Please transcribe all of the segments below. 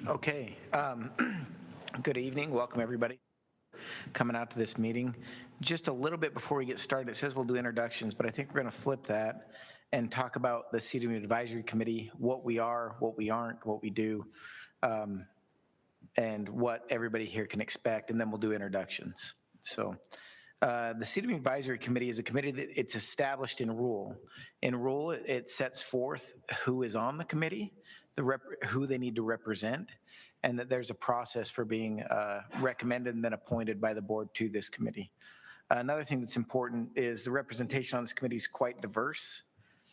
Okay. Good evening. Welcome, everybody, coming out to this meeting. Just a little bit before we get started, it says we'll do introductions, but I think we're going to flip that and talk about the CWMU Advisory Committee, what we are, what we aren't, what we do, and what everybody here can expect, and then we'll do introductions. So the CWMU Advisory Committee is a committee that it's established in rule. In rule, it sets forth who is on the committee, who they need to represent, and that there's a process for being recommended and then appointed by the board to this committee. Another thing that's important is the representation on this committee is quite diverse.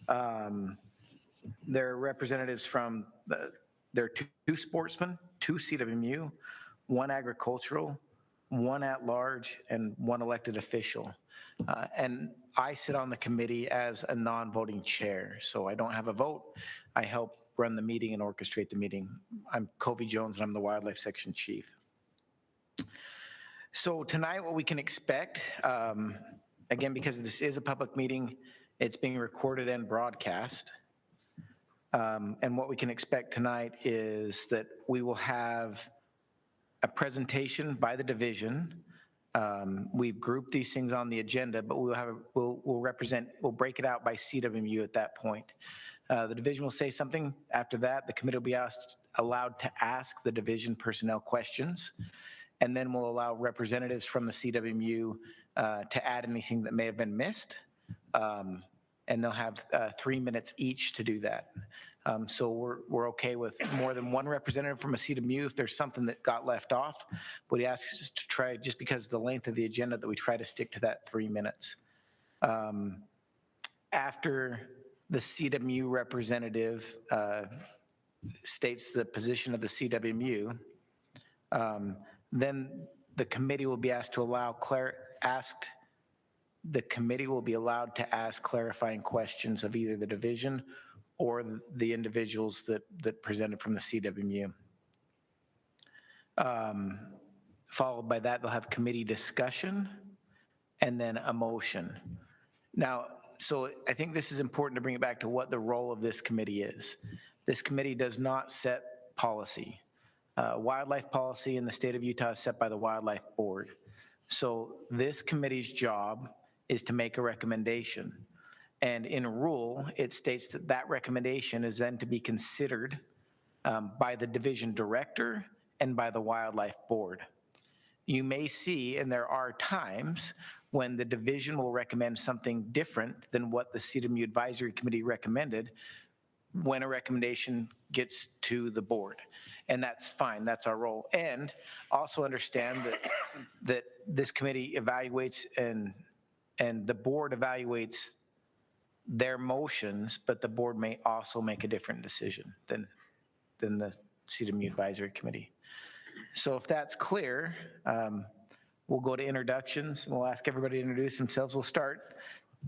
There are representatives from, there are two sportsmen, 2 CWMU, 1 agricultural, 1 at large, and 1 elected official. And I sit on the committee as a non-voting chair, so I don't have a vote. I help run the meeting and orchestrate the meeting. I'm Covy Jones, and I'm the wildlife section chief. So tonight, what we can expect, again, because this is a public meeting, it's being recorded and broadcast. And what we can expect tonight is that we will have a presentation by the division. We've grouped these things on the agenda, but we'll break it out by CWMU at that point. The division will say something. After that, the committee will be allowed to ask the division personnel questions, and then we'll allow representatives from the CWMU to add anything that may have been missed, and they'll have 3 minutes each to do that. So we're okay with more than 1 representative from a CWMU. If there's something that got left off, we ask us to try, just because of the length of the agenda, that we try to stick to that 3 minutes. After the CWMU representative states the position of the CWMU, then the committee will be asked to ask clarifying questions of either the division or the individuals that presented from the CWMU. Followed by that, they'll have committee discussion and then a motion. Now, so I think this is important to bring it back to what the role of this committee is. This committee does not set policy. Wildlife policy in the state of Utah is set by the Wildlife Board. So this committee's job is to make a recommendation. And in rule, it states that that recommendation is then to be considered by the division director and by the Wildlife Board. You may see, and there are times when the division will recommend something different than what the CWMU Advisory Committee recommended when a recommendation gets to the board. And that's fine, that's our role. And also understand that this committee evaluates and the board evaluates their motions, but the board may also make a different decision than the CWMU Advisory Committee. So if that's clear, we'll go to introductions. We'll ask everybody to introduce themselves. We'll start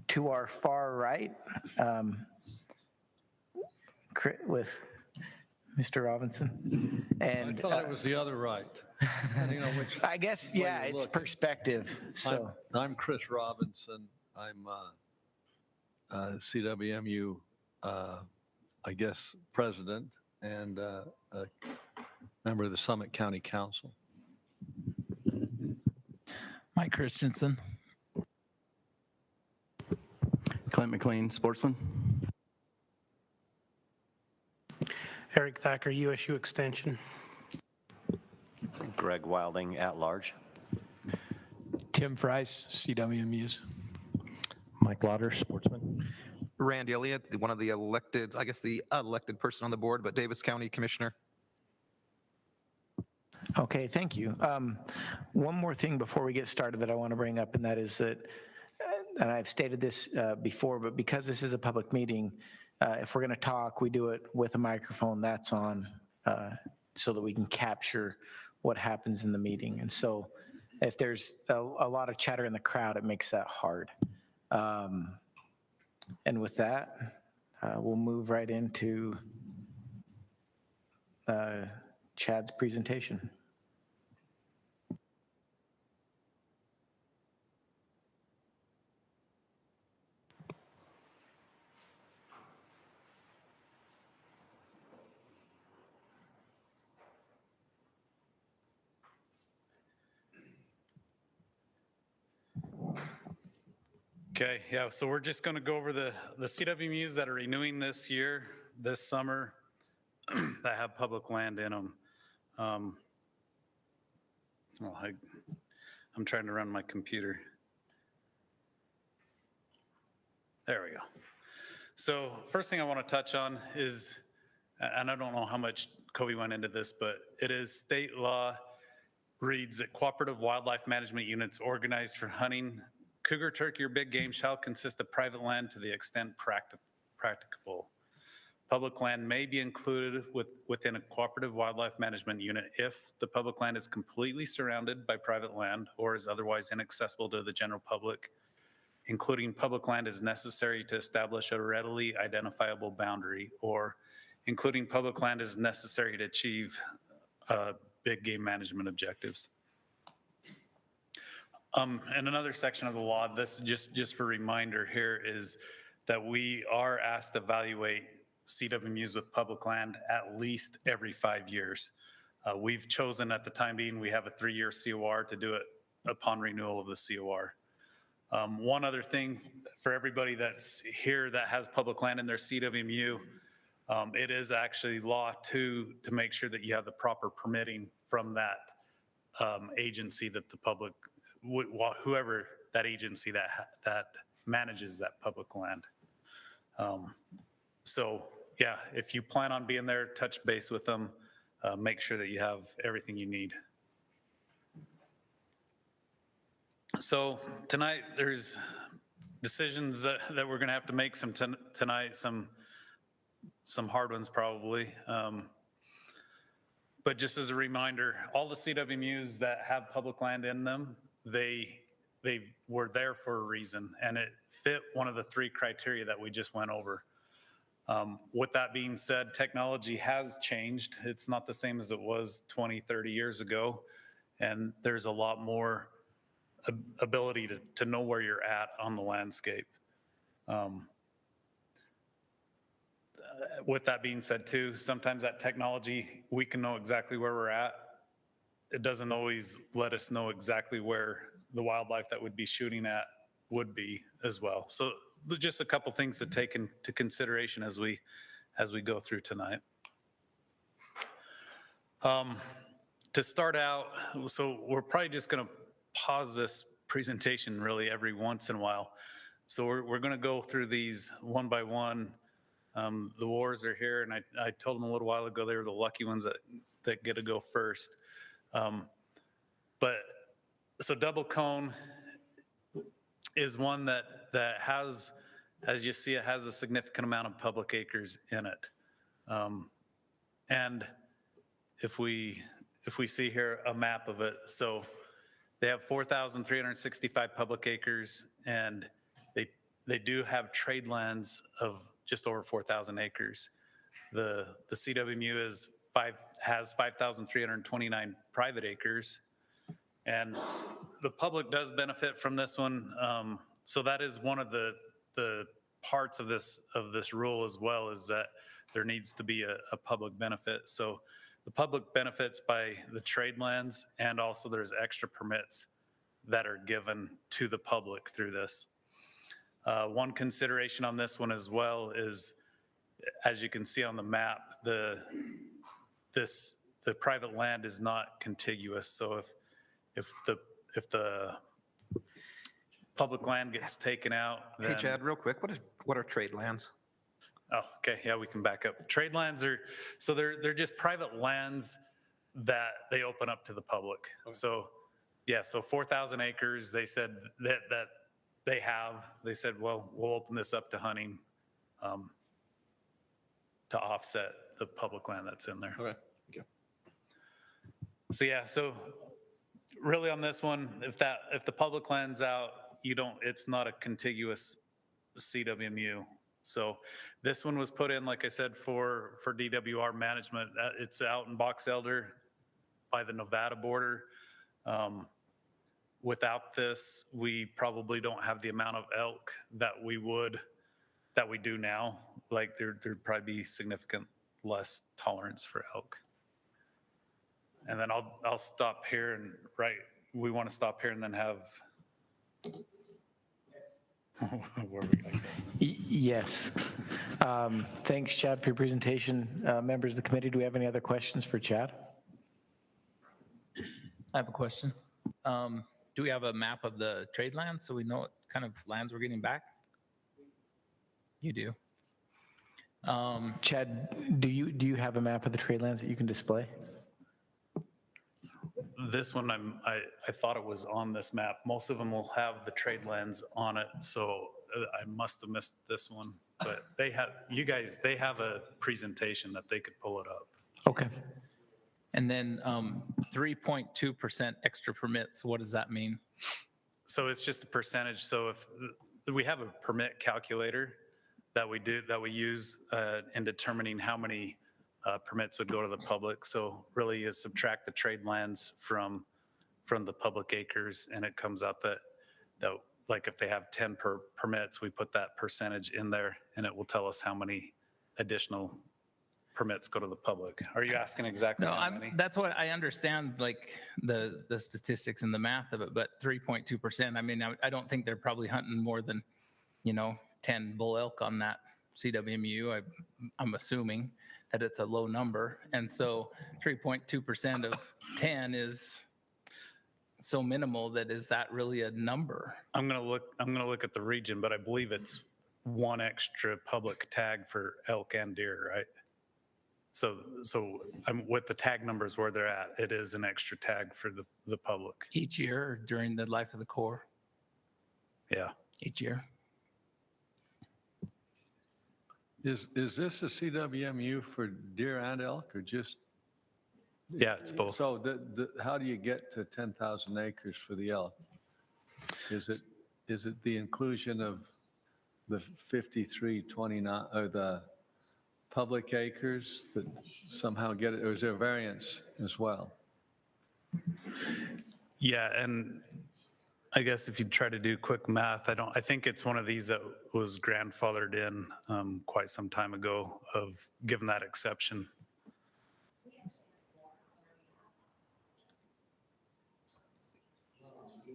to our far right with Mr. Robinson. And I thought it was the other right. Depending on which I guess, yeah, it's looking. Perspective. So I'm Chris Robinson. I'm CWMU, I guess, president and a member of the Summit County Council. Mike Christensen. Clint McLean, sportsman. Eric Thacker, USU Extension. Greg Wilding, at large. Tim Friess, CWMUs. Mike Lauder, sportsman. Randy Elliott, one of the elected, I guess the elected person on the board, but Davis County Commissioner. Okay, thank you. One more thing before we get started that I want to bring up, and that is that, and I've stated this before, but because this is a public meeting, if we're going to talk, we do it with a microphone that's on so that we can capture what happens in the meeting. And so if there's a lot of chatter in the crowd, it makes that hard. And with that, we'll move right into Chad's presentation. Okay, yeah, so we're just going to go over the CWMUs that are renewing this year, this summer, that have public land in them. I'm trying to run my computer. There we go. So first thing I want to touch on is, and I don't know how much Covy went into this, but it is state law reads that cooperative wildlife management units organized for hunting cougar, turkey, or big game shall consist of private land to the extent practicable. Public land may be included within a cooperative wildlife management unit if the public land is completely surrounded by private land or is otherwise inaccessible to the general public. Including public land is necessary to establish a readily identifiable boundary, or including public land is necessary to achieve big game management objectives. And another section of the law, this just for reminder here, is that we are asked to evaluate CWMUs with public land at least every 5 years. We've chosen at the time being, we have a 3-year COR to do it upon renewal of the COR. One other thing for everybody that's here that has public land in their CWMU, it is actually law to make sure that you have the proper permitting from that agency that the public, whoever that agency that manages that public land. So yeah, if you plan on being there, touch base with them, make sure that you have everything you need. So tonight there's decisions that we're going to have to make tonight, some hard ones probably. But just as a reminder, all the CWMUs that have public land in them, they were there for a reason, and it fit one of the 3 criteria that we just went over. With that being said, technology has changed. It's not the same as it was 20, 30 years ago, and there's a lot more ability to know where you're at on the landscape. With that being said too, sometimes that technology, we can know exactly where we're at. It doesn't always let us know exactly where the wildlife that would be shooting at would be as well. So just a couple things to take into consideration as we go through tonight. To start out, so we're probably just going to pause this presentation really every once in a while. So we're going to go through these one by one. The wars are here, and I told them a little while ago they were the lucky ones that get to go first. But so double cone is one that has, as you see, it has a significant amount of public acres in it. And if we see here a map of it, so they have 4,365 public acres, and they do have trade lands of just over 4,000 acres. The CWMU has 5,329 private acres, and the public does benefit from this one. So that is one of the parts of this rule as well, is that there needs to be a public benefit. So the public benefits by the trade lands, and also there's extra permits that are given to the public through this. One consideration on this one as well is, as you can see on the map, the private land is not contiguous. So if the public land gets taken out, Hey, then, Chad, real quick, what are trade lands? oh, okay, yeah, we can back up. Trade lands are, so they're just private lands that they open up to the public. Okay. So yeah, so 4,000 acres, they said that they said, well, we'll open this up to hunting to offset the public land that's in there. Okay. Okay. So yeah, so really on this one, if the public land's out, it's not a contiguous CWMU. So this one was put in, like I said, for DWR management. It's out in Box Elder by the Nevada border. Without this, we probably don't have the amount of elk that we do now. Like there'd probably be significant less tolerance for elk. And then I'll stop here, and we want to stop here and then have Yes. Thanks, Chad, for your presentation. Members of the committee, do we have any other questions for Chad? I have a question. Do we have a map of the trade lands so we know what kind of lands we're getting back? You do. Chad, do you have a map of the trade lands that you can display? This one, I thought it was on this map. Most of them will have the trade lands on it, so I must have missed this one. But they have a presentation that they could pull it up. Okay. And then 3.2% extra permits, what does that mean? So it's just a percentage. So if we have a permit calculator that we use in determining how many permits would go to the public. So really you subtract the trade lands from the public acres, and it comes out that like if they have 10 permits, we put that percentage in there, and it will tell us how many additional permits go to the public. Are you asking exactly No, how many? that's what I understand, like the statistics and the math of it, but 3.2%, I mean, I don't think they're probably hunting more than, 10 bull elk on that CWMU. I'm assuming that it's a low number. And so 3.2% of 10 is so minimal that is that really a number? I'm gonna look at the region, but I believe it's one extra public tag for elk and deer, right? So with the tag numbers where they're at, it is an extra tag for the public. Each year or during the life of the Corps? Yeah. Each year. Is this a CWMU for deer and elk or just? Yeah, it's both. So how do you get to 10,000 acres for the elk? Is it the inclusion of the 5329 or the public acres that somehow get it, or is there variance as well? Yeah, and I guess if you try to do quick math, I think it's one of these that was grandfathered in quite some time ago of given that exception.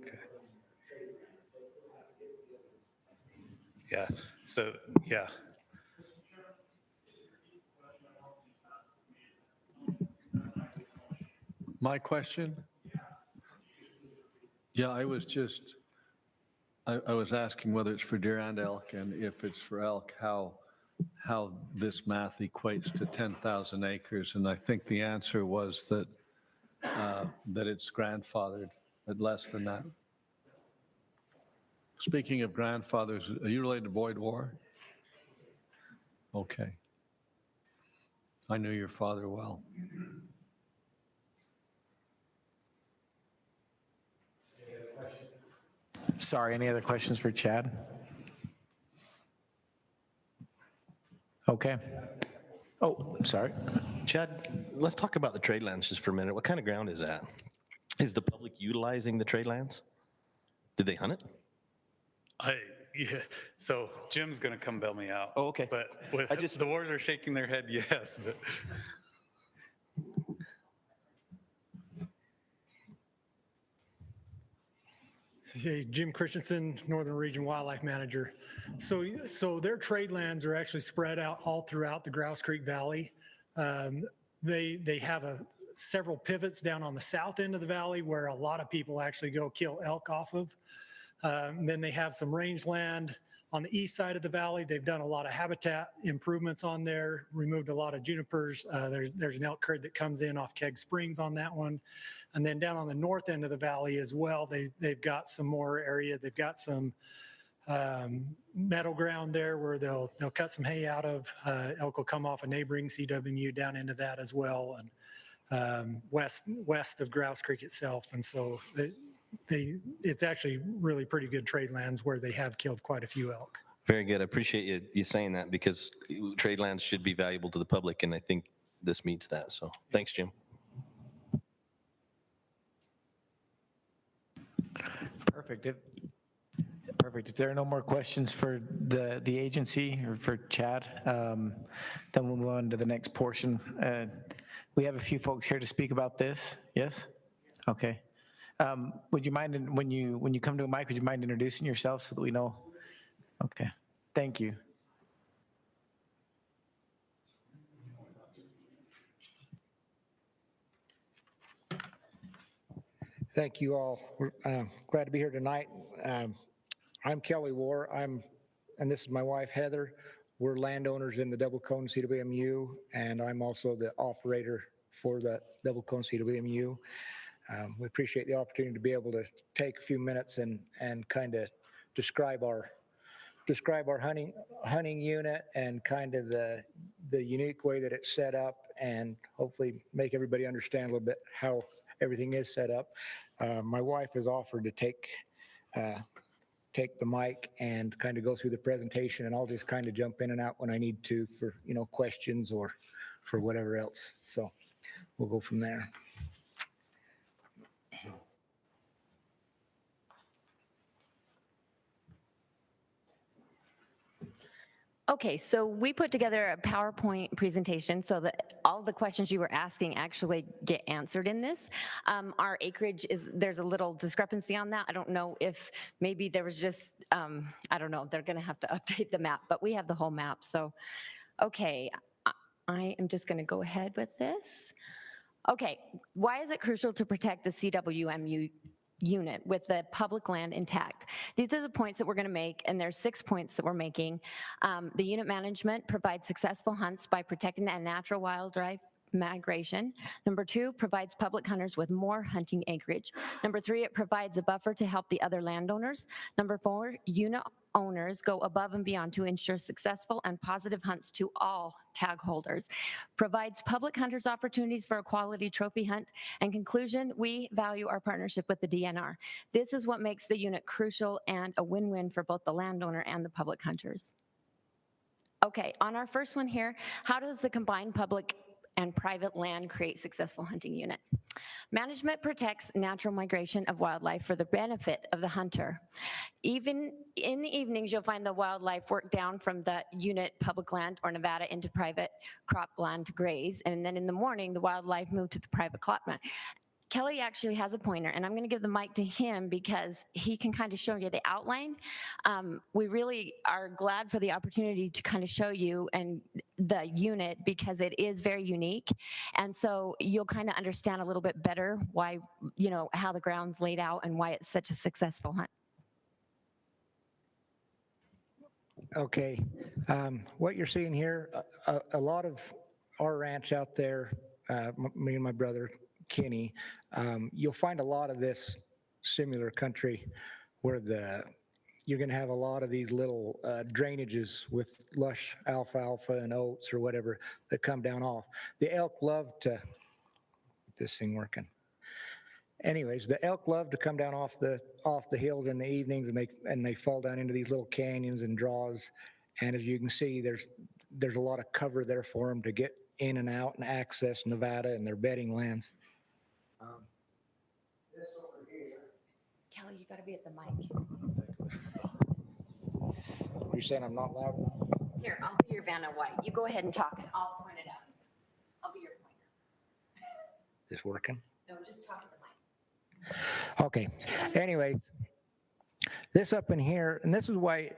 Okay. Yeah, so, yeah. My question? Yeah, I was asking whether it's for deer and elk, and if it's for elk, how this math equates to 10,000 acres. And I think the answer was that it's grandfathered at less than that. Speaking of grandfathers, are you related to Boyd War? Okay. I knew your father well. Sorry, any other questions for Chad? Okay. Oh, sorry. Chad, let's talk about the trade lands just for a minute. What kind of ground is that? Is the public utilizing the trade lands? Did they hunt it? Yeah, so Jim's gonna come bail me out. Oh, okay. But the wars are shaking their head, yes, but. Hey, Jim Christensen, Northern Region Wildlife Manager. So their trade lands are actually spread out all throughout the Grouse Creek Valley. They have several pivots down on the south end of the valley where a lot of people actually go kill elk off of. Then they have some rangeland on the east side of the valley. They've done a lot of habitat improvements on there, removed a lot of junipers. There's an elk herd that comes in off Keg Springs on that one. And then down on the north end of the valley as well, they've got some more area. They've got some meadow ground there where they'll cut some hay out of. Elk will come off a neighboring CWMU down into that as well, and west of Grouse Creek itself. And so it's actually really pretty good trade lands where they have killed quite a few elk. Very good. I appreciate you saying that because trade lands should be valuable to the public, and I think this meets that. So thanks, Jim. Perfect. If there are no more questions for the agency or for Chad, then we'll move on to the next portion. We have a few folks here to speak about this. Yes? Okay. Would you mind, when you come to a mic, would you mind introducing yourself so that we know Okay, thank you. Thank you all. We're glad to be here tonight. I'm Kelly War. And this is my wife, Heather. We're landowners in the Double Cone CWMU, and I'm also the operator for the Double Cone CWMU. We appreciate the opportunity to be able to take a few minutes and kind of describe our hunting unit and kind of the unique way that it's set up, and hopefully make everybody understand a little bit how everything is set up. My wife has offered to take the mic and kind of go through the presentation, and I'll just kind of jump in and out when I need to for, questions or for whatever else. So we'll go from there. Okay, so we put together a PowerPoint presentation so that all the questions you were asking actually get answered in this. Our acreage there's a little discrepancy on that. I don't know if maybe there was just, I don't know, they're gonna have to update the map, but we have the whole map. So, okay, I am just gonna go ahead with this. Okay, why is it crucial to protect the CWMU unit with the public land intact? These are the points that we're going to make, and there's 6 points that we're making. The unit management provides successful hunts by protecting the natural wildlife migration. Number 2, provides public hunters with more hunting acreage. Number 3, it provides a buffer to help the other landowners. Number 4, unit owners go above and beyond to ensure successful and positive hunts to all tag holders. Provides public hunters opportunities for a quality trophy hunt. And conclusion, we value our partnership with the DNR. This is what makes the unit crucial and a win-win for both the landowner and the public hunters. Okay, on our first one here, how does the combined public and private land create successful hunting unit? Management protects natural migration of wildlife for the benefit of the hunter. Even in the evenings, you'll find the wildlife work down from the unit public land or Nevada into private crop land to graze. And then in the morning, the wildlife move to the private crop land. Kelly actually has a pointer, and I'm going to give the mic to him because he can kind of show you the outline. We really are glad for the opportunity to kind of show you and the unit because it is very unique. And so you'll kind of understand a little bit better why, how the ground's laid out and why it's such a successful hunt. Okay, what you're seeing here, a lot of our ranch out there, me and my brother, Kenny, you'll find a lot of this similar country where you're going to have a lot of these little drainages with lush alfalfa and oats or whatever that come down off. The elk love to, this thing working. Anyways, the elk love to come down off the hills in the evenings, and they fall down into these little canyons and draws. And as you can see, there's a lot of cover there for them to get in and out and access Nevada and their bedding lands. This over here. Kelly, you got to be at the mic. You're saying I'm not loud enough? Here, I'll be your Vanna White. You go ahead and talk, and I'll point it out. I'll be your pointer. Is this working? No, just talk to the mic. Okay. Anyways, this up in here, and this is why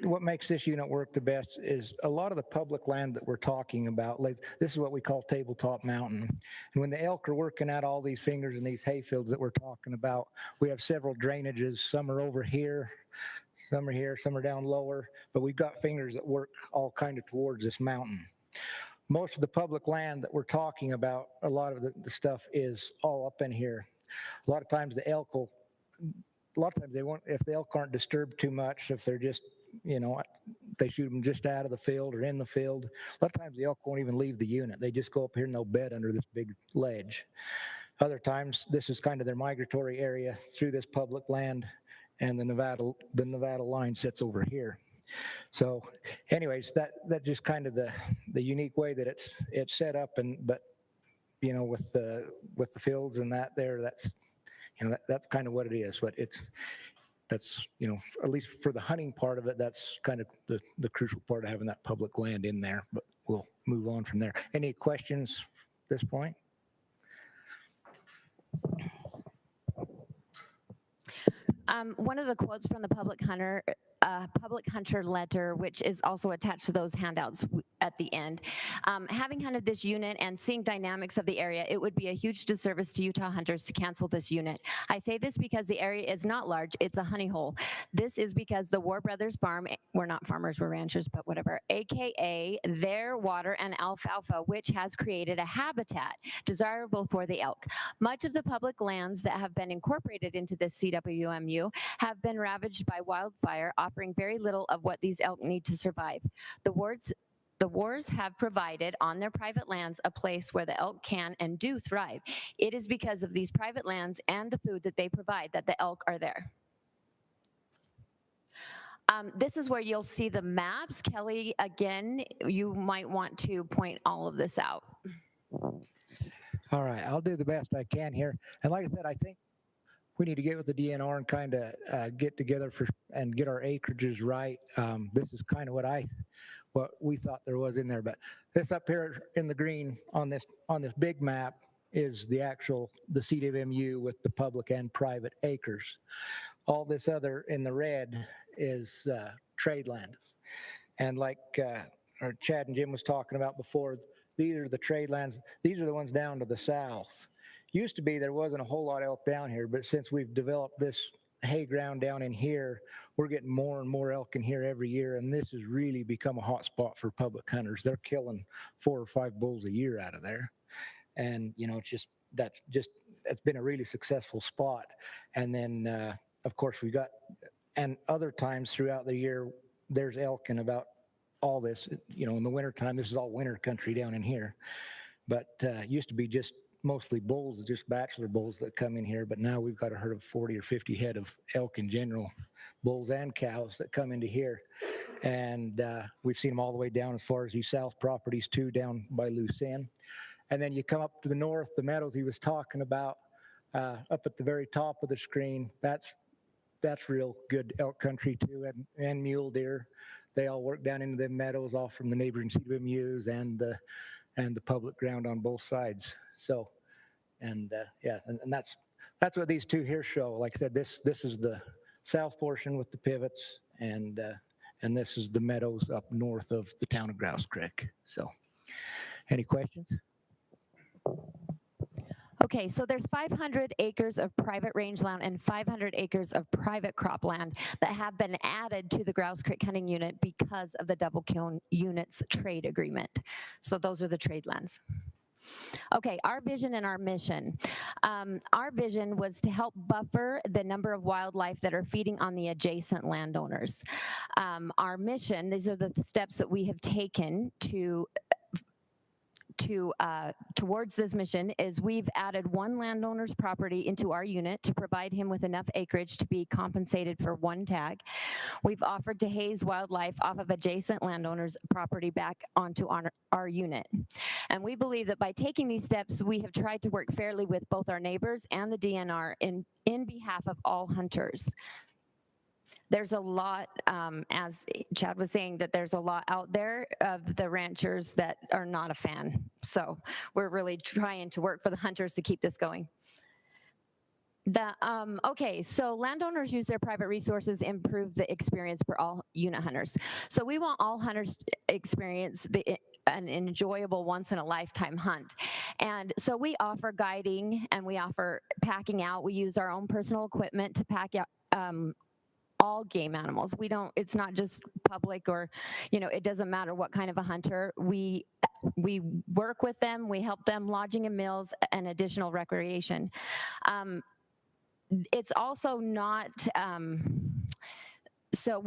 what makes this unit work the best is a lot of the public land that we're talking about. Like, this is what we call tabletop mountain. And when the elk are working at all these fingers in these hayfields that we're talking about, we have several drainages. Some are over here, some are here, some are down lower, but we've got fingers that work all kind of towards this mountain. Most of the public land that we're talking about, a lot of the stuff is all up in here. A lot of times the elk will, a lot of times they won't, if the elk aren't disturbed too much, if they're just, they shoot them just out of the field or in the field. A lot of times the elk won't even leave the unit. They just go up here and they'll bed under this big ledge. Other times, this is kind of their migratory area through this public land, and the Nevada line sits over here. So anyways, that just kind of the unique way that it's set up, but with the fields and that there, that's kind of what it is. But that's at least for the hunting part of it, that's kind of the crucial part of having that public land in there. But we'll move on from there. Any questions at this point? One of the quotes from the public hunter a public hunter letter, which is also attached to those handouts at the end. Having hunted this unit and seeing dynamics of the area, it would be a huge disservice to Utah hunters to cancel this unit. I say this because the area is not large, it's a honey hole. This is because the War Brothers Farm, we're not farmers, we're ranchers, but whatever, AKA their water and alfalfa, which has created a habitat desirable for the elk. Much of the public lands that have been incorporated into this CWMU have been ravaged by wildfire, offering very little of what these elk need to survive. The wars have provided on their private lands a place where the elk can and do thrive. It is because of these private lands and the food that they provide that the elk are there. This is where you'll see the maps. Kelly, again, you might want to point all of this out. All right, I'll do the best I can here. And like I said, I think we need to get with the DNR and kind of get together and get our acreages right. This is kind of what we thought there was in there, but this up here in the green on this big map is the CWMU with the public and private acres. All this other in the red is trade land. And like our Chad and Jim was talking about before, these are the trade lands. These are the ones down to the south. Used to be there wasn't a whole lot of elk down here, but since we've developed this hay ground down in here, we're getting more and more elk in here every year, and this has really become a hot spot for public hunters. They're killing 4 or 5 bulls a year out of there. And, you know, it's been a really successful spot. And then, of course, and other times throughout the year, there's elk in about all this. You know, in the wintertime, this is all winter country down in here. But used to be just mostly bulls, just bachelor bulls that come in here. But now we've got a herd of 40 or 50 head of elk in general, bulls and cows that come into here. And we've seen them all the way down as far as these south properties too, down by Lucin. And then you come up to the north, the meadows he was talking about, up at the very top of the screen. That's real good elk country too, and mule deer. They all work down into the meadows off from the neighboring CWMUs and the public ground on both sides. So, and that's what these two here show. Like I said, this is the south portion with the pivots, and this is the meadows up north of the town of Grouse Creek. So, any questions? Okay, so there's 500 acres of private rangeland and 500 acres of private cropland that have been added to the Grouse Creek hunting unit because of the double kill units trade agreement. So those are the trade lands. Okay, our vision and our mission. Our vision was to help buffer the number of wildlife that are feeding on the adjacent landowners. Our mission, these are the steps that we have taken towards this mission, is we've added one landowner's property into our unit to provide him with enough acreage to be compensated for one tag. We've offered to haze wildlife off of adjacent landowners' property back onto our unit. And we believe that by taking these steps, we have tried to work fairly with both our neighbors and the DNR in behalf of all hunters. There's a lot, as Chad was saying, that there's a lot out there of the ranchers that are not a fan. So we're really trying to work for the hunters to keep this going. Okay, so landowners use their private resources, improve the experience for all unit hunters. So we want all hunters to experience an enjoyable once-in-a-lifetime hunt. And so we offer guiding and we offer packing out. We use our own personal equipment to pack out all game animals. It's not just public or, it doesn't matter what kind of a hunter. We work with them, we help them lodging and meals and additional recreation. It's also not, so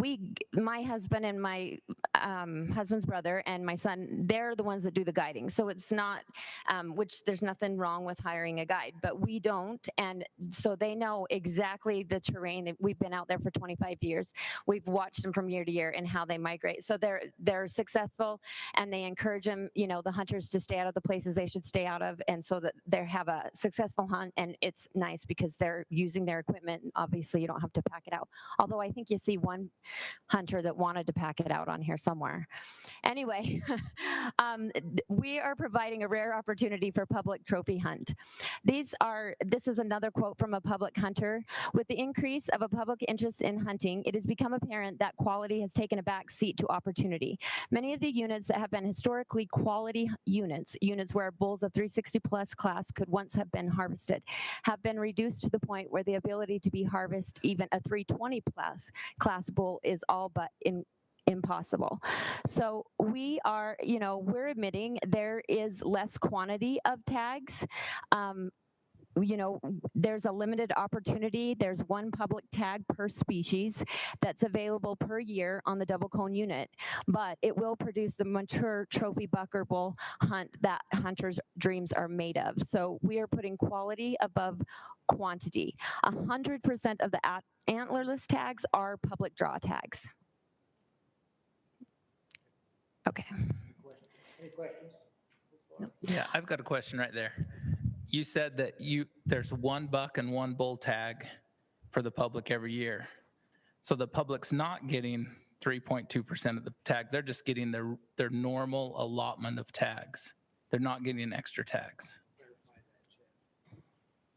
my husband and my husband's brother and my son, they're the ones that do the guiding. So it's not, which there's nothing wrong with hiring a guide, but we don't. And so they know exactly the terrain. We've been out there for 25 years. We've watched them from year to year and how they migrate. So they're successful, and they encourage them, the hunters, to stay out of the places they should stay out of. And so that they have a successful hunt, and it's nice because they're using their equipment. Obviously you don't have to pack it out. Although I think you see one one hunter that wanted to pack it out on here somewhere. Anyway, we are providing a rare opportunity for public trophy hunt. This is another quote from a public hunter. With the increase of a public interest in hunting, it has become apparent that quality has taken a back seat to opportunity. Many of the units that have been historically quality units where bulls of 360 plus class could once have been harvested, have been reduced to the point where the ability to be harvested even a 320 plus class bull is all but impossible. So we are, we're admitting there is less quantity of tags. There's a limited opportunity. There's one public tag per species that's available per year on the double cone unit, but it will produce the mature trophy buck or bull hunt that hunters' dreams are made of. So we are putting quality above quantity. 100% of the antlerless tags are public draw tags. Okay. Any questions? Yeah, I've got a question right there. You said that there's one buck and one bull tag for the public every year. So the public's not getting 3.2% of the tags. They're just getting their normal allotment of tags. They're not getting extra tags.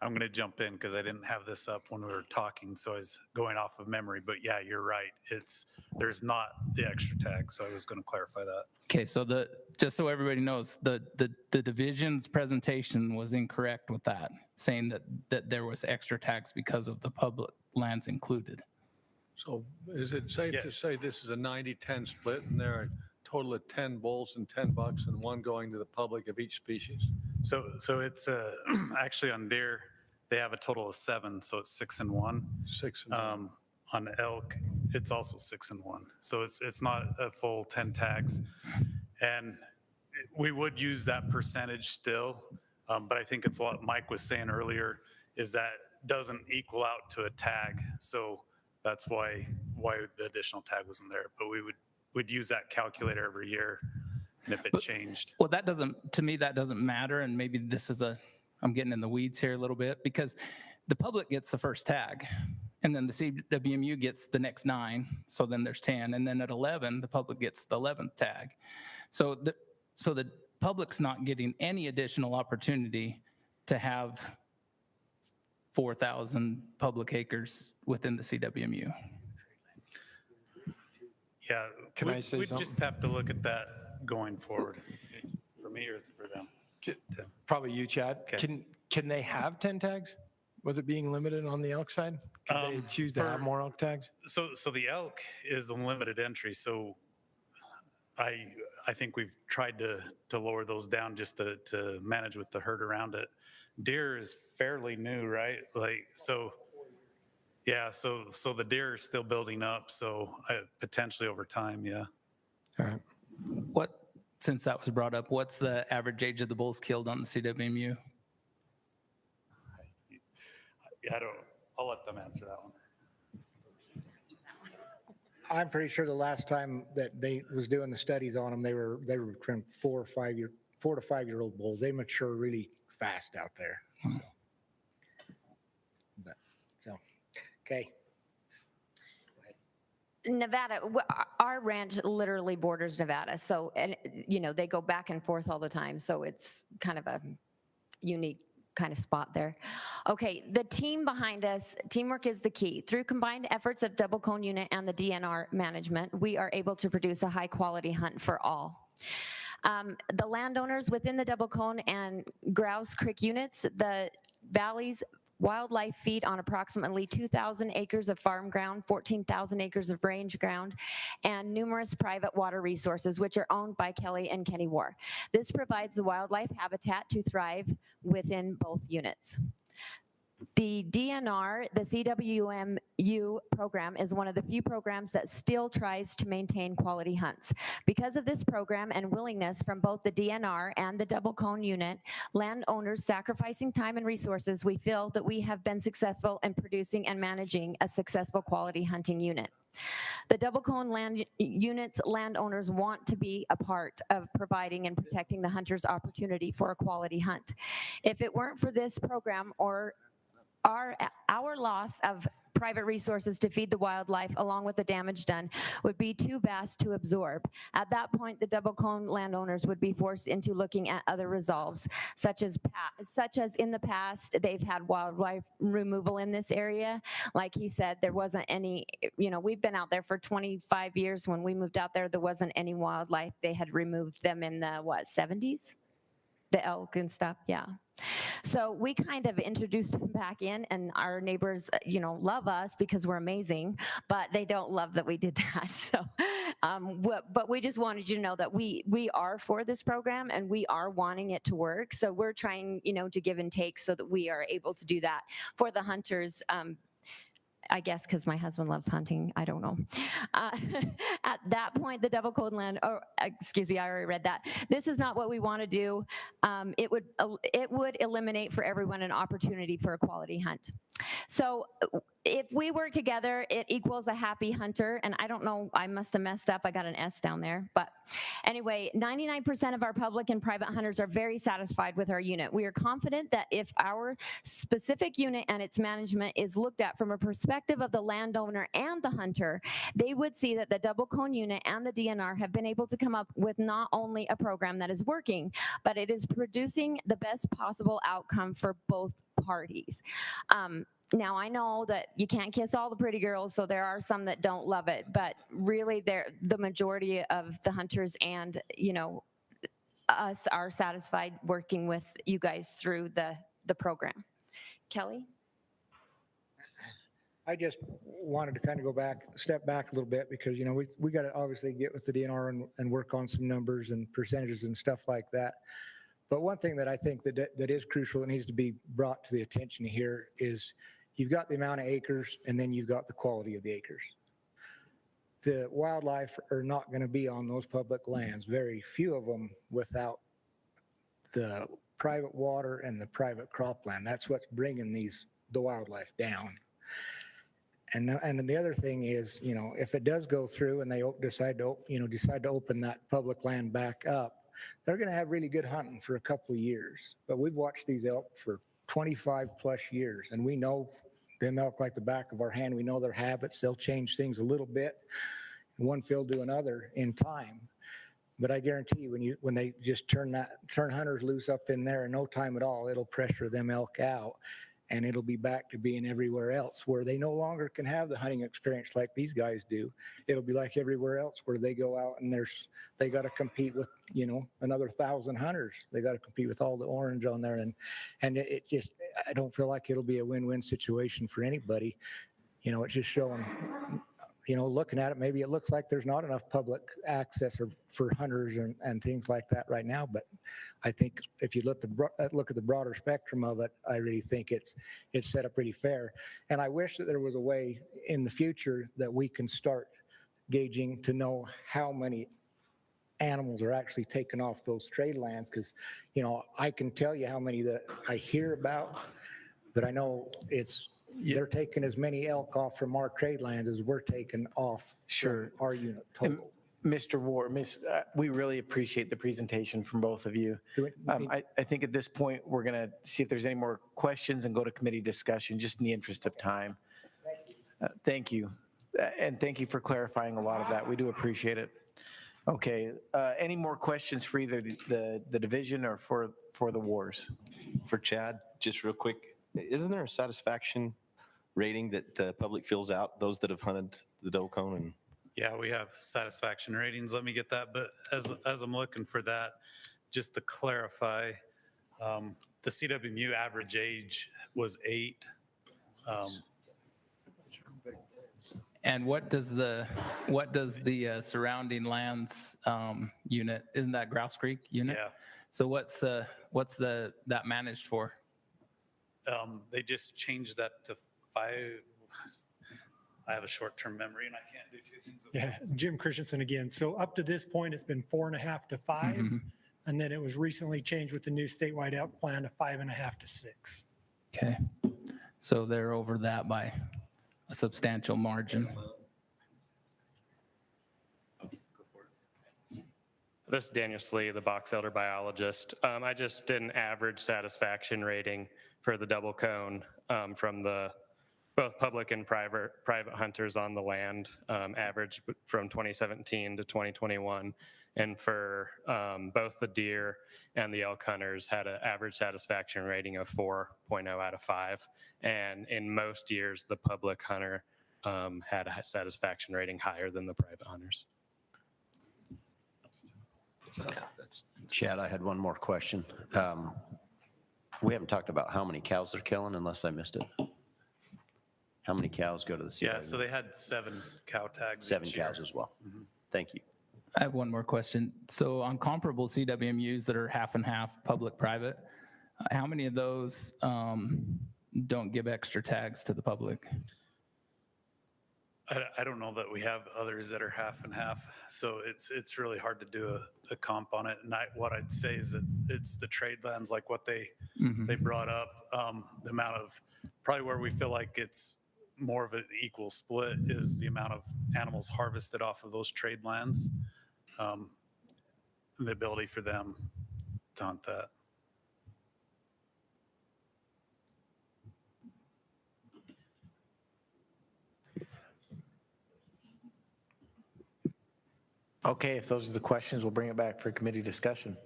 I'm going to jump in because I didn't have this up when we were talking, so I was going off of memory. But yeah, you're right. There's not the extra tag, so I was going to clarify that. Okay, so just so everybody knows, the division's presentation was incorrect with that, saying that there was extra tags because of the public lands included. So is it safe to say this is a 90-10 split and there are a total of 10 bulls and 10 bucks and one going to the public of each species? So it's actually on deer, they have a total of 7, so it's 6 and 1. 6 and 1. On elk, it's also 6 and 1. So it's not a full 10 tags. And we would use that percentage still, but I think it's what Mike was saying earlier, is that doesn't equal out to a tag. So that's why the additional tag wasn't there. But we'd use that calculator every year. And if it changed. Well, to me, that doesn't matter. And maybe I'm getting in the weeds here a little bit, because the public gets the first tag and then the CWMU gets the next 9. So then there's 10. And then at 11, the public gets the 11th tag. So the public's not getting any additional opportunity to have 4,000 public acres within the CWMU. Yeah, Can I say we'd something? just have to look at that going forward. For me or for them? Probably you, Chad. Okay. Can they have 10 tags with it being limited on the elk side? Could they choose to have more elk tags? So the elk is a limited entry. So I think we've tried to lower those down just to manage with the herd around it. Deer is fairly new, right? Yeah, so the deer is still building up. So potentially over time, yeah. All right. Since that was brought up, what's the average age of the bulls killed on the CWMU? I'll let them answer that one. I'm pretty sure the last time that they was doing the studies on them, they were trying 4 to 5 year old bulls. They mature really fast out there. Okay. Nevada, our ranch literally borders Nevada. So, and they go back and forth all the time. So it's kind of a unique kind of spot there. Okay, the team behind us, teamwork is the key. Through combined efforts of Double Cone Unit and the DNR management, we are able to produce a high quality hunt for all. The landowners within the Double Cone and Grouse Creek units, the valleys wildlife feed on approximately 2,000 acres of farm ground, 14,000 acres of range ground, and numerous private water resources, which are owned by Kelly and Kenny War. This provides the wildlife habitat to thrive within both units. The DNR, the CWMU program, is one of the few programs that still tries to maintain quality hunts. Because of this program and willingness from both the DNR and the Double Cone Unit, landowners sacrificing time and resources, we feel that we have been successful in producing and managing a successful quality hunting unit. The Double Cone land units landowners want to be a part of providing and protecting the hunter's opportunity for a quality hunt. If it weren't for this program or our loss of private resources to feed the wildlife, along with the damage done, would be too vast to absorb. At that point, the double cone landowners would be forced into looking at other resolves, such as in the past, they've had wildlife removal in this area. Like he said, there wasn't any, we've been out there for 25 years. When we moved out there wasn't any wildlife. They had removed them in the, 70s? The elk and stuff, yeah. So we kind of introduced them back in, and our neighbors, love us because we're amazing, but they don't love that we did that. So, but we just wanted you to know that we are for this program and we are wanting it to work. So we're trying, to give and take so that we are able to do that for the hunters. I guess because my husband loves hunting, I don't know. At that point, the double cone land, excuse me, I already read that. This is not what we want to do. It would eliminate for everyone an opportunity for a quality hunt. So if we work together, it equals a happy hunter. And I don't know, I must have messed up. I got an S down there. But anyway, 99% of our public and private hunters are very satisfied with our unit. We are confident that if our specific unit and its management is looked at from a perspective of the landowner and the hunter, they would see that the double cone unit and the DNR have been able to come up with not only a program that is working, but it is producing the best possible outcome for both parties. Now, I know that you can't kiss all the pretty girls, so there are some that don't love it, but really the majority of the hunters and, us are satisfied working with you guys through the program. Kelly? I just wanted to kind of step back a little bit because, we got to obviously get with the DNR and work on some numbers and percentages and stuff like that. But one thing that I think that is crucial that needs to be brought to the attention here is you've got the amount of acres and then you've got the quality of the acres. The wildlife are not going to be on those public lands, very few of them, without the private water and the private cropland. That's what's bringing the wildlife down. And then the other thing is, if it does go through and they decide to open that public land back up, they're going to have really good hunting for a couple of years. But we've watched these elk for 25 plus years, and we know them elk like the back of our hand. We know their habits. They'll change things a little bit, one field to another in time. But I guarantee you, when they just turn hunters loose up in there in no time at all, it'll pressure them elk out. And it'll be back to being everywhere else where they no longer can have the hunting experience like these guys do. It'll be like everywhere else where they go out and they got to compete with, another 1,000 hunters. They got to compete with all the orange on there. And it just, I don't feel like it'll be a win-win situation for anybody. It's just showing, looking at it, maybe it looks like there's not enough public access for hunters and things like that right now. But I think if you look at the broader spectrum of it, I really think it's set up pretty fair. And I wish that there was a way in the future that we can start gauging to know how many animals are actually taken off those trade lands. Because, I can tell you how many that I hear about, but I know they're taking as many elk off from our trade lands as we're taking off from our unit total. Mr. Ward, we really appreciate the presentation from both of you. I think at this point, we're going to see if there's any more questions and go to committee discussion, just in the interest of time. Thank you. And thank you for clarifying a lot of that. We do appreciate it. Okay. Any more questions for either the division or for the wars? For Chad, just real quick, isn't there a satisfaction rating that the public fills out, those that have hunted the double cone? Yeah, we have satisfaction ratings. Let me get that. But as I'm looking for that, just to clarify, the CWMU average age was 8. And what does the surrounding lands unit? Isn't that Grouse Creek unit? Yeah. So what's that managed for? They just changed that to 5. I have a short-term memory and I can't do 2 things at once. Jim Christensen again. So up to this point, it's been 4.5 to 5. Mm-hmm. And then it was recently changed with the new statewide elk plan to 5.5 to 6. Okay. So they're over that by a substantial margin. This is Daniel Slee, the box elder biologist. I just did an average satisfaction rating for the double cone from the both public and private hunters on the land, averaged from 2017 to 2021. And for both the deer and the elk hunters had an average satisfaction rating of 4.0 out of 5. And in most years, the public hunter had a satisfaction rating higher than the private hunters. Chad, I had one more question. We haven't talked about how many cows they're killing unless I missed it. How many cows go to the CWMU? Yeah, so they had 7 cow tags. 7 each year. cows as well. Thank you. I have one more question. So on comparable CWMUs that are half and half public-private, how many of those don't give extra tags to the public? I don't know that we have others that are half and half, so it's really hard to do a comp on it. And what I'd say is that it's the trade lands, like what they brought up, the amount of, probably where we feel like it's more of an equal split is the amount of animals harvested off of those trade lands, and the ability for them to hunt that. Okay, if those are the questions, we'll bring it back for committee discussion.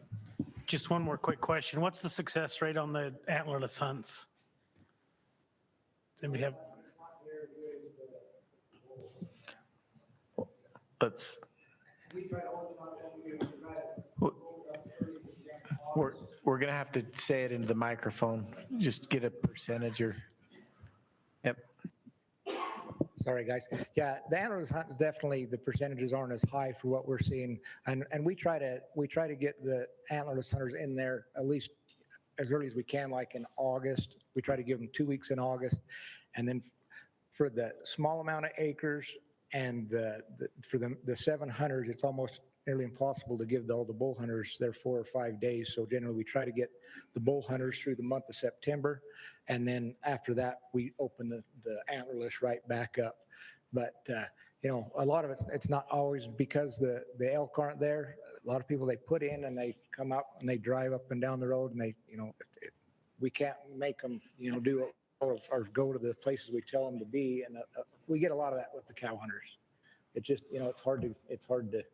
Just one more quick question. What's the success rate on the antlerless hunts? Anybody have? Let's. We're going to have to say it into the microphone. Just get a percentage or. Yep. Sorry, guys. Yeah, the antlerless hunt, definitely the percentages aren't as high for what we're seeing. And we try to get the antlerless hunters in there at least as early as we can, like in August. We try to give them 2 weeks in August. And then for the small amount of acres and for the 7 hunters, it's almost nearly impossible to give all the bull hunters their 4 or 5 days. So generally we try to get the bull hunters through the month of September. And then after that, we open the antlerless right back up. But, you know, a lot of it's not always because the elk aren't there. A lot of people, they put in and they come up and they drive up and down the road and they, you know, we can't make them, you know, do it or go to the places we tell them to be. And we get a lot of that with the cow hunters. It just, you know, it's hard to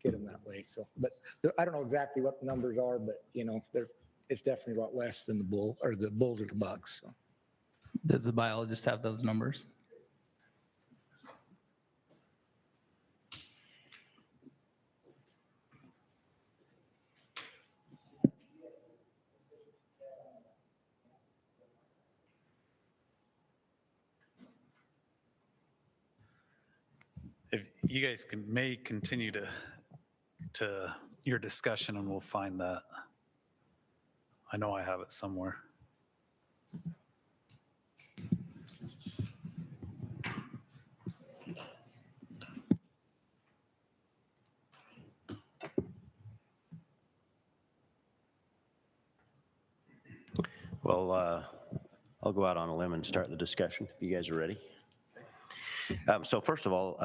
get them that way. So, but I don't know exactly what the numbers are, but, you know, it's definitely a lot less than the bull or the bulls or the bucks. So. Does the biologist have those numbers? If you guys may continue to your discussion and we'll find that. I know I have it somewhere. Well, I'll go out on a limb and start the discussion if you guys are ready. So first of all,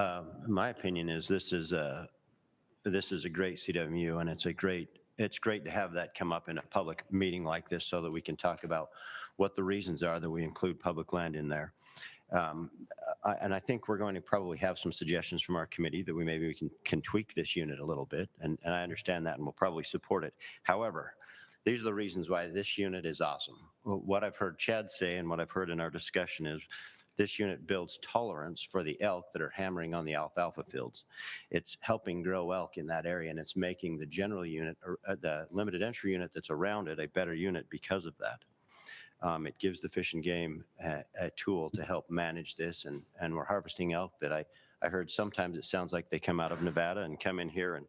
my opinion is this is a great CWMU, and it's great to have that come up in a public meeting like this so that we can talk about what the reasons are that we include public land in there. And I think we're going to probably have some suggestions from our committee that maybe we can tweak this unit a little bit, and I understand that, and we'll probably support it. However, these are the reasons why this unit is awesome. What I've heard Chad say and what I've heard in our discussion is this unit builds tolerance for the elk that are hammering on the alfalfa fields. It's helping grow elk in that area, and it's making the general unit, or the limited entry unit that's around it, a better unit because of that. It gives the Fish and Game a tool to help manage this, and we're harvesting elk that I heard sometimes it sounds like they come out of Nevada and come in here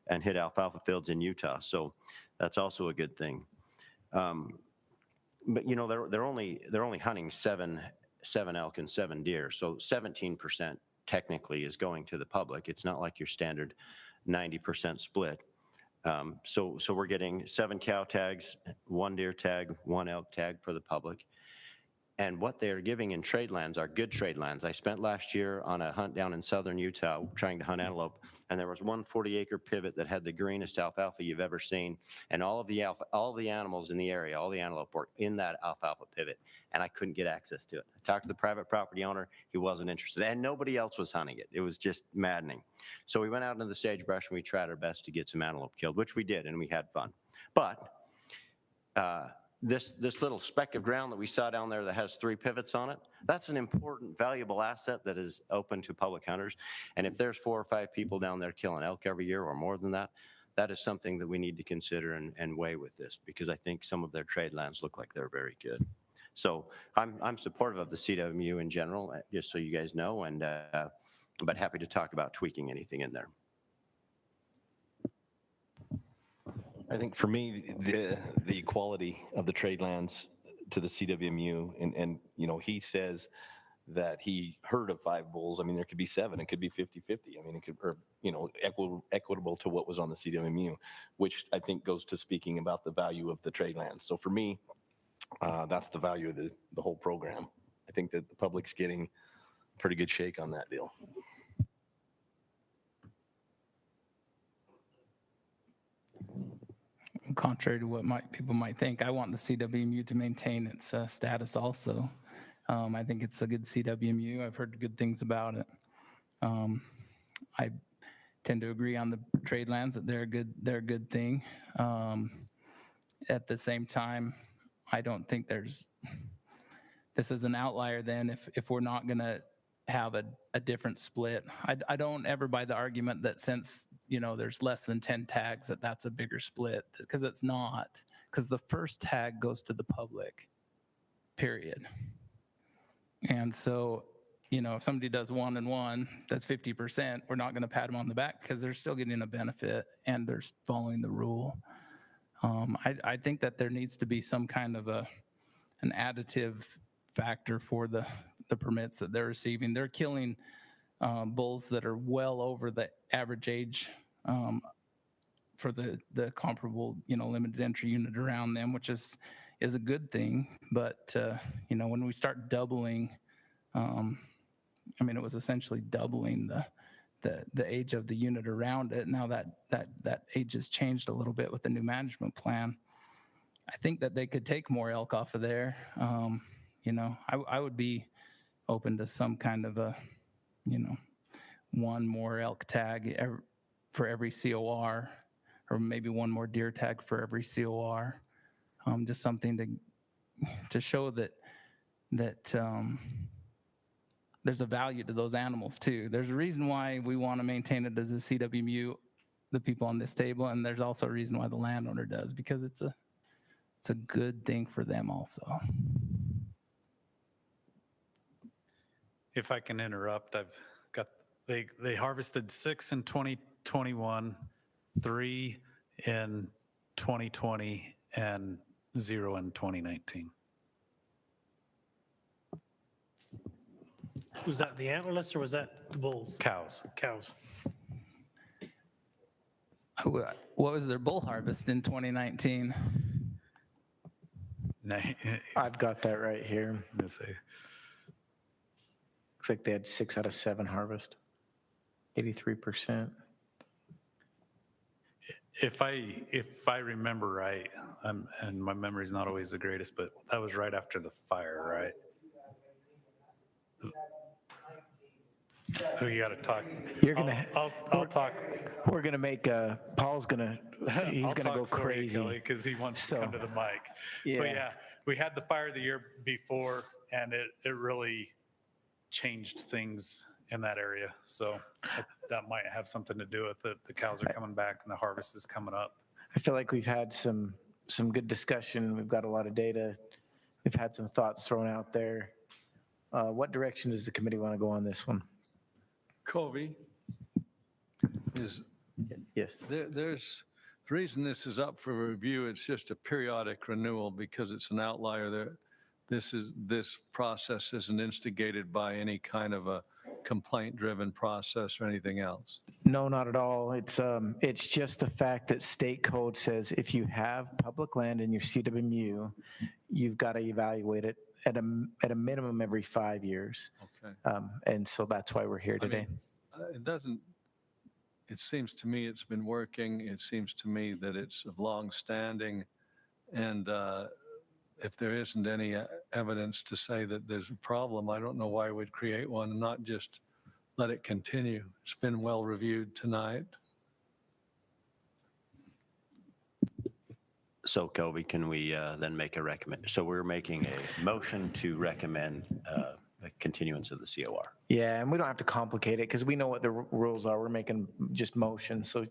and hit alfalfa fields in Utah. So that's also a good thing. But you know, they're only hunting seven elk and 7 deer. So 17% technically is going to the public. It's not like your standard 90% split. So we're getting 7 cow tags, 1 deer tag, 1 elk tag for the public. And what they are giving in trade lands are good trade lands. I spent last year on a hunt down in southern Utah trying to hunt antelope, and there was one 40-acre pivot that had the greenest alfalfa you've ever seen, and all the animals in the area, all the antelope were in that alfalfa pivot, and I couldn't get access to it. I talked to the private property owner, he wasn't interested, and nobody else was hunting it. It was just maddening. So we went out into the sagebrush and we tried our best to get some antelope killed, which we did, and we had fun. But this little speck of ground that we saw down there that has 3 pivots on it, that's an important, valuable asset that is open to public hunters. And if there's 4 or 5 people down there killing elk every year or more than that, that is something that we need to consider and weigh with this, because I think some of their trade lands look like they're very good. So I'm supportive of the CWMU in general, just so you guys know, and but happy to talk about tweaking anything in there. I think for me, the equality of the trade lands to the CWMU, and you know, he says that he heard of 5 bulls. I mean, there could be 7, it could be 50-50. I mean, it could, or, you know, equitable to what was on the CWMU, which I think goes to speaking about the value of the trade lands. So for me, that's the value of the whole program. I think that the public's getting a pretty good shake on that deal. Contrary to what people might think, I want the CWMU to maintain its status also. I think it's a good CWMU. I've heard good things about it. I tend to agree on the trade lands that they're a good thing. At the same time, I don't think this is an outlier then if we're not going to have a different split. I don't ever buy the argument that since, you know, there's less than 10 tags that's a bigger split, because it's not, because the first tag goes to the public, period. And so, you know, if somebody does 1 and 1, that's 50%, we're not going to pat them on the back because they're still getting a benefit and they're following the rule. I think that there needs to be some kind of an additive factor for the permits that they're receiving. They're killing bulls that are well over the average age for the comparable, you know, limited entry unit around them, which is a good thing. But you know, when we start doubling, I mean, it was essentially doubling the age of the unit around it. Now that age has changed a little bit with the new management plan. I think that they could take more elk off of there. You know, I would be open to some kind of a, you know, 1 more elk tag for every COR, or maybe 1 more deer tag for every COR. Just something to show that there's a value to those animals too. There's a reason why we want to maintain it as a CWMU, the people on this table, and there's also a reason why the landowner does, because it's a good thing for them also. If I can interrupt, I've got, they harvested 6 in 2021, 3 in 2020, and 0 in 2019. Was that the antlerless or was that the bulls? Cows. Cows. What was their bull harvest in 2019? I've got that right here. Let's see. Looks like they had 6 out of 7 harvest, 83%. If I remember right, and my memory's not always the greatest, but that was right after the fire, right? Oh, you got to talk. You're gonna. I'll talk. We're gonna make. Paul's gonna. He's gonna go crazy because he wants to come to the mic. Yeah. But yeah, we had the fire the year before, and it really changed things in that area. So that might have something to do with it. The cows are coming back and the harvest is coming up. I feel like we've had some good discussion. We've got a lot of data. We've had some thoughts thrown out there. What direction does the committee want to go on this one? Covy, is yes. There's the reason this is up for review. It's just a periodic renewal because it's an outlier. This process isn't instigated by any kind of a complaint-driven process or anything else. No, not at all. It's just the fact that state code says if you have public land in your CWMU, you've got to evaluate it at a minimum every 5 years. Okay. And so that's why we're here I today. mean, it seems to me it's been working. It seems to me that it's of long standing. And if there isn't any evidence to say that there's a problem, I don't know why we'd create one and not just let it continue. It's been well reviewed tonight. So Covy, can we then make a so we're making a motion to recommend a continuance of the COR. Yeah, and we don't have to complicate it because we know what the rules are. We're making just motions. So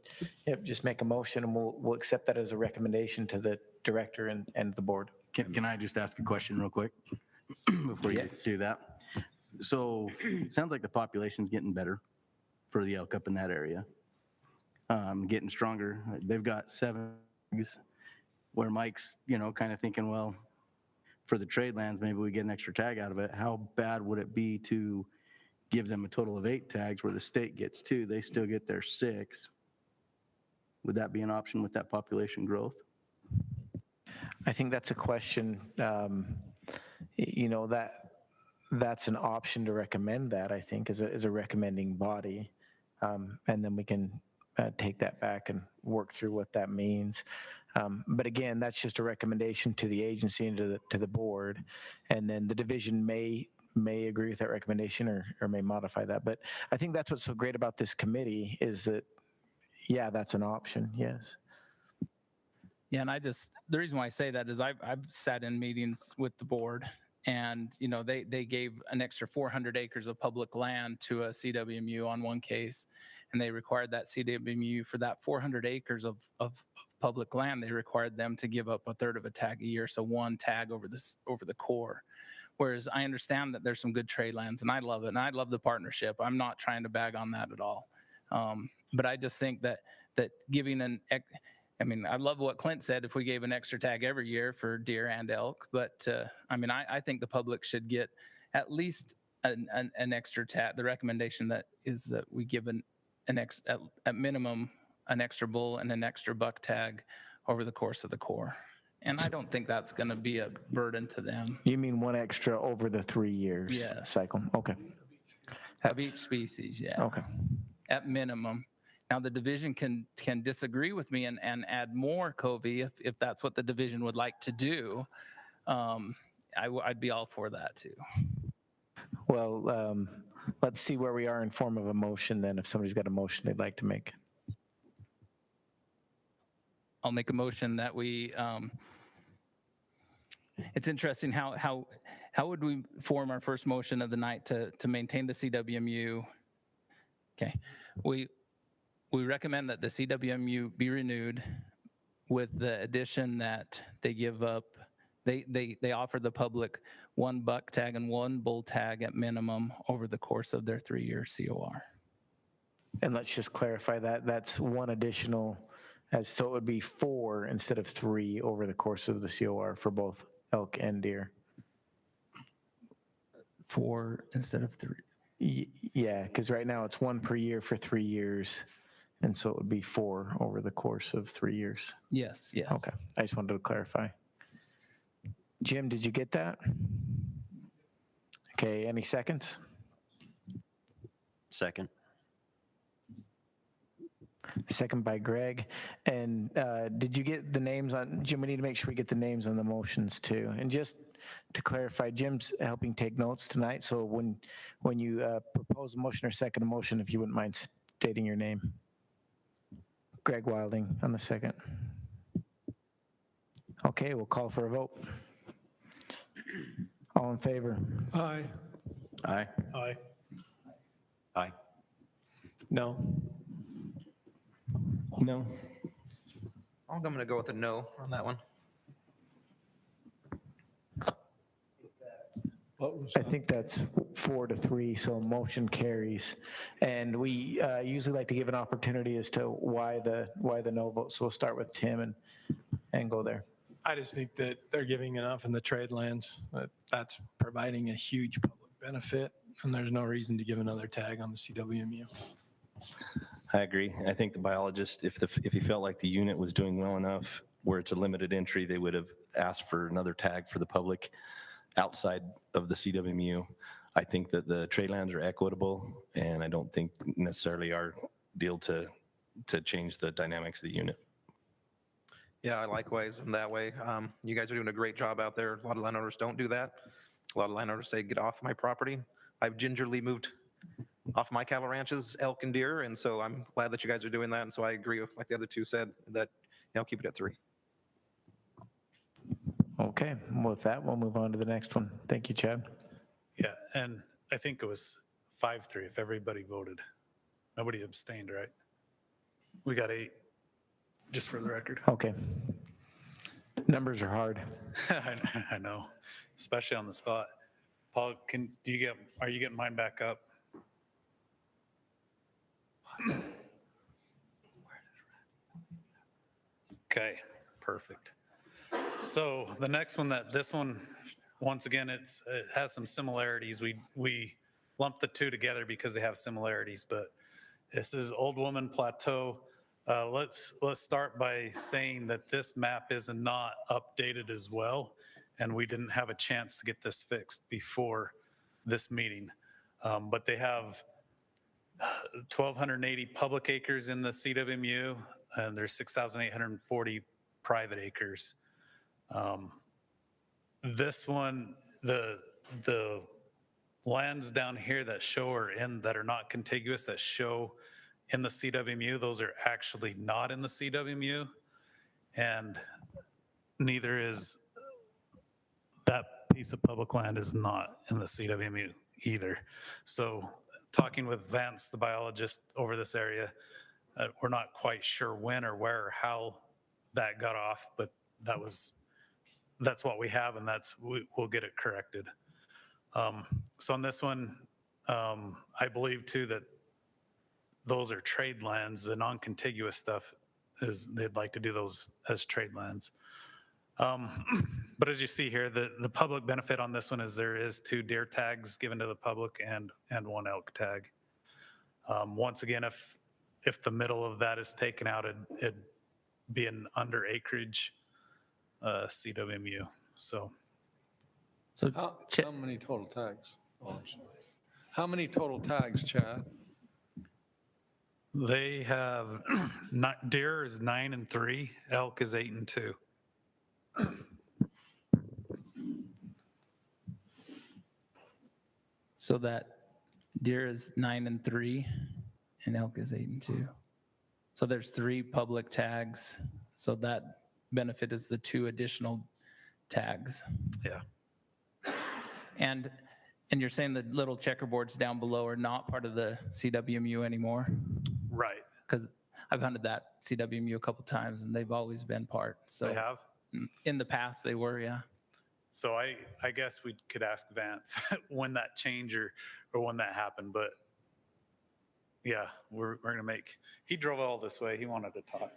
just make a motion and we'll accept that as a recommendation to the director and the board. Can I just ask a question real quick before you do that? So it sounds like the population's getting better for the elk up in that area, getting stronger. They've got 7 tags where Mike's, kind of thinking, well, for the trade lands, maybe we get an extra tag out of it. How bad would it be to give them a total of 8 tags where the state gets 2? They still get their 6. Would that be an option with that population growth? I think that's a question, that's an option to recommend that, I think, as a recommending body. And then we can take that back and work through what that means. But again, that's just a recommendation to the agency and to the board. And then the division may agree with that recommendation or may modify that. But I think that's what's so great about this committee is that, yeah, that's an option, yes. Yeah, and the reason why I say that is I've sat in meetings with the board and, they gave an extra 400 acres of public land to a CWMU on one case, and they required that CWMU for that 400 acres of public land, they required them to give up 1/3 of a tag a year, so 1 tag over the core. Whereas I understand that there's some good trade lands, and I love it, and I love the partnership. I'm not trying to bag on that at all. But I just think that giving I love what Clint said, if we gave an extra tag every year for deer and elk, but I think the public should get at least an extra tag. The recommendation that is that we give at minimum an extra bull and an extra buck tag over the course of the core. And I don't think that's going to be a burden to them. You mean 1 extra over the 3 years Yes. cycle? Okay. Of each species, yeah. Okay. At minimum. Now, the division can disagree with me and add more, Covy, if that's what the division would like to do. I'd be all for that, too. Well, let's see where we are in form of a motion then, if somebody's got a motion they'd like to make. I'll make a motion that we, it's interesting how would we form our first motion of the night to maintain the CWMU? Okay, we recommend that the CWMU be renewed with the addition that they give up, they offer the public 1 buck tag and 1 bull tag at minimum over the course of their 3-year COR. And let's just clarify that that's 1 additional, so it would be 4 instead of 3 over the course of the COR for both elk and deer. 4 instead of 3. Yeah, because right now it's 1 per year for 3 years. And so it would be 4 over the course of 3 years. Yes. Okay, I just wanted to clarify. Jim, did you get that? Okay, any seconds? Second. Second by Greg. And did you get the names on, Jim, we need to make sure we get the names on the motions too. And just to clarify, Jim's helping take notes tonight. So when you propose a motion or second a motion, if you wouldn't mind stating your name. Greg Wilding on the second. Okay, we'll call for a vote. All in favor? Aye. Aye. Aye. Aye. No. No. I'm going to go with a no on that one. I think that's 4-3, so motion carries. And we usually like to give an opportunity as to why the no vote. So we'll start with Tim and go there. I just think that they're giving enough in the trade lands. That's providing a huge public benefit, and there's no reason to give another tag on the CWMU. I agree. I think the biologist, if he felt like the unit was doing well enough where it's a limited entry, they would have ask for another tag for the public outside of the CWMU. I think that the trade lands are equitable, and I don't think necessarily our deal to change the dynamics of the unit. Yeah, likewise, in that way. You guys are doing a great job out there. A lot of landowners don't do that. A lot of landowners say, get off my property. I've gingerly moved off my cattle ranches, elk and deer, and so I'm glad that you guys are doing that. And so I agree with, like the other two said, that, keep it at 3. Okay, with that, we'll move on to the next one. Thank you, Chad. Yeah, and I think it was 5-3 if everybody voted. Nobody abstained, right? We got 8, just for the record. Okay. Numbers are hard. I know, especially on the spot. Paul, are you getting mine back up? Okay, perfect. So the next one, this one, once again, it has some similarities. We lumped the two together because they have similarities, but this is Old Woman Plateau. Let's start by saying that this map is not updated as well, and we didn't have a chance to get this fixed before this meeting. But they have 1,280 public acres in the CWMU, and there's 6,840 private acres. This one, the lands down here that that are not contiguous, that show in the CWMU, those are actually not in the CWMU, and neither is that piece of public land is not in the CWMU either. So talking with Vance, the biologist over this area, we're not quite sure when or where or how that got off, but that's what we have, and we'll get it corrected. So on this one, I believe too that those are trade lands. The non-contiguous stuff they'd like to do those as trade lands. But as you see here, the public benefit on this one is there is 2 deer tags given to the public and 1 elk tag. Once again, if the middle of that is taken out, it'd be an under acreage CWMU. So how many total tags? How many total tags, Chad? they have deer is 9 and 3, elk is 8 and 2. So that deer is 9 and 3 and elk is 8 and 2. So there's 3 public tags. So that benefit is the 2 additional tags. Yeah. And you're saying the little checkerboards down below are not part of the CWMU anymore? Right. Because I've hunted that CWMU a couple times and they've always been part. So They have? In the past they were, yeah. So I guess we could ask Vance when that changed or when that happened, but yeah, we're gonna he drove all this way, he wanted to talk.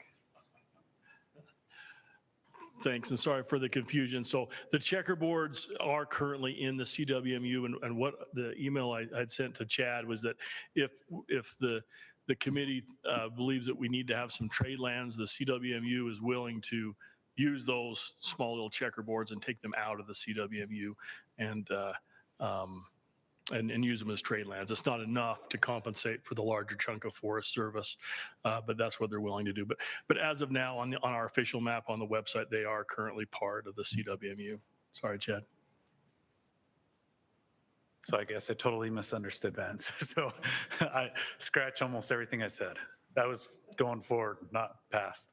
Thanks, and sorry for the confusion. So the checkerboards are currently in the CWMU, and what the email I'd sent to Chad was that if the committee believes that we need to have some trade lands, the CWMU is willing to use those small little checkerboards and take them out of the CWMU and use them as trade lands. It's not enough to compensate for the larger chunk of Forest Service, but that's what they're willing to do. But as of now, on our official map on the website, they are currently part of the CWMU. Sorry, Chad. So I guess I totally misunderstood Vance. So I scratch almost everything I said. That was going forward, not past.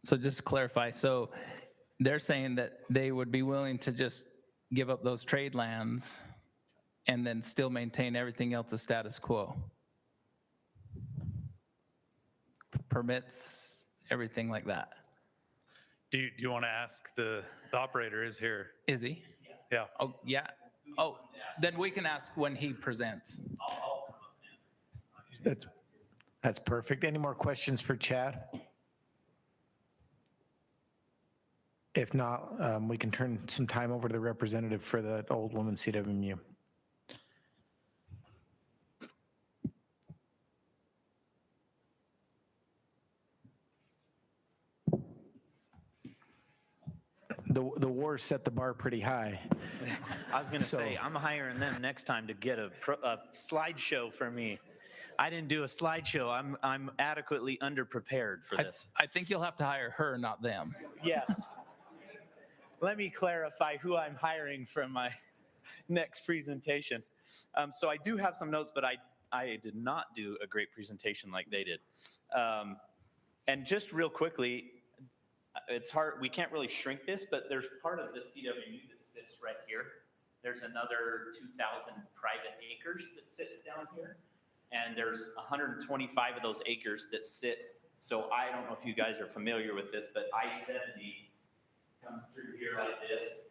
So just to clarify, so they're saying that they would be willing to just give up those trade lands and then still maintain everything else as status quo. Permits, everything like that. Do you want to ask the operator is here? Is he? Yeah. Oh, yeah. Oh, then we can ask when he presents. That's perfect. Any more questions for Chad? If not, we can turn some time over to the representative for the Old Woman CWMU. the war set the bar pretty high. I was going to So- say, I'm hiring them next time to get a slideshow for me. I didn't do a slideshow. I'm adequately underprepared for this. I think you'll have to hire her, not them. Yes. Let me clarify who I'm hiring for my next presentation. So I do have some notes, but I did not do a great presentation like they did. And just real quickly, it's hard, we can't really shrink this, but there's part of the CWMU that sits right here. There's another 2,000 private acres that sits down here. And there's 125 of those acres that sit. So I don't know if you guys are familiar with this, but I-70 comes through here like this.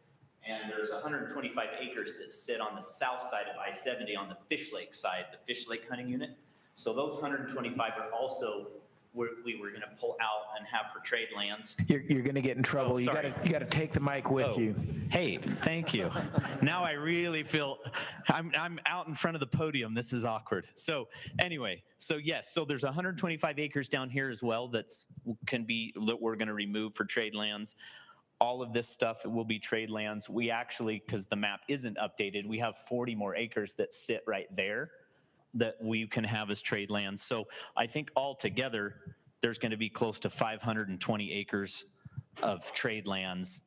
And there's 125 acres that sit on the south side of I-70 on the Fish Lake side, the Fish Lake hunting unit. So those 125 are also we were going to pull out and have for trade lands. You're going to get in trouble. Oh, You sorry. got to take the mic with you. Hey, thank you. Now I really feel I'm out in front of the podium. This is awkward. So anyway, so yes, so there's 125 acres down here as well that we're going to remove for trade lands. All of this stuff will be trade lands. We actually, because the map isn't updated, we have 40 more acres that sit right there that we can have as trade lands. So I think altogether, there's going to be close to 520 acres of trade lands.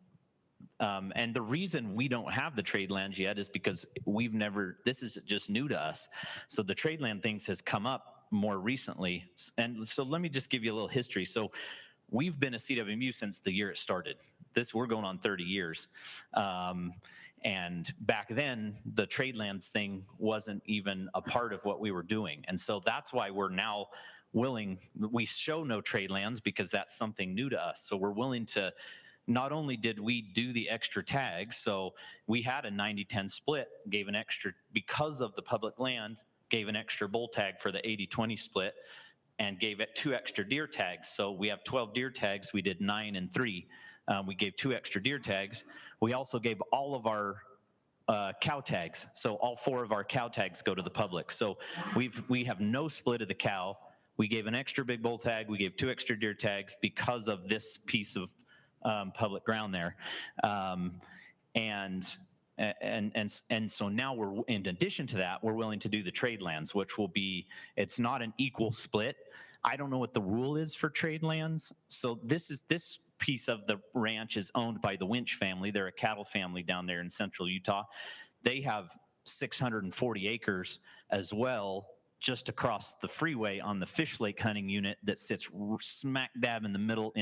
And the reason we don't have the trade lands yet is because this is just new to us. So the trade land things has come up more recently. And so let me just give you a little history. So we've been a CWMU since the year it started. We're going on 30 years. And back then, the trade lands thing wasn't even a part of what we were doing. And so that's why we're now willing, we show no trade lands because that's something new to us. So we're willing to, not only did we do the extra tags, so we had a 90-10 split, gave an extra, because of the public land, gave an extra bull tag for the 80-20 split, and gave it 2 extra deer tags. So we have 12 deer tags, we did 9 and 3. We gave 2 extra deer tags. We also gave all of our cow tags. So all 4 of our cow tags go to the public. So we have no split of the cow. We gave an extra big bull tag. We gave 2 extra deer tags because of this piece of public ground there. And so now we're, in addition to that, we're willing to do the trade lands, which will be, it's not an equal split. I don't know what the rule is for trade lands. So this piece of the ranch is owned by the Winch family. They're a cattle family down there in central Utah. They have 640 acres as well, just across the freeway on the Fish Lake hunting unit that sits smack dab in the middle.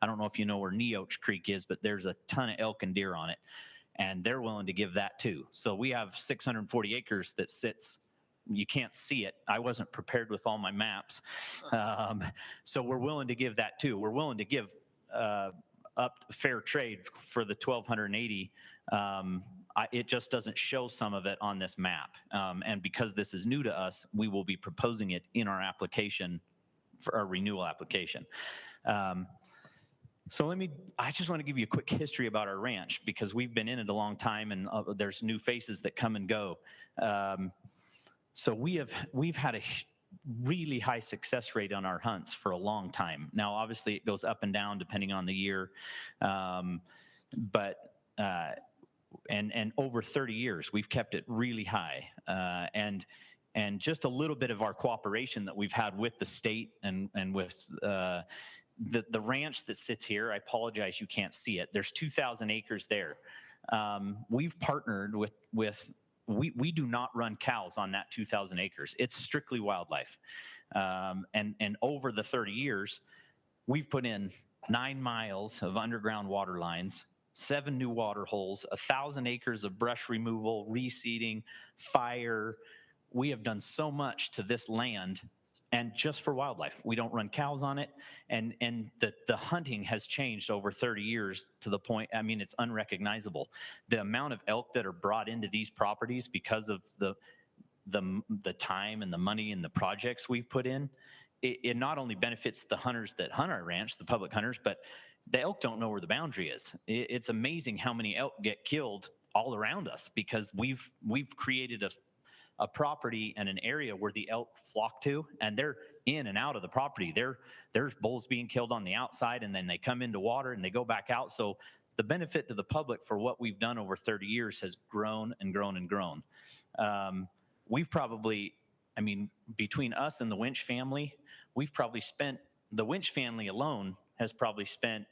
I don't know if you know where Neoch Creek is, but there's a ton of elk and deer on it. And they're willing to give that too. So we have 640 acres that sits, you can't see it. I wasn't prepared with all my maps. So we're willing to give that too. We're willing to give up fair trade for the 1,280. It just doesn't show some of it on this map. And because this is new to us, we will be proposing it in our application, for our renewal application. So I just want to give you a quick history about our ranch because we've been in it a long time and there's new faces that come and go. So we've had a really high success rate on our hunts for a long time. Now, obviously it goes up and down depending on the year. But over 30 years, we've kept it really high. And just a little bit of our cooperation that we've had with the state and with the ranch that sits here, I apologize, you can't see it. There's 2,000 acres there. We've partnered we do not run cows on that 2,000 acres. It's strictly wildlife. And over the 30 years, we've put in 9 miles of underground water lines, 7 new water holes, 1,000 acres of brush removal, reseeding, fire. We have done so much to this land. And just for wildlife, we don't run cows on it. And the hunting has changed over 30 years to the point, I mean, it's unrecognizable. The amount of elk that are brought into these properties because of the time and the money and the projects we've put in, it not only benefits the hunters that hunt our ranch, the public hunters, but the elk don't know where the boundary is. It's amazing how many elk get killed all around us because we've created a property and an area where the elk flock to, and they're in and out of the property. There's bulls being killed on the outside, and then they come into water and they go back out. So the benefit to the public for what we've done over 30 years has grown and grown and grown. We've probably, I mean, between us and the Winch family, we've probably spent, the Winch family alone has probably spent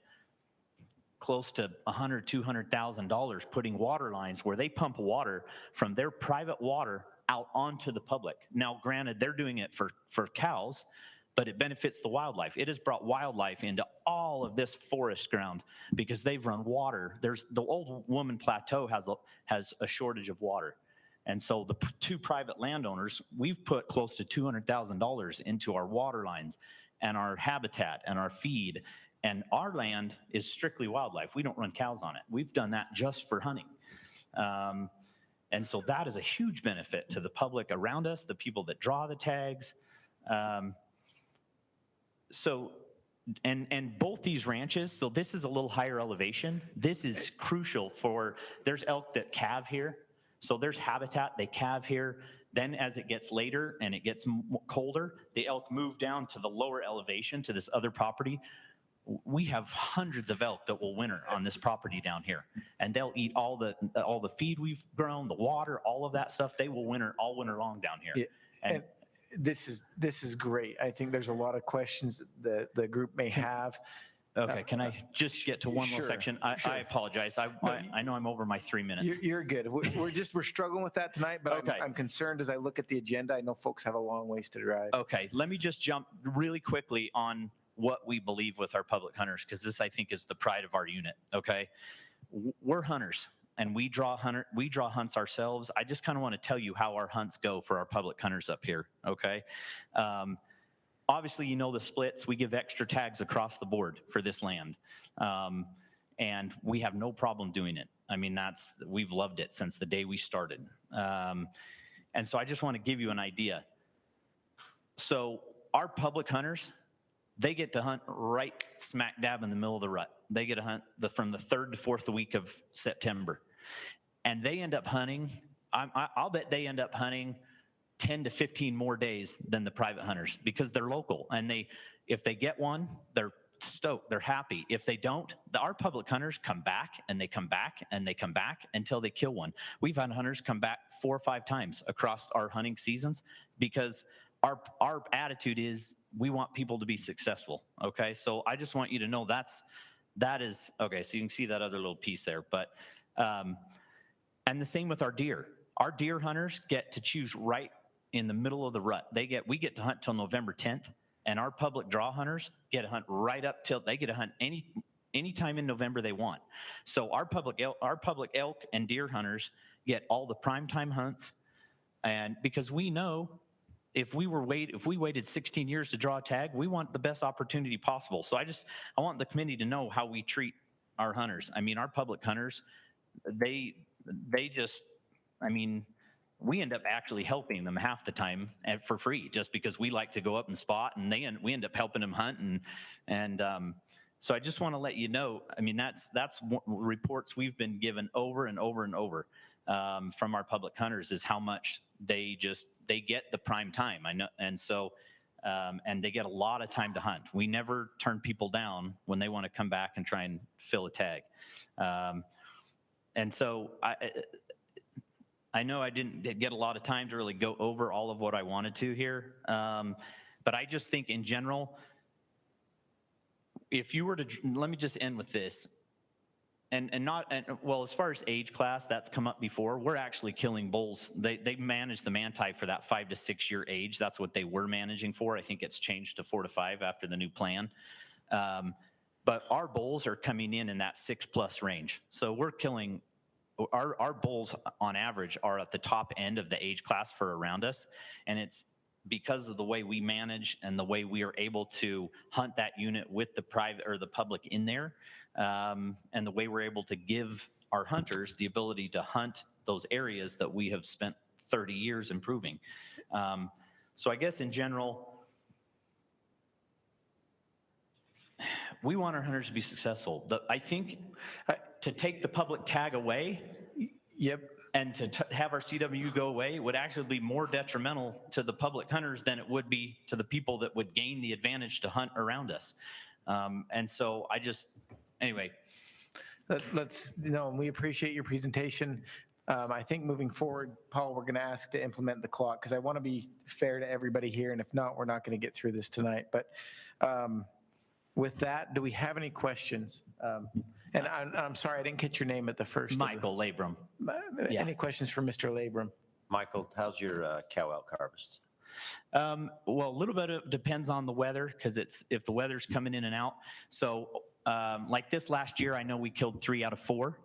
close to $100,000, $200,000 putting water lines where they pump water from their private water out onto the public. Now, granted, they're doing it for cows, but it benefits the wildlife. It has brought wildlife into all of this forest ground because they've run water. There's the Old Woman Plateau has a shortage of water. And so the two private landowners, we've put close to $200,000 into our water lines and our habitat and our feed. And our land is strictly wildlife. We don't run cows on it. We've done that just for hunting. And so that is a huge benefit to the public around us, the people that draw the tags. And both these ranches, so this is a little higher elevation. This is crucial for, there's elk that calve here. So there's habitat, they calve here. Then as it gets later and it gets colder, the elk move down to the lower elevation to this other property. We have hundreds of elk that will winter on this property down here, and they'll eat all the feed we've grown, the water, all of that stuff. They will winter all winter long down here. Yeah. And this is great. I think there's a lot of questions that the group may have. Okay, can I just get to one Sure, little section? I apologize. I know I'm over my 3 minutes. You're good. We're struggling with that tonight, but Okay. I'm concerned as I look at the agenda. I know folks have a long ways to drive. Okay, let me just jump really quickly on what we believe with our public hunters, because this, I think, is the pride of our unit, okay? We're hunters, and we draw hunts ourselves. I just kind of want to tell you how our hunts go for our public hunters up here, okay? Obviously, you know the splits. We give extra tags across the board for this land, and we have no problem doing it. I mean, we've loved it since the day we started. And so I just want to give you an idea. So our public hunters, they get to hunt right smack dab in the middle of the rut. They get to hunt from the 3rd to 4th week of September. And they end up hunting, I'll bet they end up hunting 10 to 15 more days than the private hunters because they're local. And if they get one, they're stoked, they're happy. If they don't, our public hunters come back and they come back and they come back until they kill one. We've had hunters come back 4 or 5 times across our hunting seasons because our attitude is we want people to be successful, okay? So I just want you to know that is, okay, so you can see that other little piece there. But, and the same with our deer. Our deer hunters get to choose right in the middle of the rut. We get to hunt till November 10th, and our public draw hunters get to hunt right up till, they get to hunt any time in November they want. So our public elk and deer hunters get all the primetime hunts, and because we know if we waited 16 years to draw a tag, we want the best opportunity possible. So I want the committee to know how we treat our hunters. I mean, our public hunters, they just, I mean, we end up actually helping them half the time for free just because we like to go up and spot, and we end up helping them hunt. And so I just want to let you know, I mean, that's reports we've been given over and over and over from our public hunters is how much they get the prime time. I know. And so, and they get a lot of time to hunt. We never turn people down when they want to come back and try and fill a tag. And so I know I didn't get a lot of time to really go over all of what I wanted to here. But I just think in general, if you were to, let me just end with this. Well, as far as age class, that's come up before. We're actually killing bulls. They manage the manti for that 5 to 6 year age. That's what they were managing for. I think it's changed to 4 to 5 after the new plan. But our bulls are coming in that 6+ range. So we're killing, our bulls on average are at the top end of the age class for around us. And it's because of the way we manage and the way we are able to hunt that unit with the private or the public in there. And the way we're able to give our hunters the ability to hunt those areas that we have spent 30 years improving. So I guess in general, we want our hunters to be successful. I think to take the public tag away, and to have our CWMU go away would actually be more detrimental to the public hunters than it would be to the people that would gain the advantage to hunt around us. And so anyway. let's, we appreciate your presentation. I think moving forward, Paul, we're going to ask to implement the clock because I want to be fair to everybody here. And if not, we're not going to get through this tonight. But with that, do we have any questions? And I'm sorry, I didn't get your name at the first. Michael Labrum. Any questions for Mr. Labrum? Michael, how's your cow elk harvest? Well, a little bit of depends on the weather because if the weather's coming in and out. So like this last year, I know we killed 3 out of 4,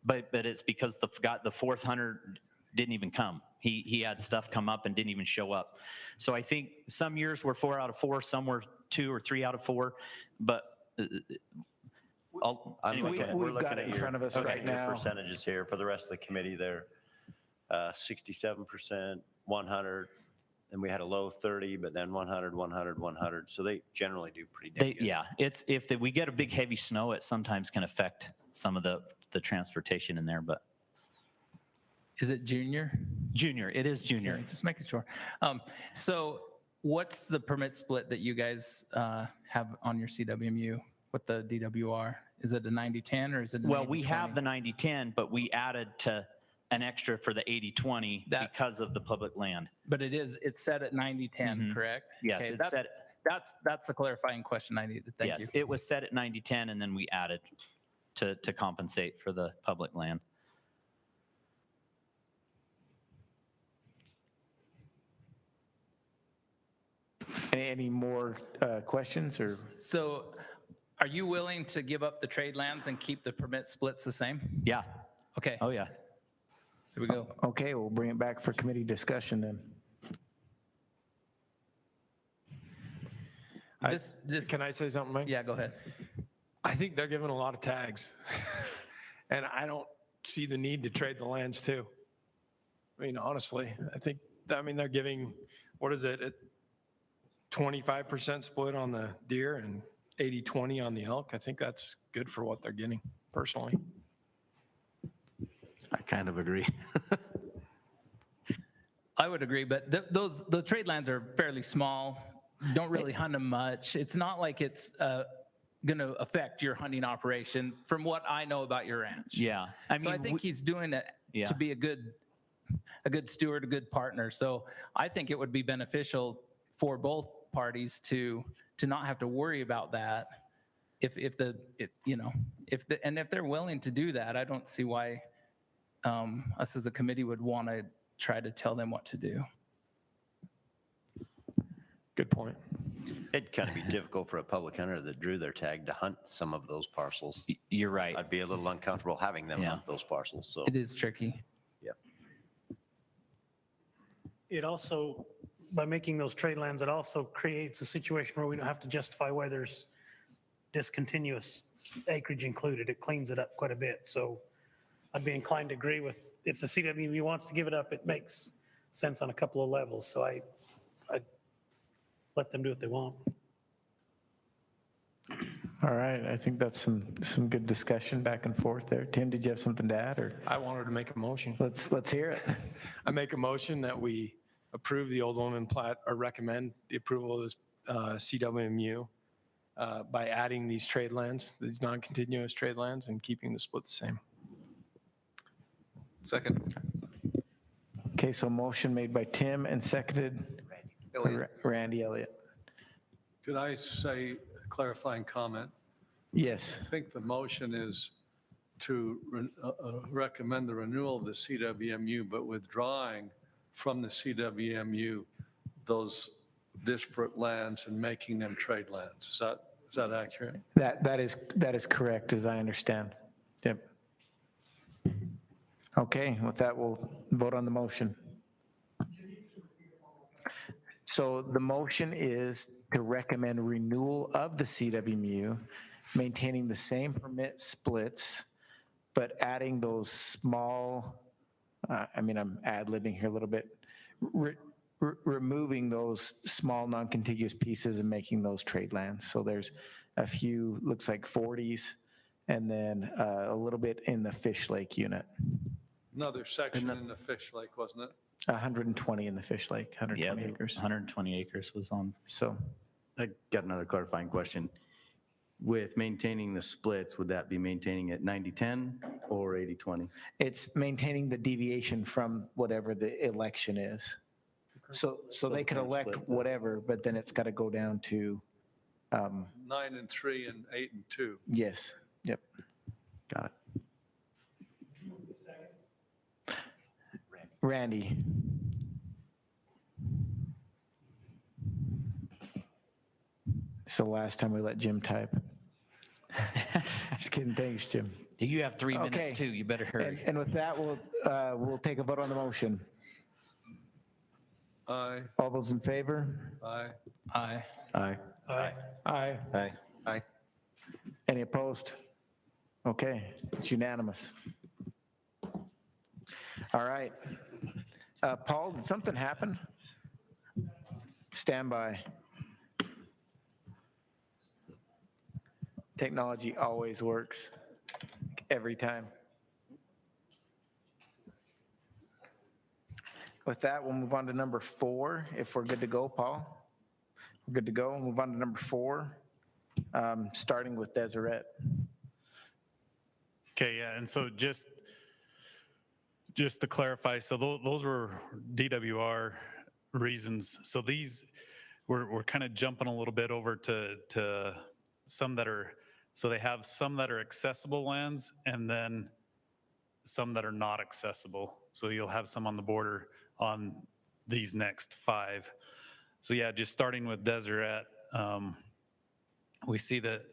but it's because the fourth hunter didn't even come. He had stuff come up and didn't even show up. So I think some years were 4 out of 4, some were 2 or 3 out of 4, but. We're looking at in front of us right your now. percentages here for the rest of the committee. They're 67%, 100, and we had a low 30, but then 100, 100, 100. So they generally do pretty damn good. Yeah, it's if we get a big heavy snow, it sometimes can affect some of the transportation in there. But Is it junior? Junior, it is junior. Okay, just making sure. So what's the permit split that you guys have on your CWMU with the DWR? Is it a 90-10 or is it? Well, we have the 90-10, but we added to an extra for the 80-20 because of the public land. But it's set at 90-10, correct? Yes, Okay, it's set. That's a clarifying question I needed. Thank you. Yes, it was set at 90-10, and then we added to compensate for the public land. Any more questions or? So are you willing to give up the trade lands and keep the permit splits the same? Yeah. Okay. Oh, yeah. Here we go. Okay, we'll bring it back for committee discussion then. Can I say something, Mike? Yeah, go ahead. I think they're giving a lot of tags. And I don't see the need to trade the lands too. I mean, honestly, they're giving, what is it? 25% split on the deer and 80-20 on the elk. I think that's good for what they're getting, personally. I kind of agree. I would agree, but the trade lands are fairly small. Don't really hunt them much. It's not like it's going to affect your hunting operation from what I know about your ranch. Yeah. I think he's doing it to be a good steward, a good partner. So I think it would be beneficial for both parties to not have to worry about that. If they're willing to do that, I don't see why us as a committee would want to try to tell them what to do. Good point. It'd kind of be difficult for a public hunter that drew their tag to hunt some of those parcels. You're right. I'd be a little uncomfortable having them hunt those parcels. So it is tricky. Yeah. It also, by making those trade lands, it also creates a situation where we don't have to justify why there's discontinuous acreage included. It cleans it up quite a bit. So I'd be inclined to agree with, if the CWMU wants to give it up, it makes sense on a couple of levels. So I'd let them do what they want. All right, I think that's some good discussion back and forth there. Tim, did you have something to add or? I wanted to make a motion. Let's hear it. I make a motion that we approve the Old Woman plat, or recommend the approval of this CWMU by adding these trade lands, these non-continuous trade lands, and keeping the split the same. Second. Okay, so motion made by Tim and seconded by Randy Elliott. Could I say a clarifying comment? Yes. I think the motion is to recommend the renewal of the CWMU, but withdrawing from the CWMU those disparate lands and making them trade lands. Is that accurate? That is correct, as I understand. Yep. Okay, with that, we'll vote on the motion. So the motion is to recommend renewal of the CWMU, maintaining the same permit splits, but adding those small, I'm ad-libbing here a little bit, removing those small non-contiguous pieces and making those trade lands. So there's a few, looks like 40s, and then a little bit in the Fish Lake unit. Another section in the Fish Lake, wasn't it? 120 in the Fish Lake, 120 acres. 120 acres was on. So I got another clarifying question. with maintaining the splits, would that be maintaining it 90-10 or 80-20? It's maintaining the deviation from whatever the election is. So they could can't elect split the- whatever, but then it's got to go down to, 9 and 3 and 8 and 2. yes, yep. Got it. Randy. It's the last time we let Jim type. Just kidding. Thanks, Jim. You have 3 minutes Okay. too. You better hurry. And with that, we'll take a vote on the motion. Aye. All those in favor? Aye. Aye. Aye. Aye. Aye. Aye. Aye. Any opposed? Okay, it's unanimous. All right. Paul, did something happen? Stand by. Technology always works, every time. With that, we'll move on to number 4, if we're good to go, Paul. We're good to go. We'll move on to number 4, starting with Deseret. Okay, yeah, and so just to clarify, so those were DWR reasons. So these, we're kind of jumping a little bit over to some that are, so they have some that are accessible lands and then some that are not accessible. So you'll have some on the border on these next 5. So yeah, just starting with Deseret, we see that,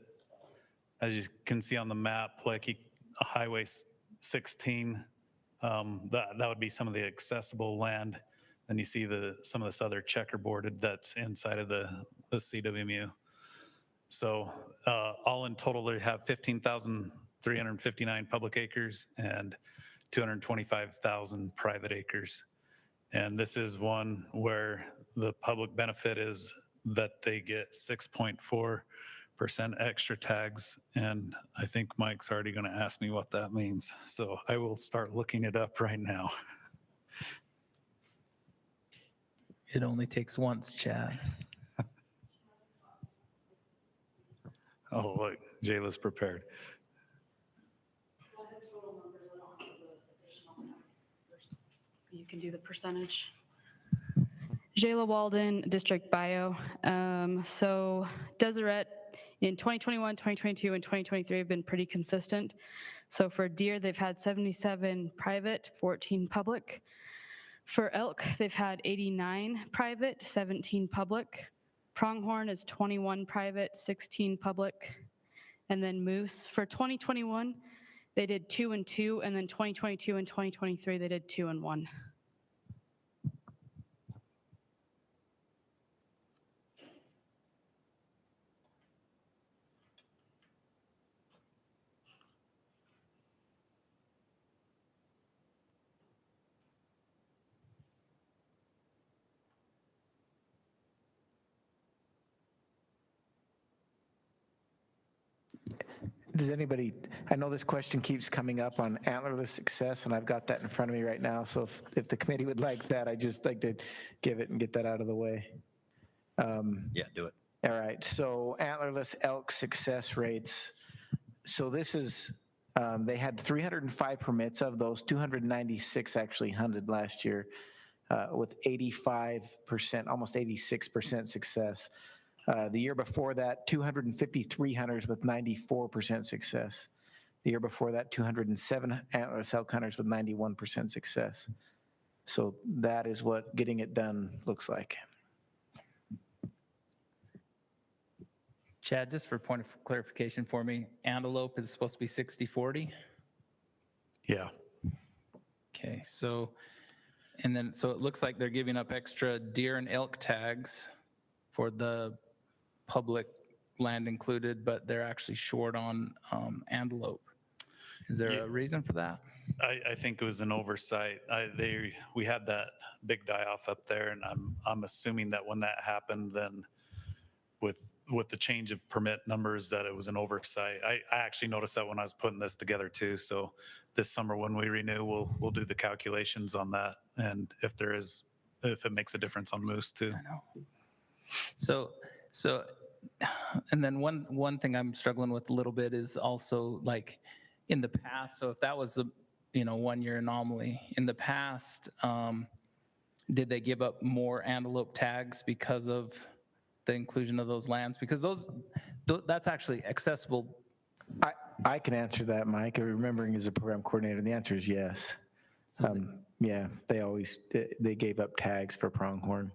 as you can see on the map, like Highway 16, that would be some of the accessible land. Then you see some of this other checkerboarded that's inside of the CWMU. So all in total, they have 15,359 public acres and 225,000 private acres. And this is one where the public benefit is that they get 6.4% extra tags. And I think Mike's already going to ask me what that means. So I will start looking it up right now. It only takes once, Chad. Oh, look, Jayla's prepared. You can do the percentage. Jayla Walden, District Bio. So Deseret in 2021, 2022, and 2023 have been pretty consistent. So for deer, they've had 77 private, 14 public. For elk, they've had 89 private, 17 public. Pronghorn is 21 private, 16 public. And then moose, for 2021, they did 2 and 2, and then 2022 and 2023, they did 2 and 1. Does anybody, I know this question keeps coming up on antlerless success, and I've got that in front of me right now. So if the committee would like that, I'd just like to give it and get that out of the way. Yeah, do it. All right, so antlerless elk success rates. So this is, they had 305 permits. Of those, 296 actually hunted last year with 85%, almost 86% success. The year before that, 253 hunters with 94% success. The year before that, 207 antlerless elk hunters with 91% success. So that is what getting it done looks like. Chad, just for point of clarification for me, antelope is supposed to be 60-40? Yeah. Okay, so, and then, so it looks like they're giving up extra deer and elk tags for the public land included, but they're actually short on antelope. Is there a reason for that? I think it was an oversight. We had that big die-off up there, and I'm assuming that when that happened, then with the change of permit numbers, that it was an oversight. I actually noticed that when I was putting this together too. So this summer when we renew, we'll do the calculations on that, and if it makes a difference on moose too. I know. So and then one thing I'm struggling with a little bit is also like in the past, so if that was the, 1 year anomaly, in the past, did they give up more antelope tags because of the inclusion of those lands? Because that's actually accessible. I can answer that, Mike, remembering as a program coordinator, the answer is yes. Yeah, they gave up tags for pronghorn.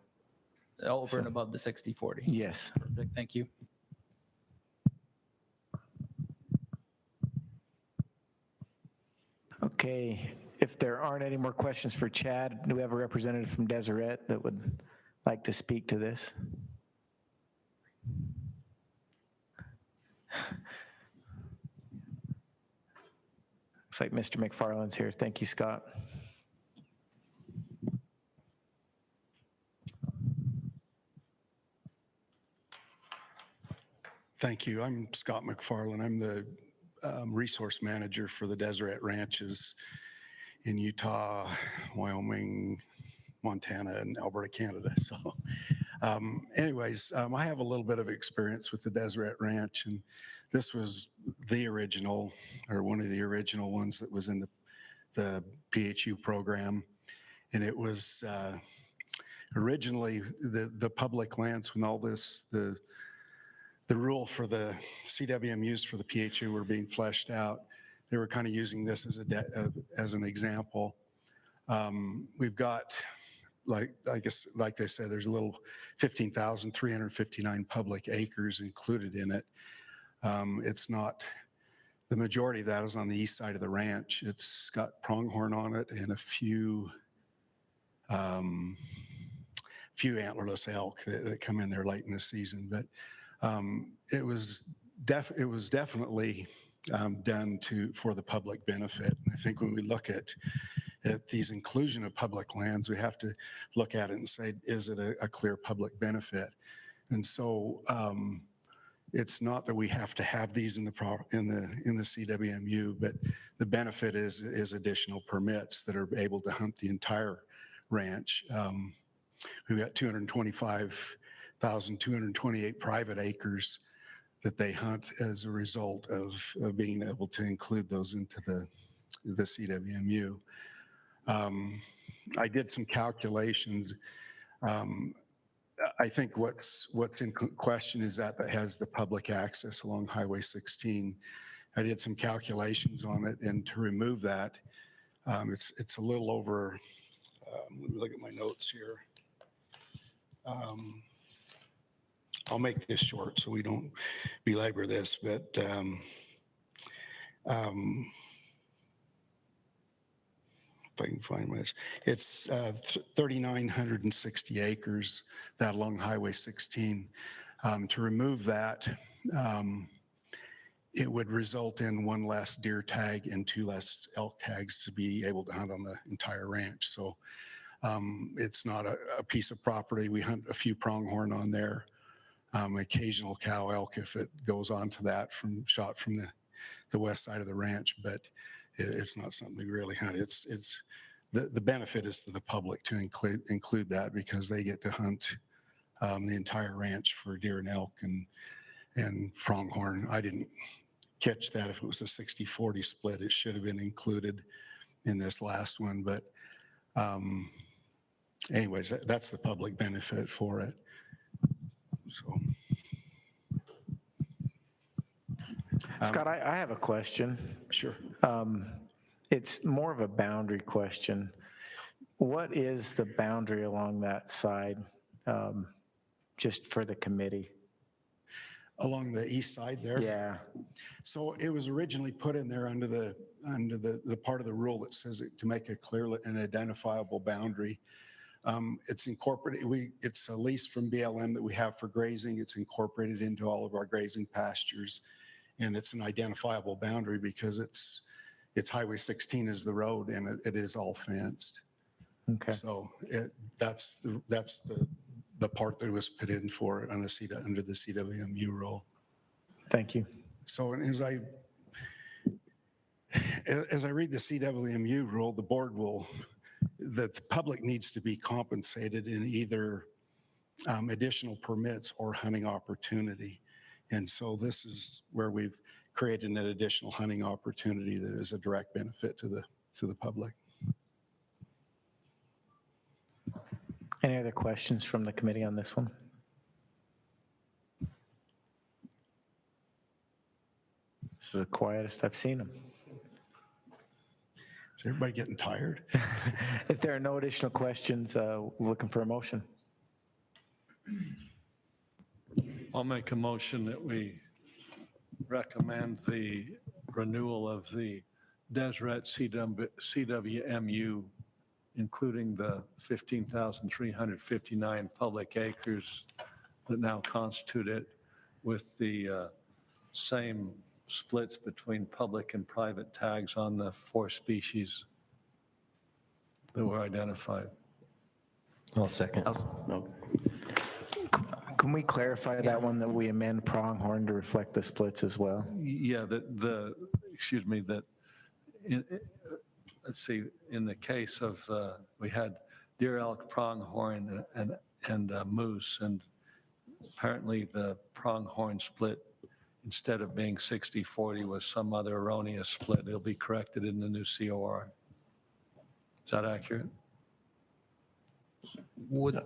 Over and above the 60/40? Yes. Perfect, thank you. Okay, if there aren't any more questions for Chad, do we have a representative from Deseret that would like to speak to this? Looks like Mr. McFarland's here. Thank you, Scott. Thank you. I'm Scott McFarland. I'm the resource manager for the Deseret ranches in Utah, Wyoming, Montana, and Alberta, Canada. So anyways, I have a little bit of experience with the Deseret Ranch, and this was the original, or one of the original ones that was in the PHU program. And it was originally the public lands when all this, the rule for the CWMUs for the PHU were being fleshed out. They were kind of using this as an example. We've got, like they said, there's a little 15,359 public acres included in it. It's not, the majority of that is on the east side of the ranch. It's got pronghorn on it and a few antlerless elk that come in there late in the season. But it was definitely done for the public benefit. And I think when we look at these inclusion of public lands, we have to look at it and say, is it a clear public benefit? And so it's not that we have to have these in the CWMU, but the benefit is additional permits that are able to hunt the entire ranch. We've got 225,228 private acres that they hunt as a result of being able to include those into the CWMU. I did some calculations. I think what's in question is that has the public access along Highway 16. I did some calculations on it, and to remove that, it's a little over, let me look at my notes here. I'll make this short so we don't belabor this, but if I can find my, it's 3,960 acres that along Highway 16. To remove that, it would result in 1 less deer tag and 2 less elk tags to be able to hunt on the entire ranch. So it's not a piece of property. We hunt a few pronghorn on there, occasional cow elk if it goes on to that shot from the west side of the ranch, but it's not something we really hunt. It's the benefit is to the public to include that because they get to hunt the entire ranch for deer and elk and pronghorn. I didn't catch that if it was a 60-40 split. It should have been included in this last one, but anyways, that's the public benefit for it. So, Scott, I have a question. Sure. It's more of a boundary question. What is the boundary along that side, just for the committee? Along the east side there? Yeah. So it was originally put in there under the part of the rule that says to make a clear and identifiable boundary. It's incorporated, it's a lease from BLM that we have for grazing. It's incorporated into all of our grazing pastures, and it's an identifiable boundary because it's Highway 16 is the road, and it is all fenced. Okay. So that's the part that was put in for under the CWMU rule. Thank you. So as I read the CWMU rule, the board will, that the public needs to be compensated in either additional permits or hunting opportunity. And so this is where we've created an additional hunting opportunity that is a direct benefit to the public. Any other questions from the committee on this one? This is the quietest I've seen them. Is everybody getting tired? If there are no additional questions, looking for a motion. I'll make a motion that we recommend the renewal of the Deseret CWMU, including the 15,359 public acres that now constitute it, with the same splits between public and private tags on the 4 species that were identified. I'll second. Can we clarify that one, that we amend pronghorn to reflect the splits as well? Yeah, excuse me, let's see, in the case of, we had deer, elk, pronghorn, and moose, and apparently the pronghorn split, instead of being 60-40, was some other erroneous split. It'll be corrected in the new COR. Is that accurate? Would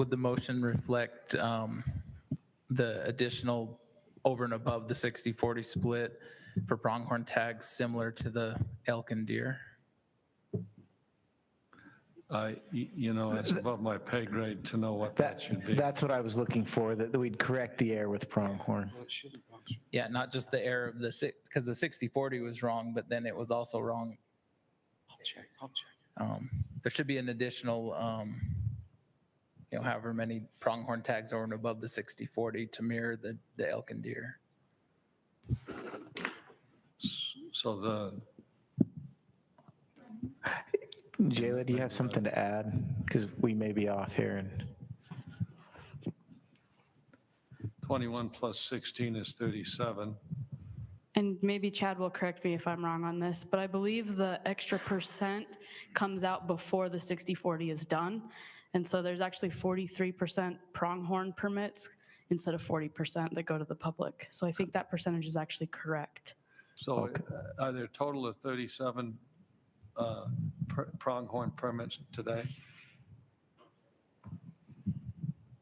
the motion reflect the additional over and above the 60-40 split for pronghorn tags similar to the elk and deer? It's above my pay grade to know what that should be. That's what I was looking for, that we'd correct the error with pronghorn. Yeah, not just the error of because the 60-40 was wrong, but then it was also wrong. I'll check. There should be an additional, however many pronghorn tags over and above the 60-40 to mirror the elk and deer. So Jayla, do you have something to add? Because we may be off here. And 21 plus 16 is 37. And maybe Chad will correct me if I'm wrong on this, but I believe the extra percent comes out before the 60-40 is done. And so there's actually 43% pronghorn permits instead of 40% that go to the public. So I think that percentage is actually correct. So are there a total of 37 pronghorn permits today?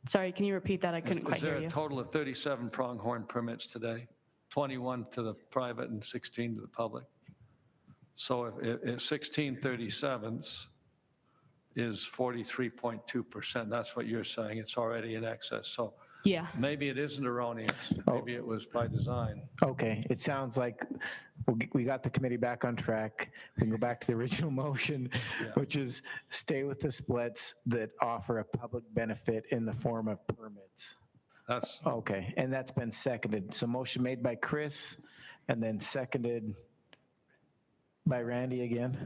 Sorry, can you repeat that? I couldn't quite hear Is there you. a total of 37 pronghorn permits today? 21 to the private and 16 to the public. So if 16 37s is 43.2%, that's what you're saying, it's already in excess. So yeah, maybe it isn't erroneous, maybe it was by design. Okay, it sounds like we got the committee back on track. We can go back to the original motion, which is stay with the splits that offer a public benefit in the form of permits. That's okay, and that's been seconded. So motion made by Chris and then seconded by Randy again.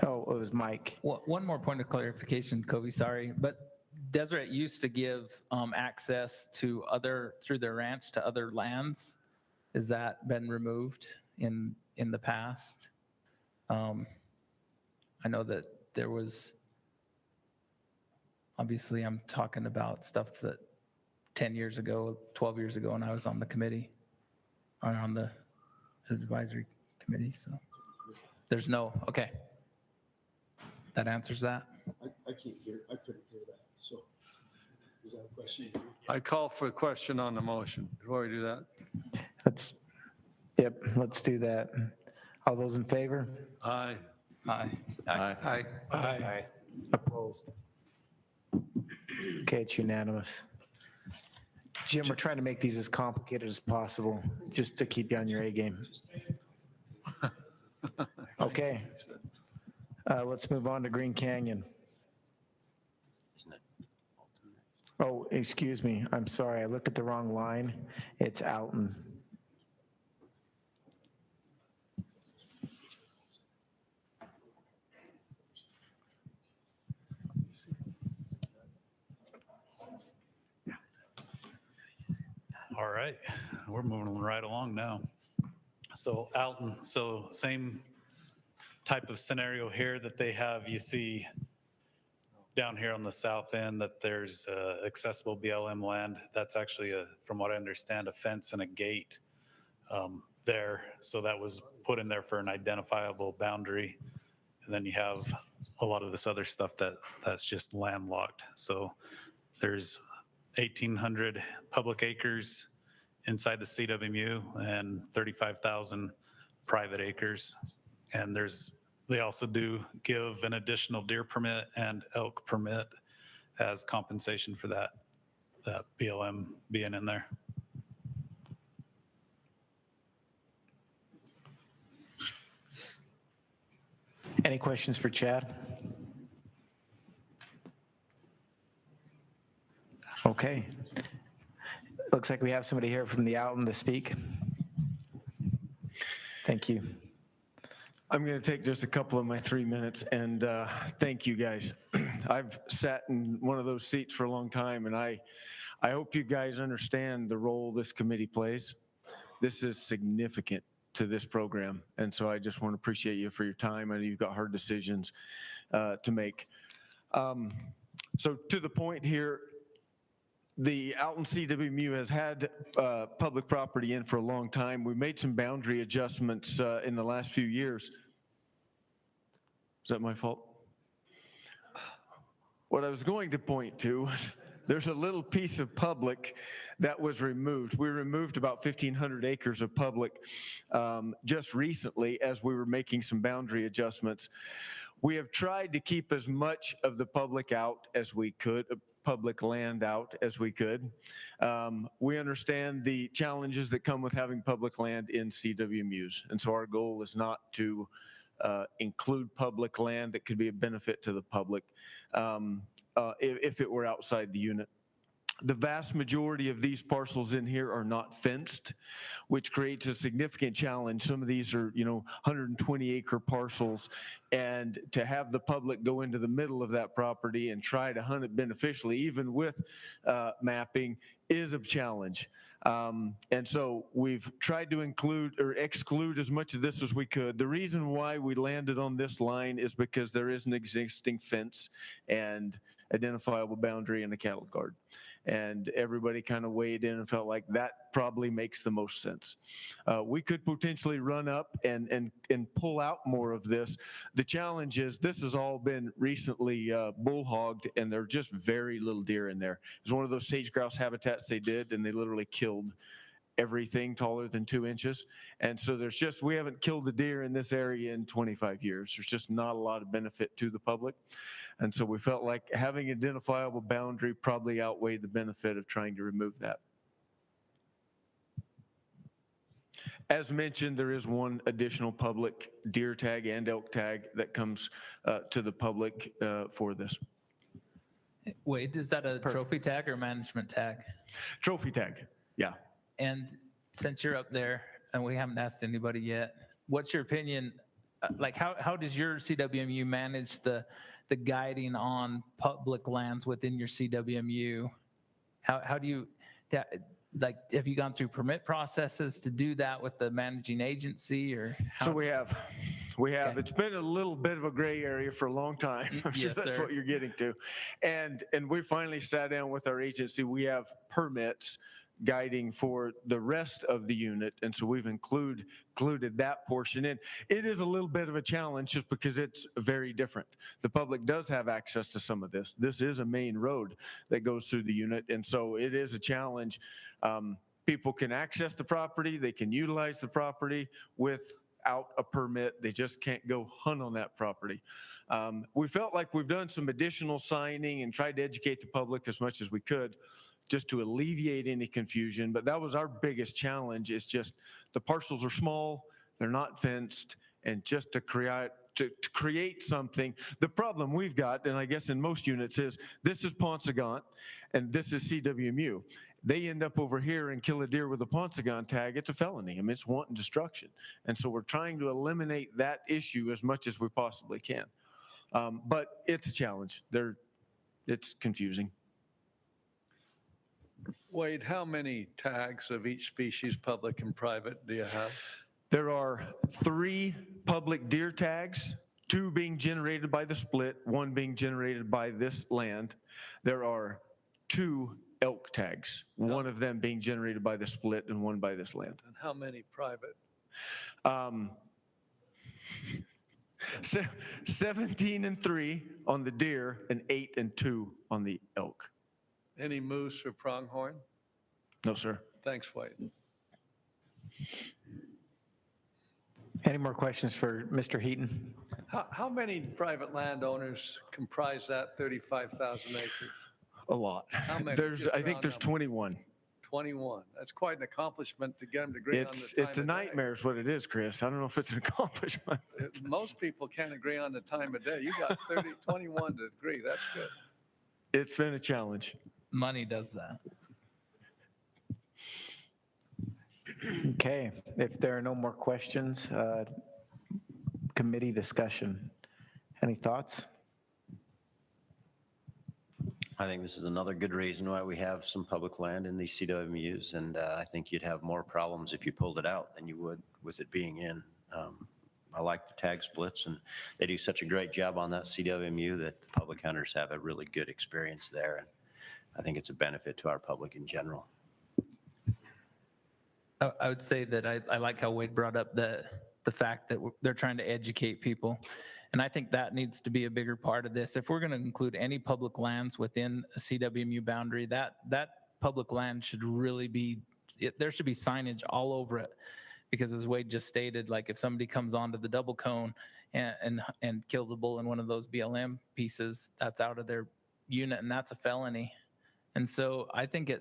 Oh, it was Mike. One more point of clarification, Covy, sorry, but Deseret used to give access to through their ranch to other lands. Has that been removed in the past? I know that there was, obviously I'm talking about stuff that 10 years ago, 12 years ago when I was on the committee, or on the advisory committee, so there's okay. That answers that? I can't hear, I couldn't hear that. So is that a question? I call for a question on the motion. Before we do that. Let's do that. All those in favor? Aye. Aye. Aye. Aye. Opposed? Okay, it's unanimous. Jim, we're trying to make these as complicated as possible, just to keep you on your A game. Okay. Let's move on to Green Canyon. Oh, excuse me. I'm sorry. I looked at the wrong line. It's Alton. All right, we're moving right along now. So Alton, so same type of scenario here that they have, you see down here on the south end that there's accessible BLM land. That's actually, from what I understand, a fence and a gate there. So that was put in there for an identifiable boundary. And then you have a lot of this other stuff that's just landlocked. So there's 1,800 public acres inside the CWMU and 35,000 private acres. And they also do give an additional deer permit and elk permit as compensation for that BLM being in there. Any questions for Chad? Okay. Looks like we have somebody here from the Alton to speak. Thank you. I'm going to take just a couple of my 3 minutes and thank you guys. I've sat in one of those seats for a long time, and I hope you guys understand the role this committee plays. This is significant to this program, and so I just want to appreciate you for your time. I know you've got hard decisions to make. So to the point here, the Alton CWMU has had public property in for a long time. We made some boundary adjustments in the last few years. Is that my fault? What I was going to point to was there's a little piece of public that was removed. We removed about 1,500 acres of public just recently as we were making some boundary adjustments. We have tried to keep as much of the public out as we could, public land out as we could. We understand the challenges that come with having public land in CWMUs. And so our goal is not to include public land that could be a benefit to the public if it were outside the unit. The vast majority of these parcels in here are not fenced, which creates a significant challenge. Some of these are, 120 acre parcels, and to have the public go into the middle of that property and try to hunt it beneficially, even with mapping, is a challenge. And so we've tried to include or exclude as much of this as we could. The reason why we landed on this line is because there is an existing fence and identifiable boundary and a cattle guard. And everybody kind of weighed in and felt like that probably makes the most sense. We could potentially run up and pull out more of this. The challenge is this has all been recently bull hogged, and there are just very little deer in there. It was one of those sage grouse habitats they did, and they literally killed everything taller than 2 inches. And so we haven't killed a deer in this area in 25 years. There's just not a lot of benefit to the public. And so we felt like having an identifiable boundary probably outweighed the benefit of trying to remove that. As mentioned, there is one additional public deer tag and elk tag that comes to the public for this. Wade, is that a trophy tag or management tag? Trophy tag, yeah. And since you're up there and we haven't asked anybody yet, what's your opinion? Like how does your CWMU manage the guiding on public lands within your CWMU? How do you, have you gone through permit processes to do that with the managing agency or? So we have. Okay. It's been a little bit of a gray area for a long time. I'm sure that's what you're getting to. And we finally sat down with our agency. We have permits guiding for the rest of the unit, and so we've included that portion in. It is a little bit of a challenge just because it's very different. The public does have access to some of this. This is a main road that goes through the unit, and so it is a challenge. People can access the property, they can utilize the property without a permit. They just can't go hunt on that property. We felt like we've done some additional signing and tried to educate the public as much as we could, just to alleviate any confusion. But that was our biggest challenge, is just the parcels are small, they're not fenced, and just to create something. The problem we've got, and I guess in most units, is this is Paunsaugunt and this is CWMU. They end up over here and kill a deer with a Paunsaugunt tag, it's a felony. I mean, it's wanton destruction. And so we're trying to eliminate that issue as much as we possibly can. But it's a challenge. It's confusing. Wade, how many tags of each species, public and private, do you have? There are 3 public deer tags, 2 being generated by the split, 1 being generated by this land. There are 2 elk tags, one of them being generated by the split and 1 by this land. And how many private? 17 and 3 on the deer and 8 and 2 on the elk. Any moose or pronghorn? No, sir. Thanks, White. Any more questions for Mr. Heaton? How many private landowners comprise that 35,000 acres? A lot. How many? I think there's 21. 21. That's quite an accomplishment to get them to agree on the It's time a of day. nightmare is what it is, Chris. I don't know if it's an accomplishment. Most people can't agree on the time of day. You got 21 to agree. That's good. It's been a challenge. Money does that. Okay, if there are no more questions, committee discussion. Any thoughts? I think this is another good reason why we have some public land in these CWMUs, and I think you'd have more problems if you pulled it out than you would with it being in. I like the tag splits, and they do such a great job on that CWMU that the public hunters have a really good experience there, and I think it's a benefit to our public in general. I would say that I like how Wade brought up the fact that they're trying to educate people. And I think that needs to be a bigger part of this. If we're going to include any public lands within a CWMU boundary, that public land should really be, there should be signage all over it. Because as Wade just stated, like if somebody comes onto the double cone and kills a bull in one of those BLM pieces, that's out of their unit and that's a felony. And so I think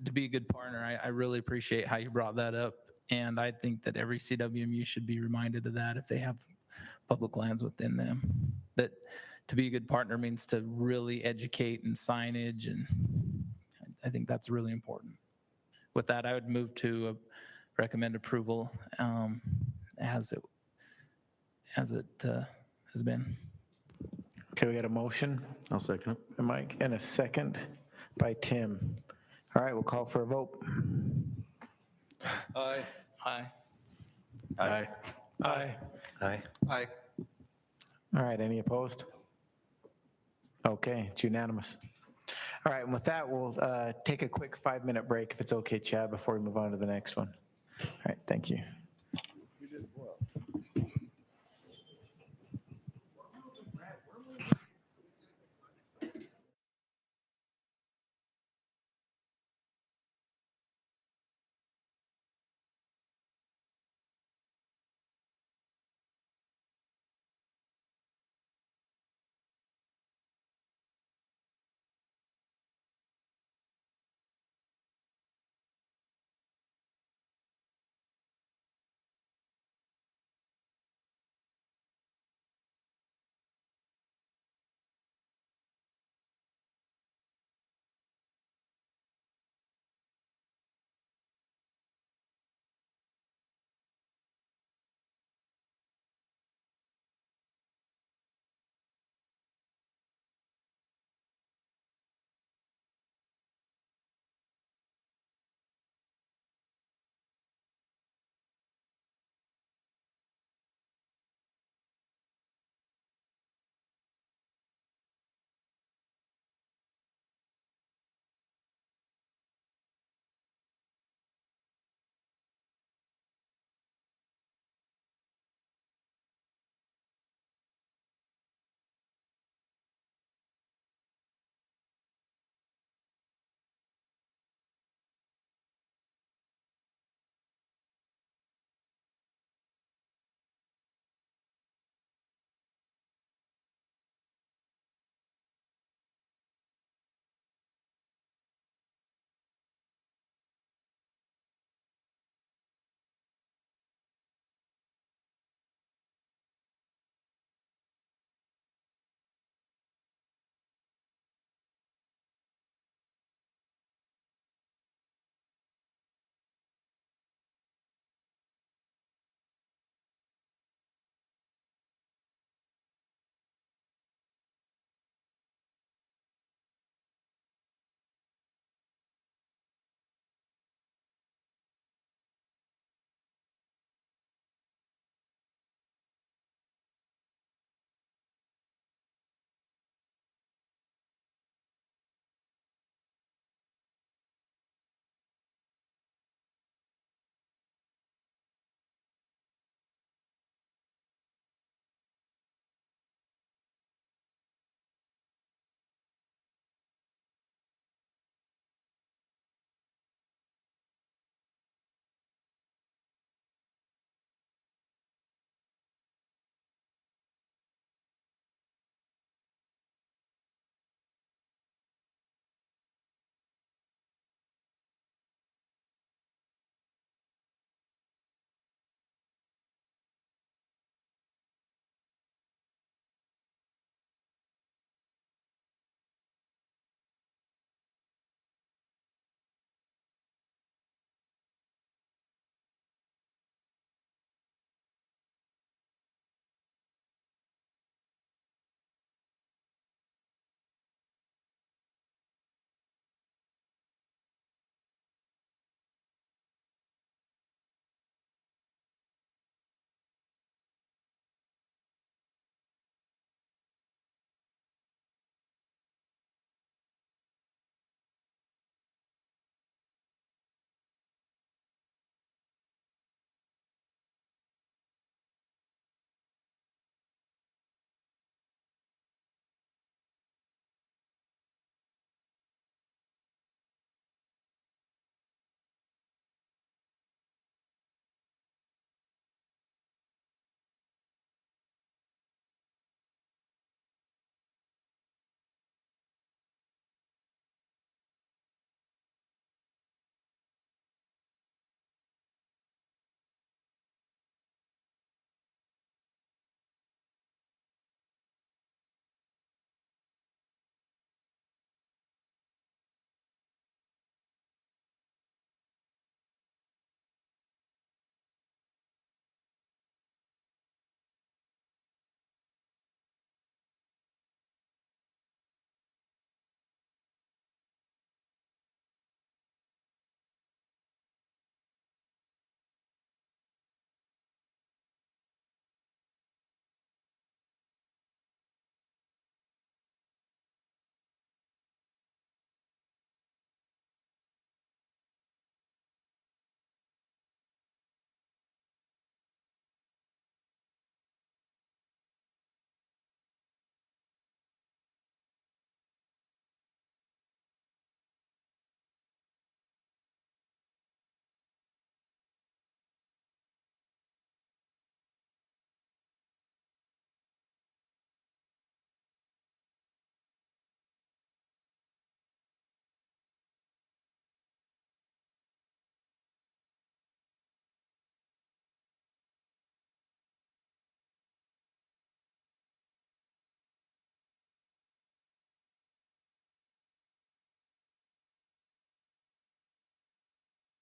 to be a good partner, I really appreciate how you brought that up. And I think that every CWMU should be reminded of that if they have public lands within them. That to be a good partner means to really educate and signage, and I think that's really important. With that, I would move to recommend approval as it has been. Okay, we got a motion. I'll second it. By Mike, and a second by Tim. All right, we'll call for a vote. Aye. Aye. Aye. Aye. Aye. Aye. All right, any opposed? Okay, it's unanimous. All right, and with that, we'll take a quick 5-minute break, if it's okay, Chad, before we move on to the next one. All right, thank you.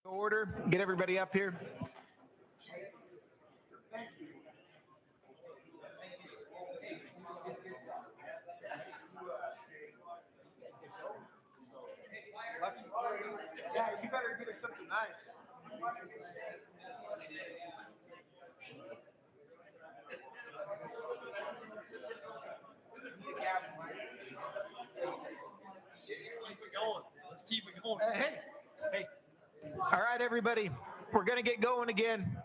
Order, get everybody up here. Yeah, you better get us something nice. Let's keep it going. Hey. All right, everybody, we're going to get going again.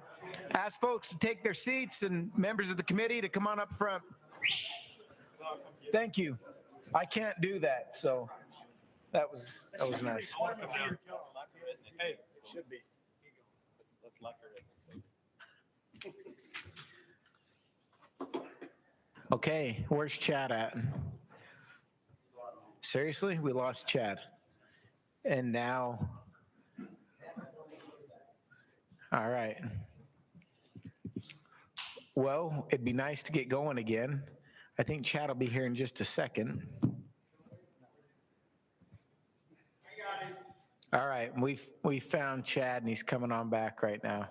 Ask folks to take their seats and members of the committee to come on up front. Thank you. I can't do that, so that was nice. Hey, it should be. Let's lock her in. Okay, where's Chad at? Seriously? We lost Chad. And now, all right. Well, it'd be nice to get going again. I think Chad will be here in just a second. All right, we found Chad and he's coming on back right now.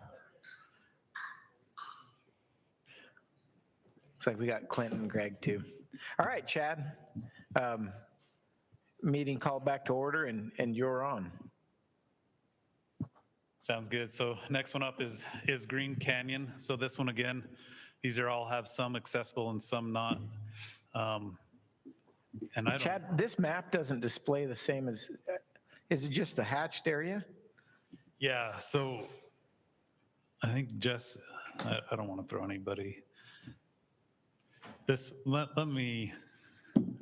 Looks like we got Clint and Greg too. All right, Chad. Meeting called back to order and you're on. Sounds good. So next one up is Green Canyon. So this one again, these are all have some accessible and some not. And I Chad, this map doesn't display the same as, is it just the hatched area? Yeah, so I think Jess, I don't want to throw anybody. This, let me,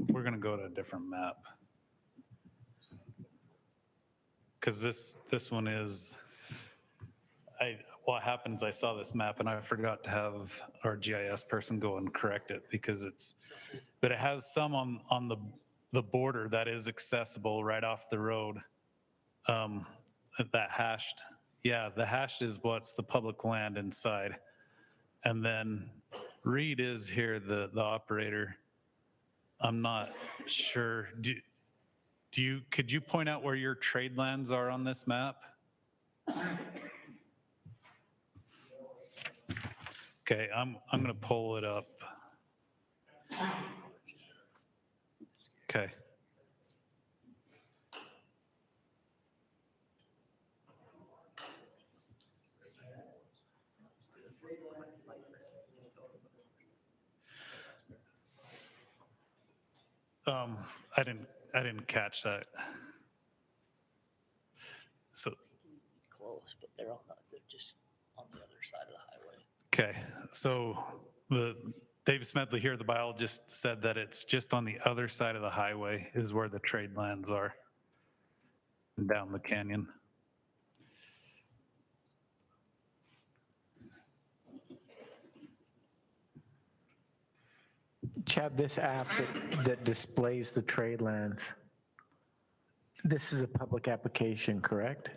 we're going to go to a different map. Because this one is, what happens, I saw this map and I forgot to have our GIS person go and correct it because but it has some on the border that is accessible right off the road. That hashed, yeah, the hashed is what's the public land inside. And then Reed is here, the operator. I'm not sure. Could you point out where your trade lands are on this map? Okay, I'm going to pull it up. Okay. I didn't catch that. So close, but they're just on the other side of the highway. okay, so Dave Smedley here, the biologist, said that it's just on the other side of the highway is where the trade lands are, down the canyon. Chad, this app that displays the trade lands, this is a public application, correct?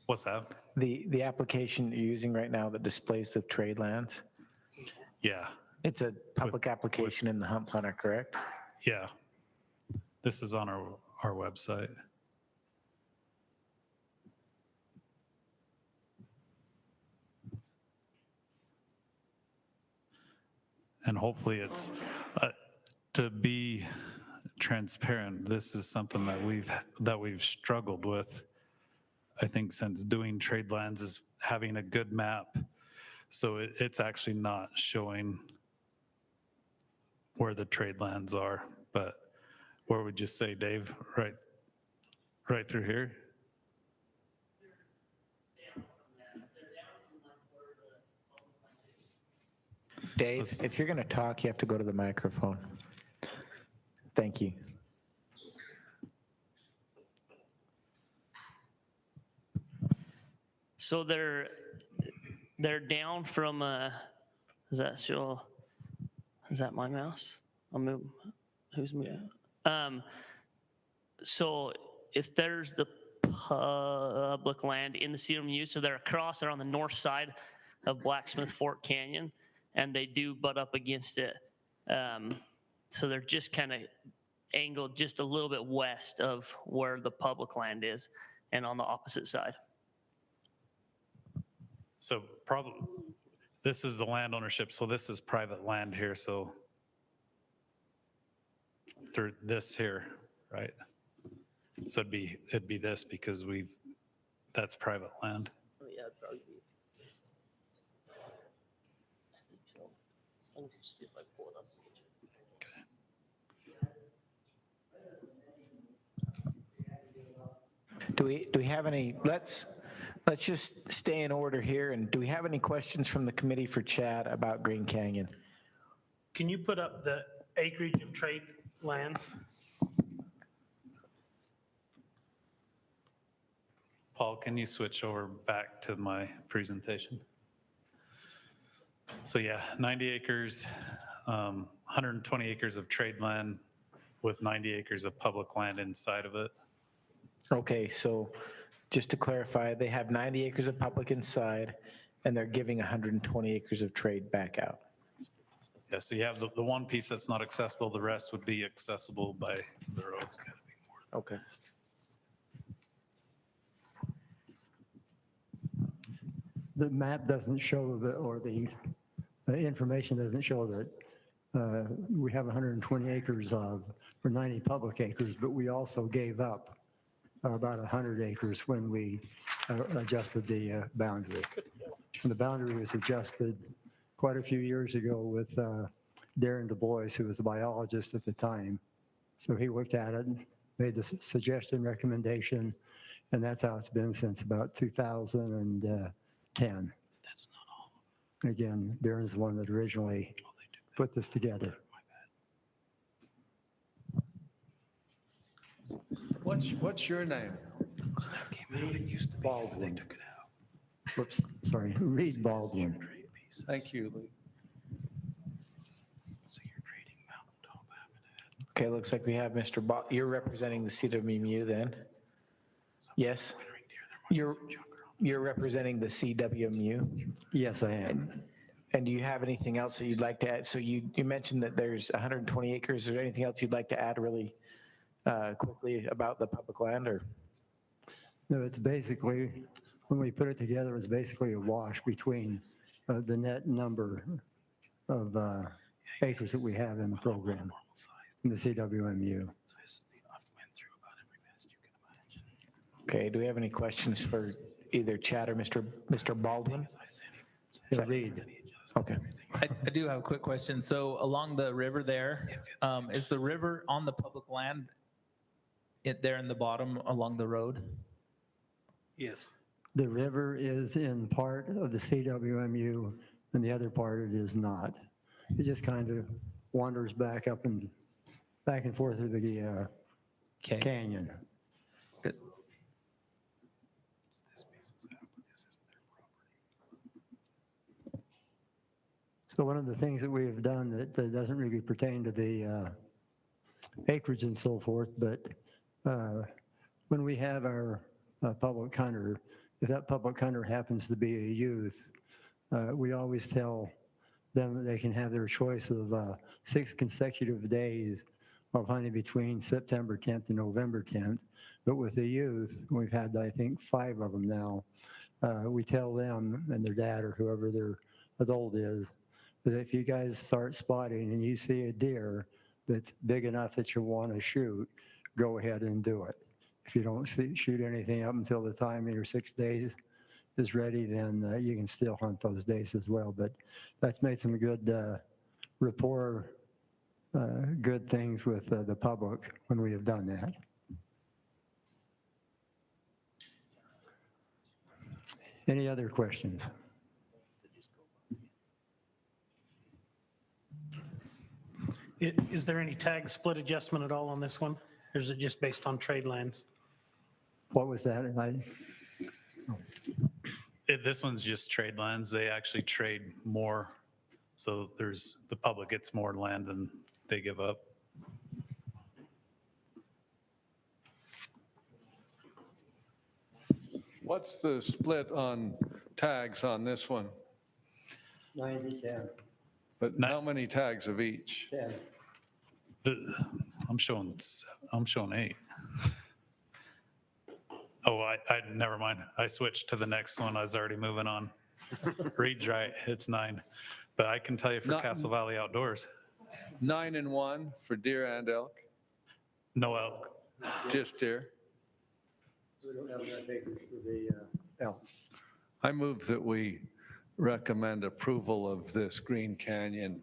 What's that? The application you're using right now that displays the trade lands? Yeah. It's a public application in the Hunt Planner, correct? Yeah. This is on our website. And hopefully it's, to be transparent, this is something that we've struggled with, I think, since doing trade lands, is having a good map. So it's actually not showing where the trade lands are, but where would you say, Dave? Right through here? Dave, if you're going to talk, you have to go to the microphone. Thank you. So they're down from, is that my mouse? I'll move, who's moving? So if there's the public land in the CWMU, so they're on the north side of Blacksmith Fork Canyon, and they do butt up against it. So they're just kind of angled just a little bit west of where the public land is and on the opposite side. So probably, this is the land ownership, so this is private land here, so through this here, right? So it'd be this because that's private land. Oh, yeah, it'd probably be. Let me see if I pull it up. Do we have any, let's just stay in order here, and do we have any questions from the committee for Chad about Green Canyon? Can you put up the acreage of trade lands? Paul, can you switch over back to my presentation? So yeah, 90 acres, 120 acres of trade land with 90 acres of public land inside of it. Okay, so just to clarify, they have 90 acres of public inside, and they're giving 120 acres of trade back out. Yeah, so you have the one piece that's not accessible, the rest would be accessible by the road. Okay. The map doesn't show or the information doesn't show that we have 120 acres for 90 public acres, but we also gave up about 100 acres when we adjusted the boundary. And the boundary was adjusted quite a few years ago with Darren Du Bois, who was a biologist at the time. So he looked at it, made the suggestion, recommendation, and that's how it's been since about 2010. That's not all. Again, Darren's the one that originally put this together. What's your name? Baldwin. Whoops, sorry, Reed Baldwin. Thank you, Lee. Okay, looks like we have Mr. You're representing the CWMU then? Yes? You're representing the CWMU? Yes, I am. And do you have anything else that you'd like to add? So you mentioned that there's 120 acres. Is there anything else you'd like to add really quickly about the public land, or? No, it's basically, when we put it together, it's basically a wash between the net number of acres that we have in the program, in the CWMU. Okay, do we have any questions for either Chad or Mr. Baldwin? Reed. Okay. I do have a quick question. So along the river there, is the river on the public land there in the bottom along the road? Yes. The river is in part of the CWMU, and the other part it is not. It just kind of wanders back and forth through the canyon. Good. So one of the things that we have done that doesn't really pertain to the acreage and so forth, but when we have our public hunter, if that public hunter happens to be a youth, we always tell them that they can have their choice of 6 consecutive days of hunting between September 10th and November 10th. But with the youth, we've had, I think, 5 of them now. We tell them and their dad or whoever their adult is, that if you guys start spotting and you see a deer that's big enough that you want to shoot, go ahead and do it. If you don't shoot anything up until the time your 6 days is ready, then you can still hunt those days as well. But that's made some good rapport, good things with the public when we have done that. Any other questions? Is there any tag split adjustment at all on this one? Or is it just based on trade lands? What was that? This one's just trade lands. They actually trade more. So the public gets more land than they give up. What's the split on tags on this one? 90-10. But how many tags of each? 10. I'm showing 8. Oh, I never mind. I switched to the next one. I was already moving on. Reed's right, it's 9. But I can tell you for Not- Castle Valley Outdoors, 9 and 1 for deer and elk, no elk. just deer. We don't have enough acres for the elk. I move that we recommend approval of this Green Canyon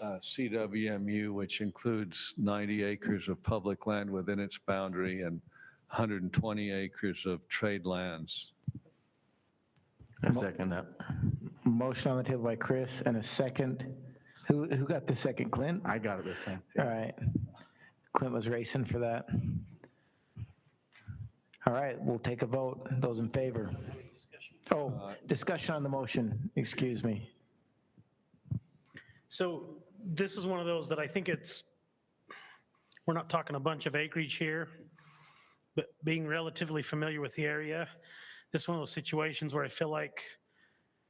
CWMU, which includes 90 acres of public land within its boundary and 120 acres of trade lands. I second that. Motion on the table by Chris and a second. Who got the second? Clint? I got it this time. All right. Clint was racing for that. All right, we'll take a vote. Those in favor? Oh, discussion on the motion, excuse me. So this is one of those that I think we're not talking a bunch of acreage here, but being relatively familiar with the area, this is one of those situations where I feel like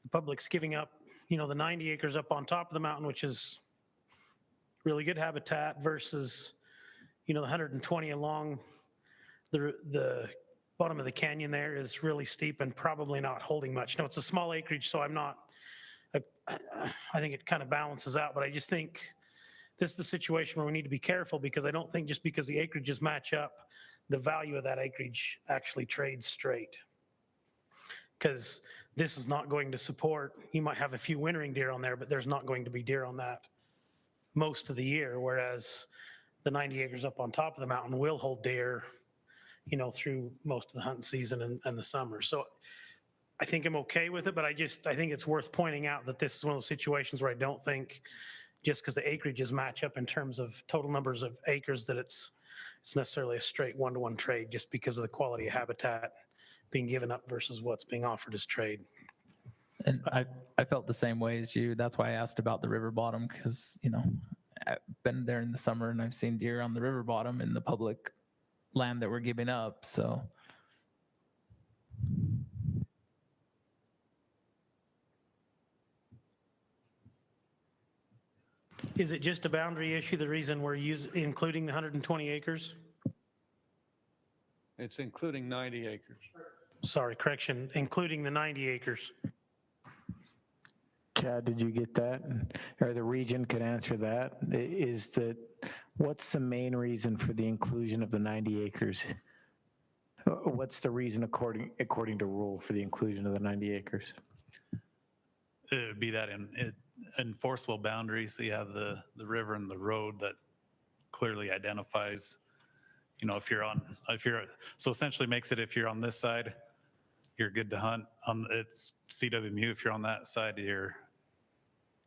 the public's giving up, the 90 acres up on top of the mountain, which is really good habitat, versus, the 120 along the bottom of the canyon there is really steep and probably not holding much. No, it's a small acreage, so I think it kind of balances out, but I just think this is the situation where we need to be careful, because I don't think just because the acreages match up, the value of that acreage actually trades straight. Because this is not going to support, you might have a few wintering deer on there, but there's not going to be deer on that most of the year, whereas the 90 acres up on top of the mountain will hold deer, through most of the hunting season and the summer. So I think I'm okay with it, but I think it's worth pointing out that this is one of those situations where I don't think just because the acreages match up in terms of total numbers of acres that it's necessarily a straight one-to-one trade, just because of the quality of habitat being given up versus what's being offered as trade. And I felt the same way as you. That's why I asked about the river bottom, because, I've been there in the summer and I've seen deer on the river bottom in the public land that we're giving up, so. Is it just a boundary issue, the reason we're including the 120 acres? It's including 90 acres. Sorry, correction, including the 90 acres. Chad, did you get that? Or the region could answer that. What's the main reason for the inclusion of the 90 acres? What's the reason according to rule for the inclusion of the 90 acres? It would be that enforceable boundary, so you have the river and the road that clearly identifies, so essentially makes it, if you're on this side, you're good to hunt. It's CWMU, if you're on that side, you're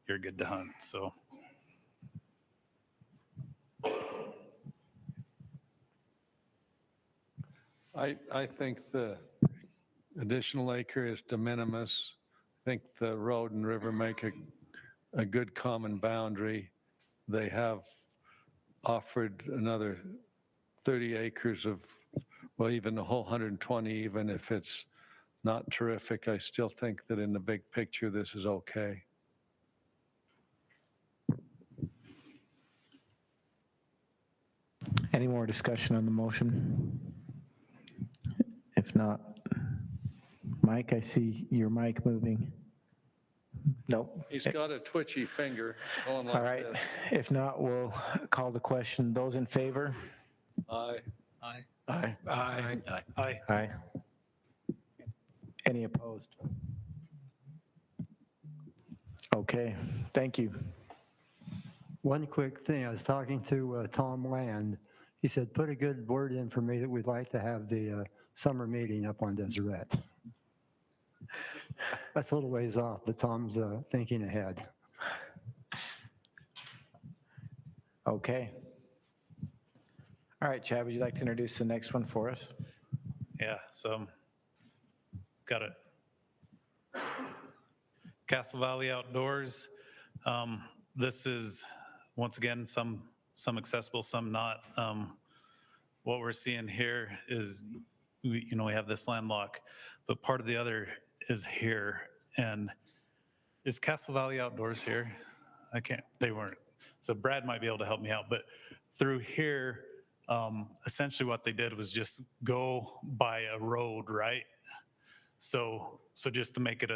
good to hunt, so. I think the additional acre is de minimis. I think the road and river make a good common boundary. They have offered another 30 acres of, well, even the whole 120, even if it's not terrific, I still think that in the big picture, this is okay. Any more discussion on the motion? If not, Mike, I see your mic moving. Nope. He's got a twitchy finger going All like right. this. If not, we'll call the question. Those in favor? Aye. Aye. Aye. Aye. Aye. Aye. Any opposed? Okay, thank you. One quick thing, I was talking to Tom Land. He said, put a good word in for me that we'd like to have the summer meeting up on Deseret. That's a little ways off, but Tom's thinking ahead. Okay. All right, Chad, would you like to introduce the next one for us? Yeah, so got it. Castle Valley Outdoors. This is, once again, some accessible, some not. What we're seeing here is, we have this landlock, but part of the other is here. And is Castle Valley Outdoors here? They weren't. So Brad might be able to help me out, but through here, essentially what they did was just go by a road, right? So just to make it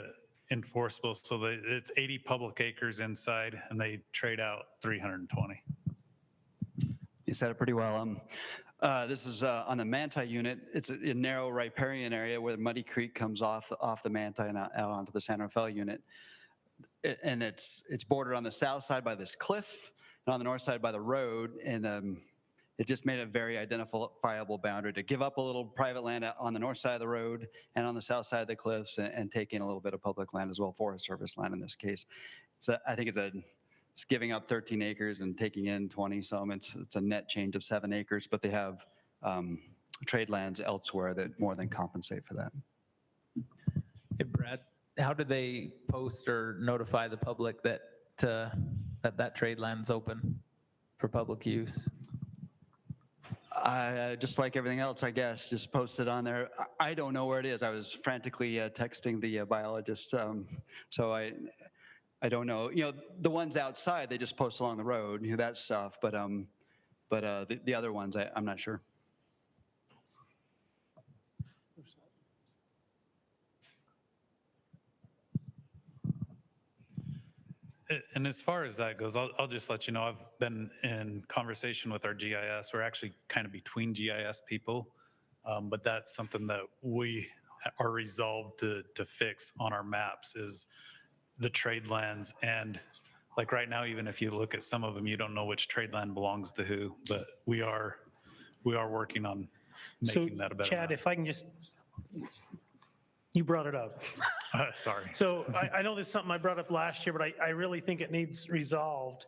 enforceable. So it's 80 public acres inside and they trade out 320. You said it pretty well. This is on the Manti unit. It's a narrow riparian area where Muddy Creek comes off the Manti and out onto the San Rafael unit. And it's bordered on the south side by this cliff and on the north side by the road. And it just made a very identifiable boundary to give up a little private land on the north side of the road and on the south side of the cliffs and take in a little bit of public land as well, Forest Service land in this case. So I think it's giving up 13 acres and taking in 20 some. It's a net change of 7 acres, but they have trade lands elsewhere that more than compensate for that. Hey, Brad, how do they post or notify the public that that trade land's open for public use? Just like everything else, I guess, just post it on there. I don't know where it is. I was frantically texting the biologist, so I don't know. You know, the ones outside, they just post along the road, you know, that stuff. But the other ones, I'm not sure. And as far as that goes, I'll just let you know, I've been in conversation with our GIS. We're actually kind of between GIS people, but that's something that we are resolved to fix on our maps is the trade lands. And like right now, even if you look at some of them, you don't know which trade land belongs to who, but we are working on making that a better Chad, map. if I can just, you brought it up. Sorry. So I know this is something I brought up last year, but I really think it needs resolved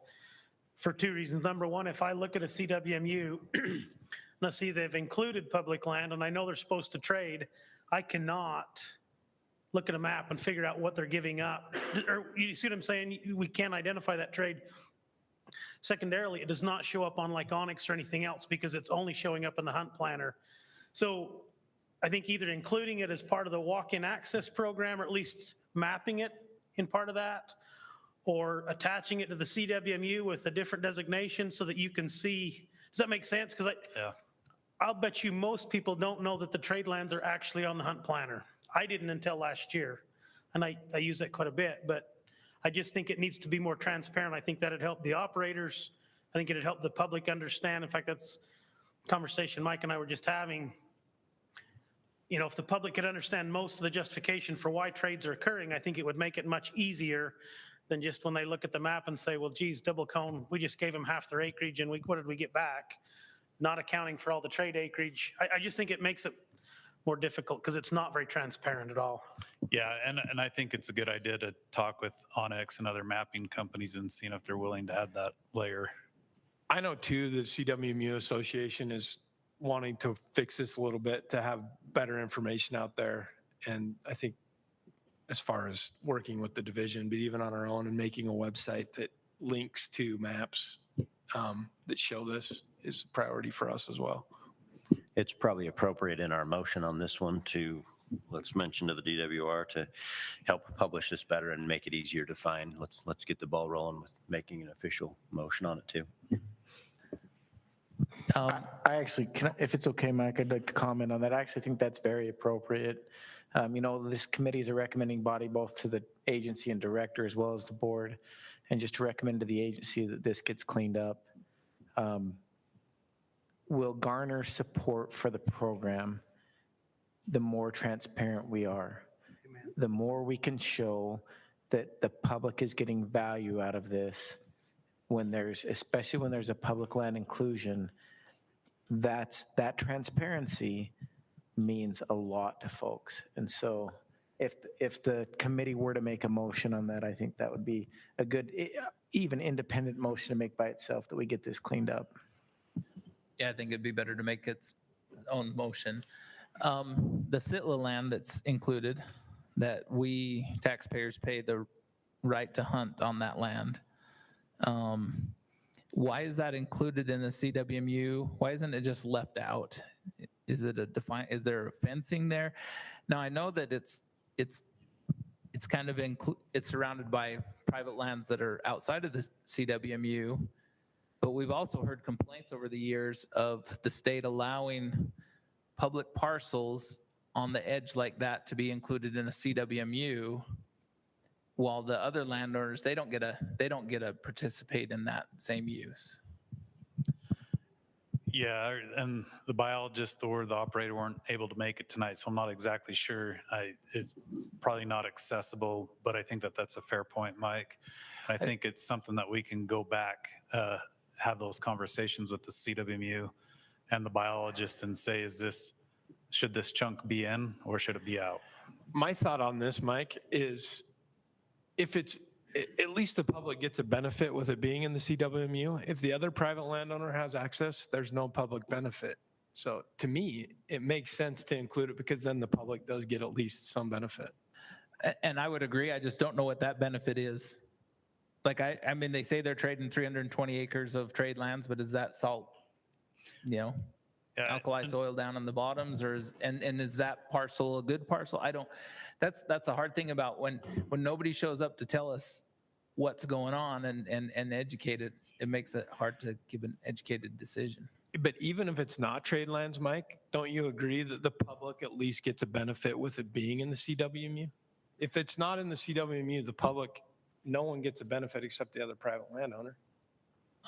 for 2 reasons. Number one, if I look at a CWMU and I see they've included public land and I know they're supposed to trade, I cannot look at a map and figure out what they're giving up. Or you see what I'm saying? We can't identify that trade. Secondarily, it does not show up on like Onyx or anything else because it's only showing up in the hunt planner. So I think either including it as part of the walk-in access program or at least mapping it in part of that, or attaching it to the CWMU with a different designation so that you can see. Does that make sense? Because I'll bet you most people don't know that the trade lands are actually on the hunt planner. I didn't until last year, and I use that quite a bit, but I just think it needs to be more transparent. I think that'd help the operators. I think it'd help the public understand. In fact, that's a conversation Mike and I were just having. You know, if the public could understand most of the justification for why trades are occurring, I think it would make it much easier than just when they look at the map and say, well, geez, double cone, we just gave them half their acreage and what did we get back? Not accounting for all the trade acreage. I just think it makes it more difficult because it's not very transparent at all. Yeah, and I think it's a good idea to talk with Onyx and other mapping companies and seeing if they're willing to add that layer. I know too, the CWMU Association is wanting to fix this a little bit to have better information out there. And I think as far as working with the division, but even on our own and making a website that links to maps that show this is a priority for us as well. It's probably appropriate in our motion on this one to, let's mention to the DWR to help publish this better and make it easier to find. Let's get the ball rolling with making an official motion on it too. I actually, if it's okay, Mike, I'd like to comment on that. I actually think that's very appropriate. You know, this committee is a recommending body both to the agency and director as well as the board, and just to recommend to the agency that this gets cleaned up. Will garner support for the program the more transparent we are. The more we can show that the public is getting value out of this, especially when there's a public land inclusion, that transparency means a lot to folks. And so if the committee were to make a motion on that, I think that would be a good, even independent motion to make by itself, that we get this cleaned up. Yeah, I think it'd be better to make its own motion. The Sitla land that's included, that we taxpayers pay the right to hunt on that land. Why is that included in the CWMU? Why isn't it just left out? Is there a fencing there? Now I know that it's kind of it's surrounded by private lands that are outside of the CWMU, but we've also heard complaints over the years of the state allowing public parcels on the edge like that to be included in a CWMU while the other landowners, they don't get to participate in that same use. Yeah, and the biologist or the operator weren't able to make it tonight, so I'm not exactly sure. It's probably not accessible, but I think that that's a fair point, Mike. And I think it's something that we can go back, have those conversations with the CWMU and the biologist and say, should this chunk be in or should it be out? My thought on this, Mike, is if it's, at least the public gets a benefit with it being in the CWMU. If the other private landowner has access, there's no public benefit. So to me, it makes sense to include it because then the public does get at least some benefit. And I would agree. I just don't know what that benefit is. Like, I mean, they say they're trading 320 acres of trade lands, but is that salt, alkali soil down on the bottoms, or is that parcel a good parcel? I don't. That's a hard thing about when nobody shows up to tell us what's going on and educate it. It makes it hard to give an educated decision. But even if it's not trade lands, Mike, don't you agree that the public at least gets a benefit with it being in the CWMU? If it's not in the CWMU, the public, no one gets a benefit except the other private landowner.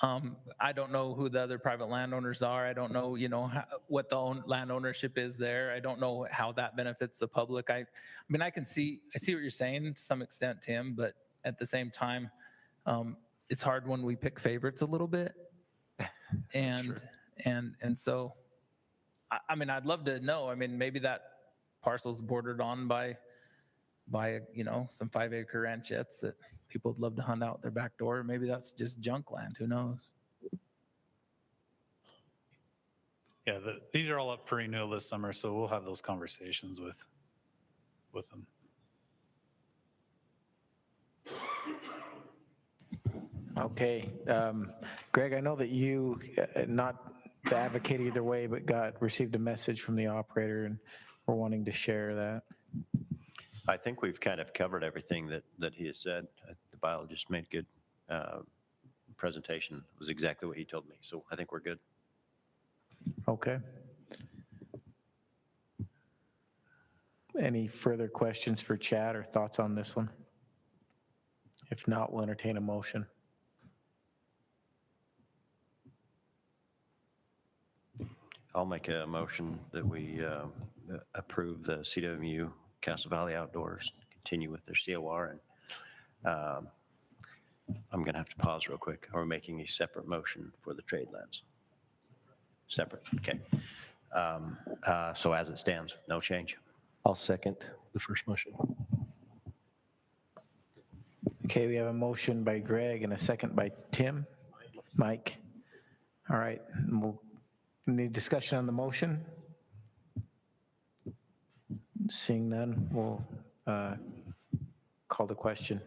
I don't know who the other private landowners are. I don't know, what the land ownership is there. I don't know how that benefits the public. I mean, I see what you're saying to some extent, Tim, but at the same time, it's hard when we pick favorites a little bit. And so, I mean, I'd love to know. I mean, maybe that parcel's bordered on by some 5-acre ranchettes that people would love to hunt out their back door. Maybe that's just junk land. Who knows? Yeah, these are all up for renewal this summer, so we'll have those conversations with them. Okay. Greg, I know that you, not to advocate either way, but received a message from the operator and we're wanting to share that. I think we've kind of covered everything that he has said. The biologist made a good presentation. It was exactly what he told me. So I think we're good. Okay. Any further questions for Chad or thoughts on this one? If not, we'll entertain a motion. I'll make a motion that we approve the CWMU Castle Valley Outdoors, continue with their COR. And I'm going to have to pause real quick. Are we making a separate motion for the trade lands? Separate, okay. So as it stands, no change. I'll second the first motion. Okay, we have a motion by Greg and a second by Tim. Mike. All right, we'll need discussion on the motion. Seeing none, we'll call the question.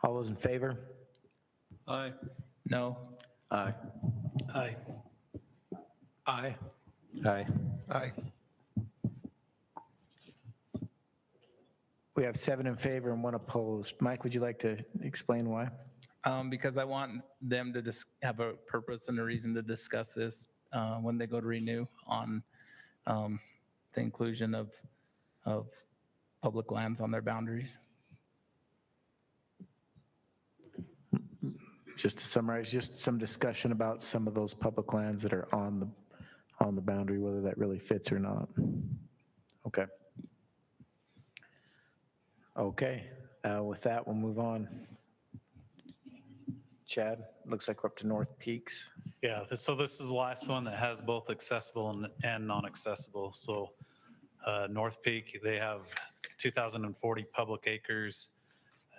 All those in favor? Aye. No. Aye. Aye. Aye. Aye. Aye. We have 7 in favor and 1 opposed. Mike, would you like to explain why? Because I want them to have a purpose and a reason to discuss this when they go to renew on the inclusion of public lands on their boundaries. Just to summarize, just some discussion about some of those public lands that are on the boundary, whether that really fits or not. Okay. Okay, with that, we'll move on. Chad, looks like we're up to North Peaks. Yeah, so this is the last one that has both accessible and non-accessible. So North Peak, they have 2,040 public acres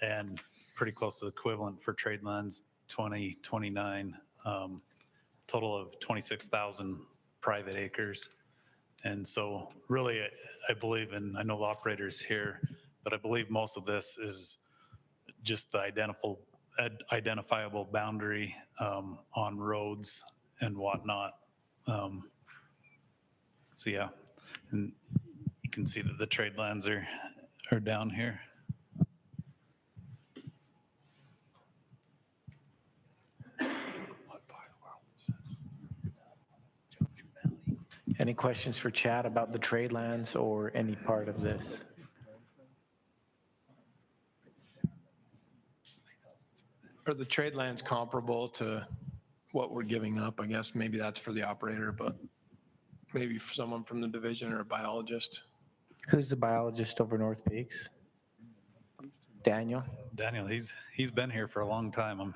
and pretty close to the equivalent for trade lands, 2029, total of 26,000 private acres. And so really, I believe, and I know the operator's here, but I believe most of this is just the identifiable boundary on roads and whatnot. So yeah, and you can see that the trade lands are down here. Any questions for Chad about the trade lands or any part of this? are the trade lands comparable to what we're giving up? I guess maybe that's for the operator, but maybe for someone from the division or a biologist. Who's the biologist over North Peaks? Daniel? Daniel, he's been here for a long time.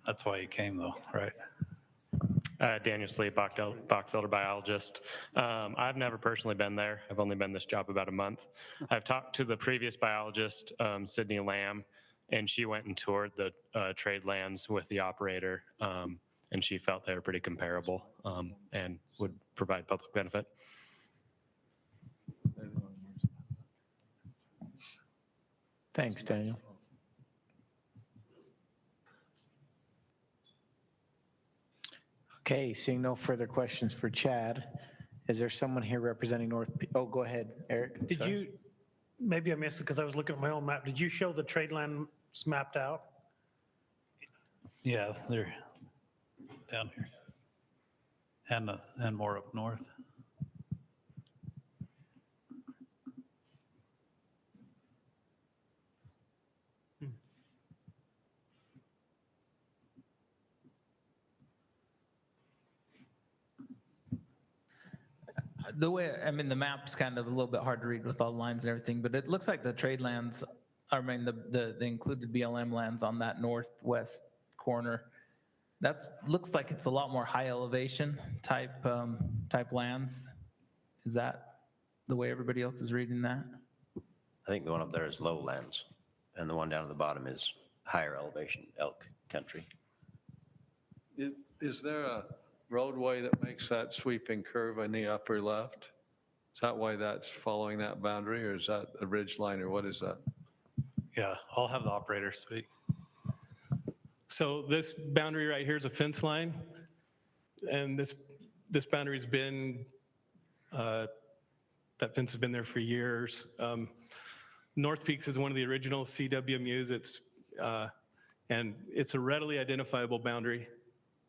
That's why he came though, right? Daniel Sleep, box elder biologist. I've never personally been there. I've only been this job about a month. I've talked to the previous biologist, Sydney Lamb, and she went and toured the trade lands with the operator, and she felt they were pretty comparable and would provide public benefit. Thanks, Daniel. Okay, seeing no further questions for Chad, is there someone here representing oh, go ahead, Eric. Did you, maybe I missed it because I was looking at my own map. Did you show the trade lands mapped out? Yeah, they're down here. And more up north. The way, I mean, the map's kind of a little bit hard to read with all the lines and everything, but it looks like the trade lands, I mean, the included BLM lands on that northwest corner, that looks like it's a lot more high elevation type lands. Is that the way everybody else is reading that? I think the one up there is lowlands, and the one down at the bottom is higher elevation elk country. Is there a roadway that makes that sweeping curve in the upper left? Is that why that's following that boundary, or is that a ridge line, or what is that? Yeah, I'll have the operator speak. So this boundary right here is a fence line, and this boundary's been, that fence has been there for years. North Peaks is one of the original CWMUs. And it's a readily identifiable boundary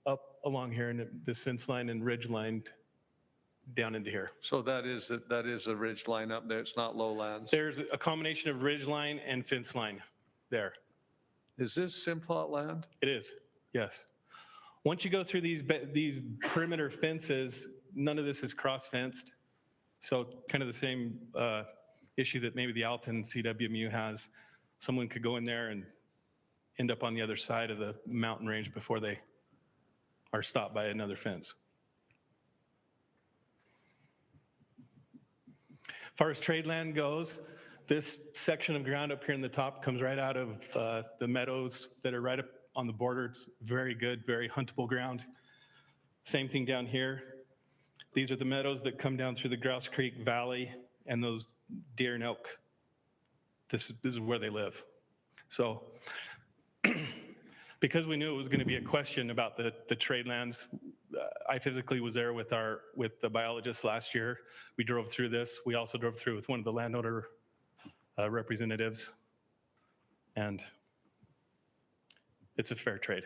up along here in this fence line and ridge lined down into here. So that is a ridge line up there. It's not lowlands. There's a combination of ridge line and fence line there. Is this Simplot land? It is, yes. Once you go through these perimeter fences, none of this is cross fenced. So kind of the same issue that maybe the Alton CWMU has. Someone could go in there and end up on the other side of the mountain range before they are stopped by another fence. As far as trade land goes, this section of ground up here in the top comes right out of the meadows that are right up on the border. It's very good, very huntable ground. Same thing down here. These are the meadows that come down through the Grouse Creek Valley, and those deer and elk, this is where they live. So because we knew it was going to be a question about the trade lands, I physically was there with the biologists last year. We drove through this. We also drove through with one of the landowner representatives, and it's a fair trade.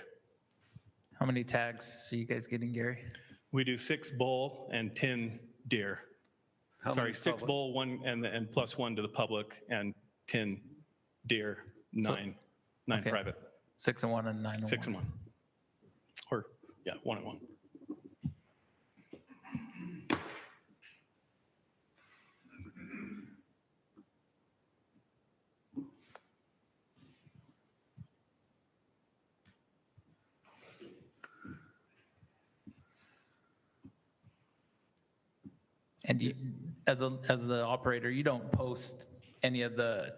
How many tags are you guys getting, Gary? We do 6 bull and 10 deer. Sorry, 6 bull, 1 and plus 1 to the public, and 10 deer, 9 okay. Private. 6 and 1 and 9 and 6 and 1. Or, yeah, 1 and 1. And you, as the operator, you don't post any of the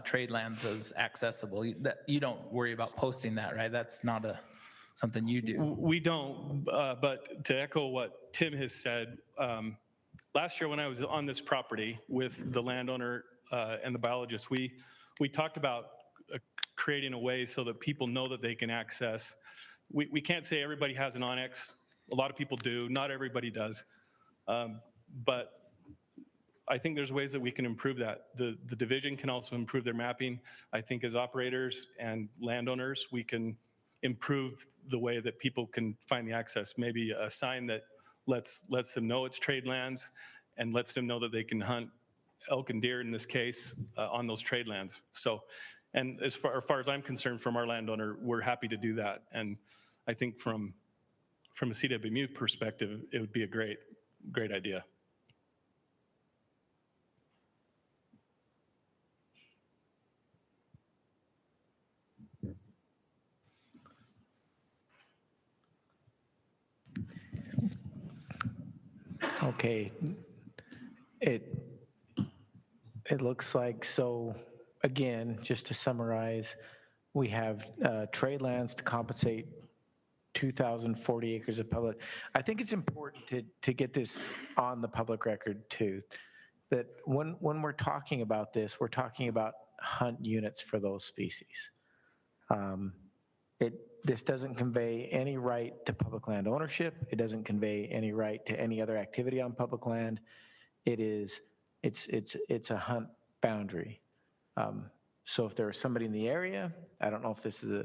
trade lands as accessible. You don't worry about posting that, right? That's not something you do. We don't, but to echo what Tim has said, last year when I was on this property with the landowner and the biologist, we talked about creating a way so that people know that they can access. We can't say everybody has an onX. A lot of people do. Not everybody does. But I think there's ways that we can improve that. The division can also improve their mapping. I think as operators and landowners, we can improve the way that people can find the access. Maybe a sign that lets them know it's trade lands and lets them know that they can hunt elk and deer in this case on those trade lands. So, and as far as I'm concerned, from our landowner, we're happy to do that. And I think from a CWMU perspective, it would be a great idea. Okay. It looks like, so again, just to summarize, we have trade lands to compensate 2,040 acres of public. I think it's important to get this on the public record too, that when we're talking about this, we're talking about hunt units for those species. This doesn't convey any right to public land ownership. It doesn't convey any right to any other activity on public land. It's a hunt boundary. So if there was somebody in the area, I don't know if this is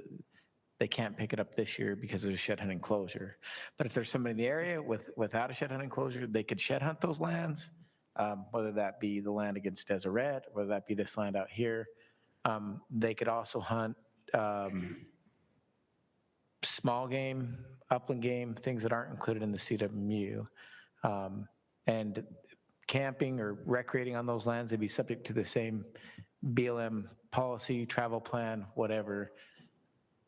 they can't pick it up this year because there's a shed hunting closure. But if there's somebody in the area without a shed hunting closure, they could shed hunt those lands, whether that be the land against Deseret, whether that be this land out here. They could also hunt small game, upland game, things that aren't included in the CWMU. And camping or recreating on those lands, they'd be subject to the same BLM policy, travel plan, whatever.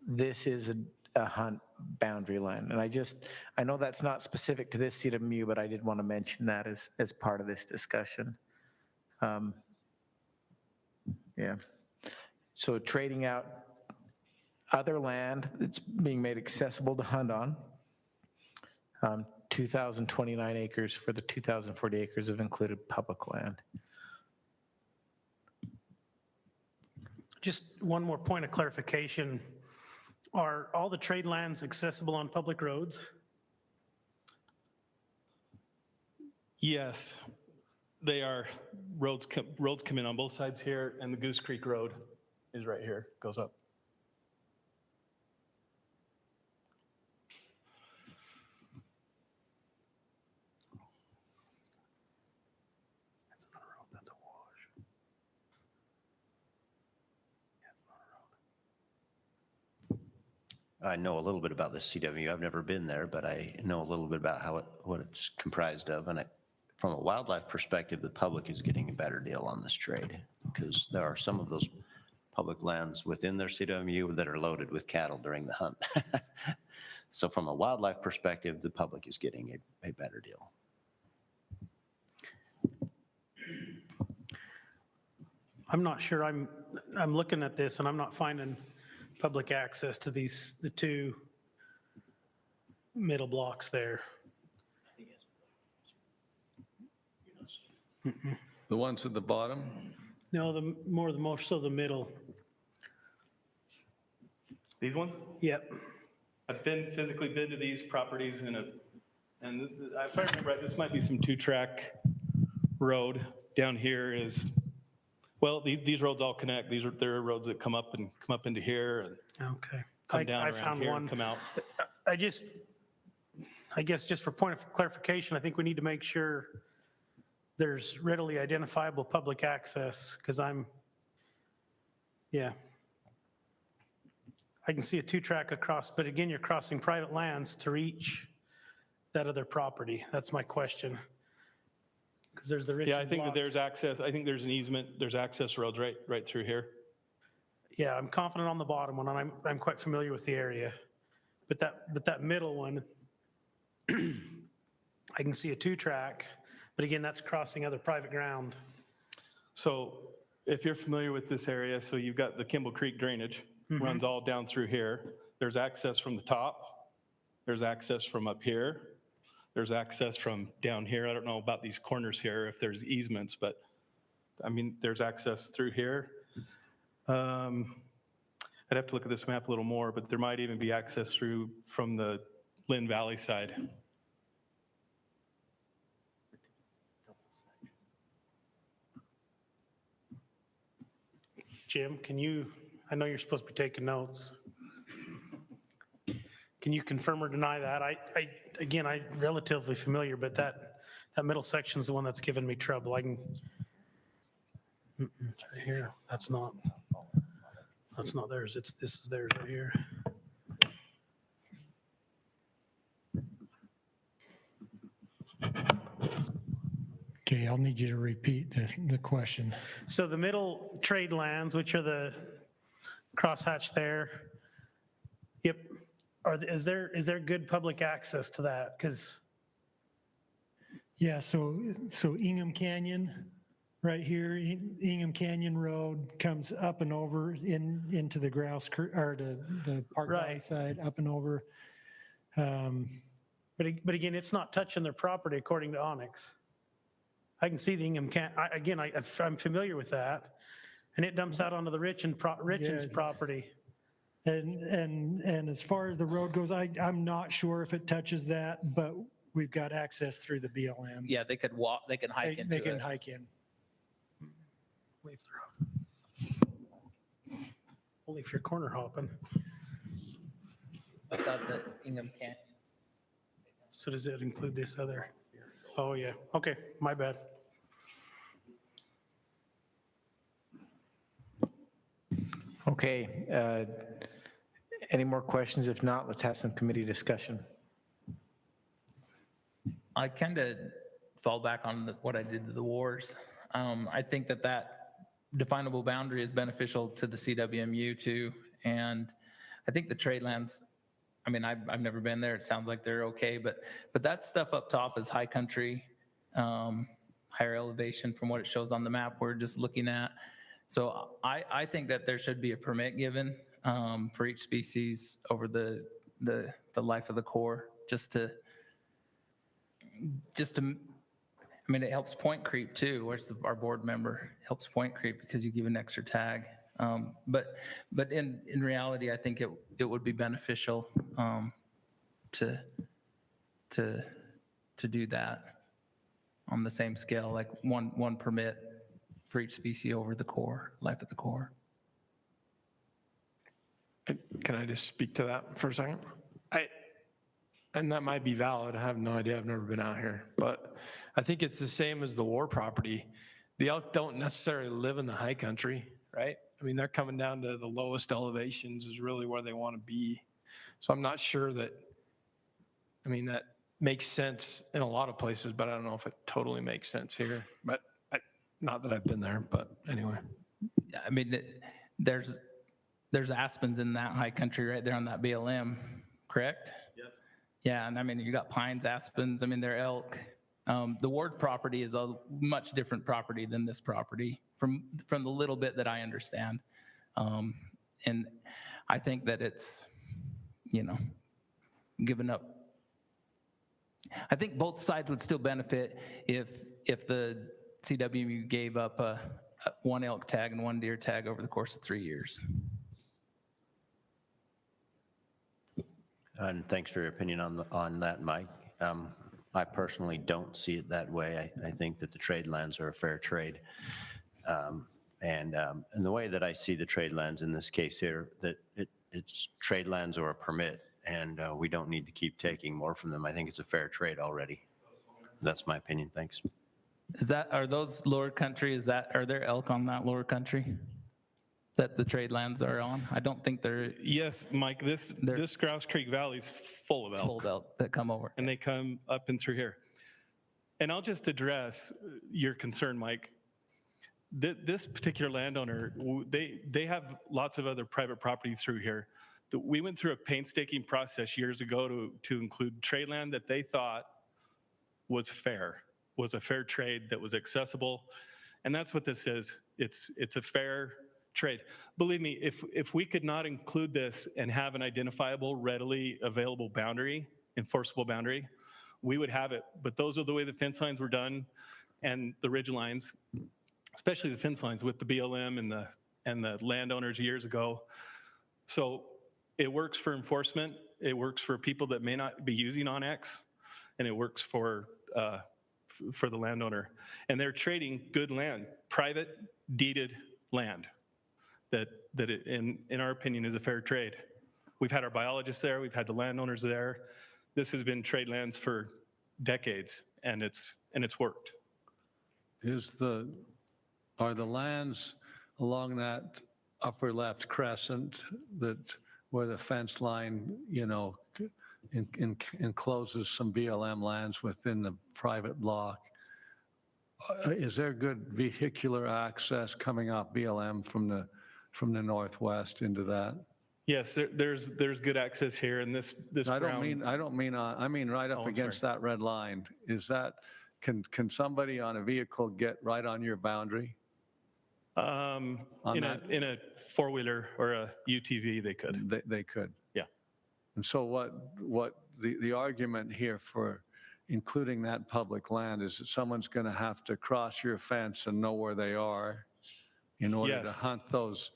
This is a hunt boundary line. And I know that's not specific to this CWMU, but I did want to mention that as part of this discussion. Yeah. So trading out other land that's being made accessible to hunt on, 2,029 acres for the 2,040 acres of included public land. Just one more point of clarification. Are all the trade lands accessible on public roads? Yes, they are. Roads come in on both sides here, and the Goose Creek Road is right here, goes up. I know a little bit about the CWMU. I've never been there, but I know a little bit about what it's comprised of. And from a wildlife perspective, the public is getting a better deal on this trade because there are some of those public lands within their CWMU that are loaded with cattle during the hunt. So from a wildlife perspective, the public is getting a better deal. I'm not sure. I'm looking at this and I'm not finding public access to the two middle blocks there. The ones at the bottom? No, more so the middle. These ones? Yep. I've physically been to these properties and if I remember right, this might be some 2-track road. Down here is, well, these roads all connect. There are roads that come up into here and okay. Come down I around found here one. and come out. I guess just for point of clarification, I think we need to make sure there's readily identifiable public access because yeah. I can see a 2-track across, but again, you're crossing private lands to reach that other property. That's my question. Because there's the Yeah, I think that there's access. I think there's an easement. There's access roads right through here. Yeah, I'm confident on the bottom one, and I'm quite familiar with the area. But that middle one, I can see a 2-track, but again, that's crossing other private ground. So if you're familiar with this area, so you've got the Kimball Creek drainage runs all down through here. There's access from the top. There's access from up here. There's access from down here. I don't know about these corners here if there's easements, but I mean, there's access through here. I'd have to look at this map a little more, but there might even be access through from the Lynn Valley side. Jim, I know you're supposed to be taking notes. Can you confirm or deny that? Again, I'm relatively familiar, but that middle section is the one that's given me trouble. It's right here. That's not theirs. This is theirs right here. Okay, I'll need you to repeat the question. So the middle trade lands, which are the crosshatch there, yep. Is there good public access to that? Because Yeah, so Ingham Canyon, right here, Ingham Canyon Road comes up and over into the Grouse Creek, or the Park Valley side, up and over. But again, it's not touching their property according to Onyx. I can see the Ingham I'm familiar with that, and it dumps out onto the Richens property. And as far as the road goes, I'm not sure if it touches that, but we've got access through the BLM. Yeah, they could walk, they can hike into They it. can hike in. Only if you're corner hopping. I thought that Ingham Canyon. So does it include this other? Oh, yeah. Okay, my bad. Okay. Any more questions? If not, let's have some committee discussion. I kind of fall back on what I did to the wars. I think that definable boundary is beneficial to the CWMU too. And I think the trade lands, I mean, I've never been there. It sounds like they're okay, but that stuff up top is high country, higher elevation from what it shows on the map we're just looking at. So I think that there should be a permit given for each species over the life of the core, just to, I mean, it helps point creep too. Where's our board member? Helps point creep because you give an extra tag. But in reality, I think it would be beneficial to do that on the same scale, like one permit for each species over the core, life of the core. Can I just speak to that for a second? And that might be valid. I have no idea. I've never been out here. But I think it's the same as the war property. The elk don't necessarily live in the high country, right? I mean, they're coming down to the lowest elevations is really where they want to be. So I'm not sure that, I mean, that makes sense in a lot of places, but I don't know if it totally makes sense here. But not that I've been there, but anyway. I mean, there's aspens in that high country right there on that BLM, correct? Yes. Yeah, and I mean, you got pines, aspens, I mean, they're elk. The Ward property is a much different property than this property from the little bit that I understand. And I think that it's, given up. I think both sides would still benefit if the CWMU gave up one elk tag and one deer tag over the course of 3 years. And thanks for your opinion on that, Mike. I personally don't see it that way. I think that the trade lands are a fair trade. And the way that I see the trade lands in this case here, that it's trade lands or a permit, and we don't need to keep taking more from them. I think it's a fair trade already. That's my opinion. Thanks. Are those lower country, are there elk on that lower country that the trade lands are on? I don't think they're. Yes, Mike, this Grouse Creek Valley is full of elk. Full of elk that come over. And they come up and through here. And I'll just address your concern, Mike. This particular landowner, they have lots of other private property through here. We went through a painstaking process years ago to include trade land that they thought was a fair trade that was accessible. And that's what this is. It's a fair trade. Believe me, if we could not include this and have an identifiable, readily available boundary, enforceable boundary, we would have it. But those are the way the fence lines were done, and the ridge lines, especially the fence lines with the BLM and the landowners years ago. So it works for enforcement. It works for people that may not be using OnX, and it works for the landowner. And they're trading good land, private deeded land that in our opinion is a fair trade. We've had our biologists there, we've had the landowners there. This has been trade lands for decades, and it's worked. Is the are the lands along that upper left crescent that where the fence line, encloses some BLM lands within the private block? Is there good vehicular access coming off BLM from the northwest into that? Yes, there's good access here, and this I brown. I mean right up Oh, I'm against that red line. Is that, can somebody on a vehicle get right on your boundary? In a four-wheeler or a UTV, they could. They could. Yeah. And so what the argument here for including that public land is that someone's going to have to cross your fence and know where they are in order to Yes. hunt those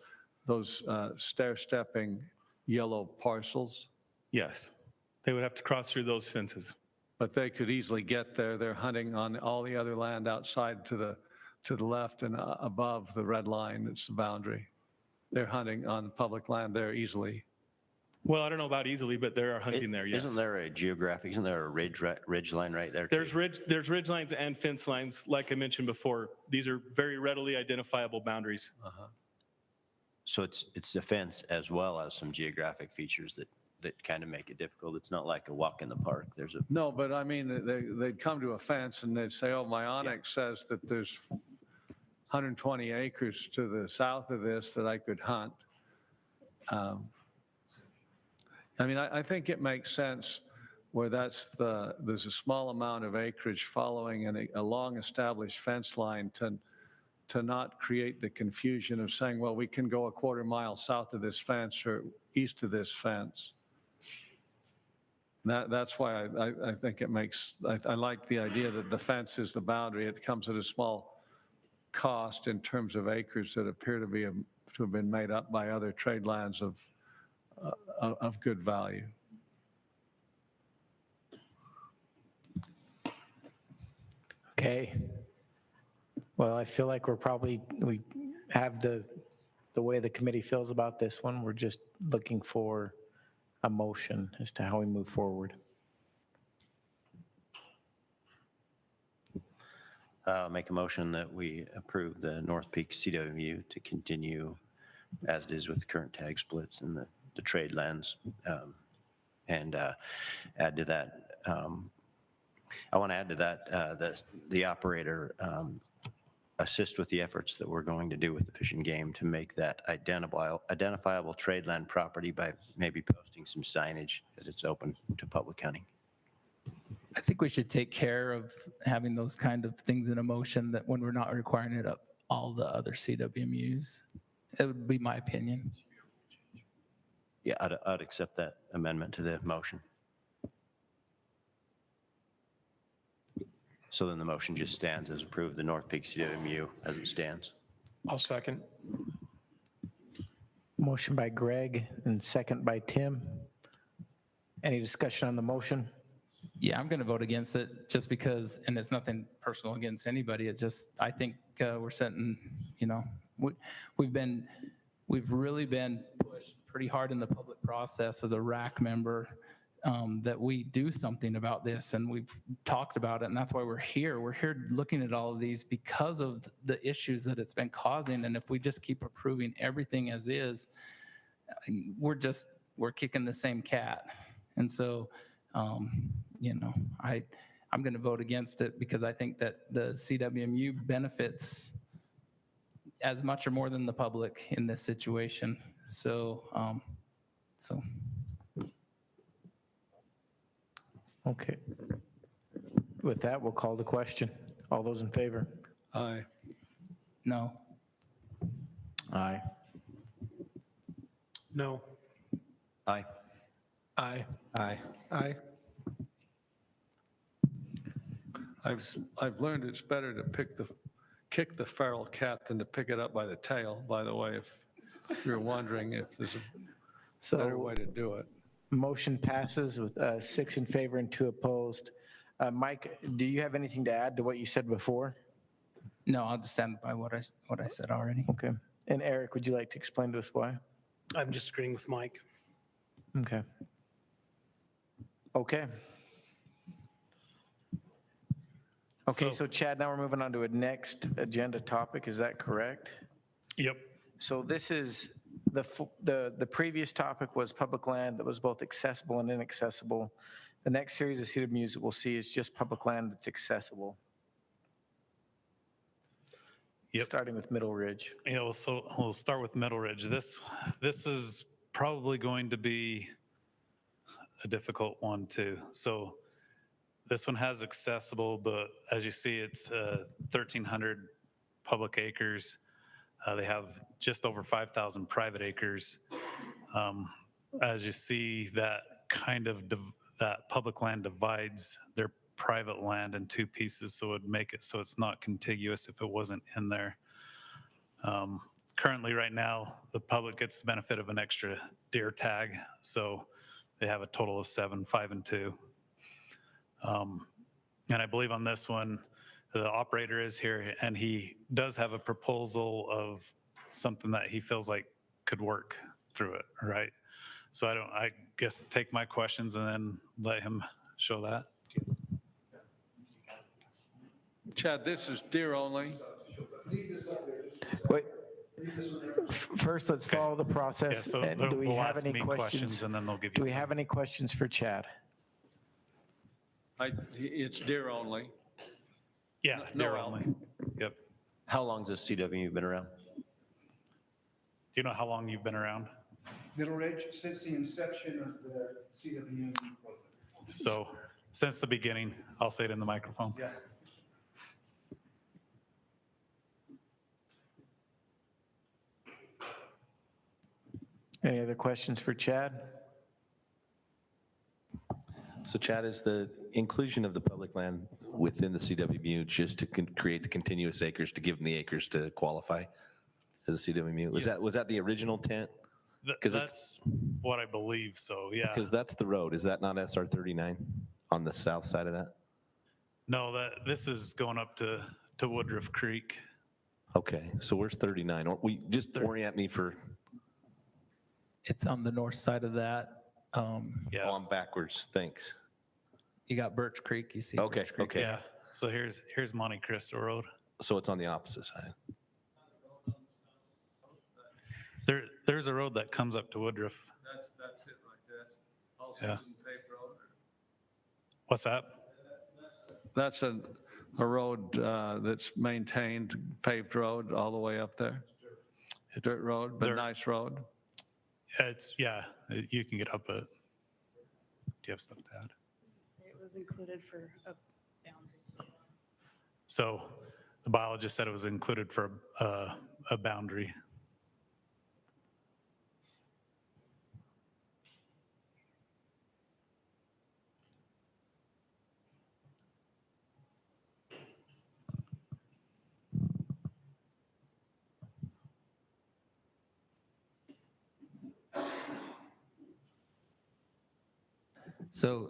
stair-stepping yellow parcels? Yes, they would have to cross through those fences. But they could easily get there. They're hunting on all the other land outside to the left and above the red line. It's the boundary. They're hunting on public land there easily. Well, I don't know about easily, but there are hunting there, yes. Isn't there a ridge line right there? There's ridge lines and fence lines. Like I mentioned before, these are very readily identifiable boundaries. So it's a fence as well as some geographic features that kind of make it difficult. It's not like a walk in the park. No, but I mean, they'd come to a fence and they'd say, oh, my onix says that there's 120 acres to the south of this that I could hunt. I mean, I think it makes sense where there's a small amount of acreage following a long established fence line to not create the confusion of saying, well, we can go a quarter mile south of this fence or east of this fence. That's why I think it makes, I like the idea that the fence is the boundary. It comes at a small cost in terms of acres that appear to have been made up by other trade lands of good value. Okay. Well, I feel like we have the way the committee feels about this one. We're just looking for a motion as to how we move forward. Make a motion that we approve the North Peak CWMU to continue as it is with the current tag splits and the trade lands, and add to that. I want to add to that the operator assist with the efforts that we're going to do with the Fish and Game to make that identifiable trade land property by maybe posting some signage that it's open to public hunting. I think we should take care of having those kind of things in a motion that when we're not requiring it of all the other CWMUs. It would be my opinion. Yeah, I'd accept that amendment to the motion. So then the motion just stands as approved, the North Peak CWMU as it stands. I'll second. Motion by Greg and second by Tim. Any discussion on the motion? Yeah, I'm going to vote against it just because, and it's nothing personal against anybody. It's just, I think we're setting, we've really been pushed pretty hard in the public process as a RAC member that we do something about this, and we've talked about it, and that's why we're here. We're here looking at all of these because of the issues that it's been causing, and if we just keep approving everything as is, we're kicking the same cat. And so, I'm going to vote against it because I think that the CWMU benefits as much or more than the public in this situation. So. Okay. With that, we'll call the question. All those in favor? Aye. No. Aye. No. Aye. Aye. Aye. Aye. I've learned it's better to kick the feral cat than to pick it up by the tail, by the way, if you're wondering if there's a better way to do it. Motion passes with 6 in favor and 2 opposed. Mike, do you have anything to add to what you said before? No, I'll just stand by what I said already. Okay. And Eric, would you like to explain to us why? I'm just agreeing with Mike. Okay. Okay. Okay, so Chad, now we're moving on to a next agenda topic. Is that correct? Yep. So this is, the previous topic was public land that was both accessible and inaccessible. The next series of CWMUs that we'll see is just public land that's accessible. Yep. Starting with Middle Ridge. Yeah, well, so we'll start with Middle Ridge. This is probably going to be a difficult one too. So this one has accessible, but as you see, it's 1,300 public acres. They have just over 5,000 private acres. As you see, that kind of that public land divides their private land in two pieces, so it would make it so it's not contiguous if it wasn't in there. Currently, right now, the public gets the benefit of an extra deer tag, so they have a total of 7, 5, and 2. And I believe on this one, the operator is here, and he does have a proposal of something that he feels like could work through it, right? So I guess take my questions and then let him show that. Chad, this is deer only. Wait, first let's follow the process. Yeah, so And do we they'll have ask any me questions and then they'll give you Do we time. have any questions for Chad? It's deer only. Yeah, No deer elk. only. Yep. How long has CWMU been around? Do you know how long you've been around? Middle Ridge, since the inception of the CWMU program. So since the beginning, I'll say it in the microphone. Yeah. Any other questions for Chad? So Chad, is the inclusion of the public land within the CWMU just to create the continuous acres, to give them the acres to qualify as a CWMU? Was that the original intent? That's what I believe, so yeah. Because that's the road. Is that not SR 39 on the south side of that? No, this is going up to Woodruff Creek. Okay, so where's 39? Or we just orient me for. It's on the north side of that. Yeah. Oh, I'm backwards. Thanks. You got Birch Creek, you see. Okay, Birch Creek. okay. Yeah, so here's Monte Cristo Road. So it's on the opposite side. There's a road that comes up to Woodruff. That's it right there. All Yeah. season paved road. What's that? That's a road that's maintained, paved road all the way up there. It's Dirt road, but dirt. nice road. Yeah, you can get up it. Do you have stuff to add? It was included for a boundary. So the biologist said it was included for a boundary. So,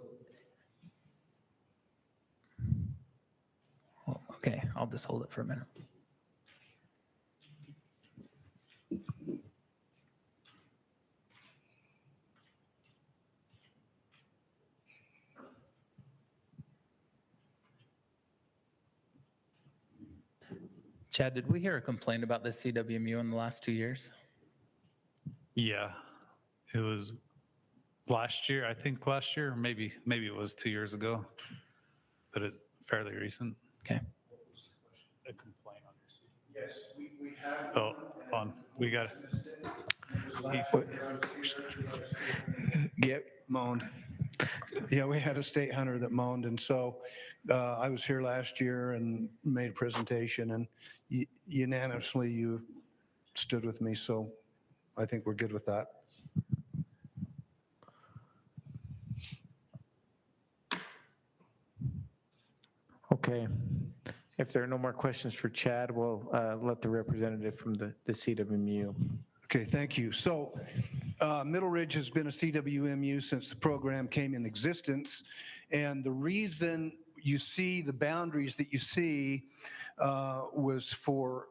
well, okay, I'll just hold it for a minute. Chad, did we hear a complaint about this CWMU in the last 2 years? Yeah, it was last year, I think last year, or maybe it was 2 years ago, but it's fairly recent. Okay. A complaint on your seat. Yes, we have. Oh, on, we got Get mowned. Yeah, we had a state hunter that mowned, and so I was here last year and made a presentation, and unanimously you stood with me, so I think we're good with that. Okay. If there are no more questions for Chad, we'll let the representative from the CWMU. Okay, thank you. So Middle Ridge has been a CWMU since the program came in existence. And the reason you see the boundaries that you see was for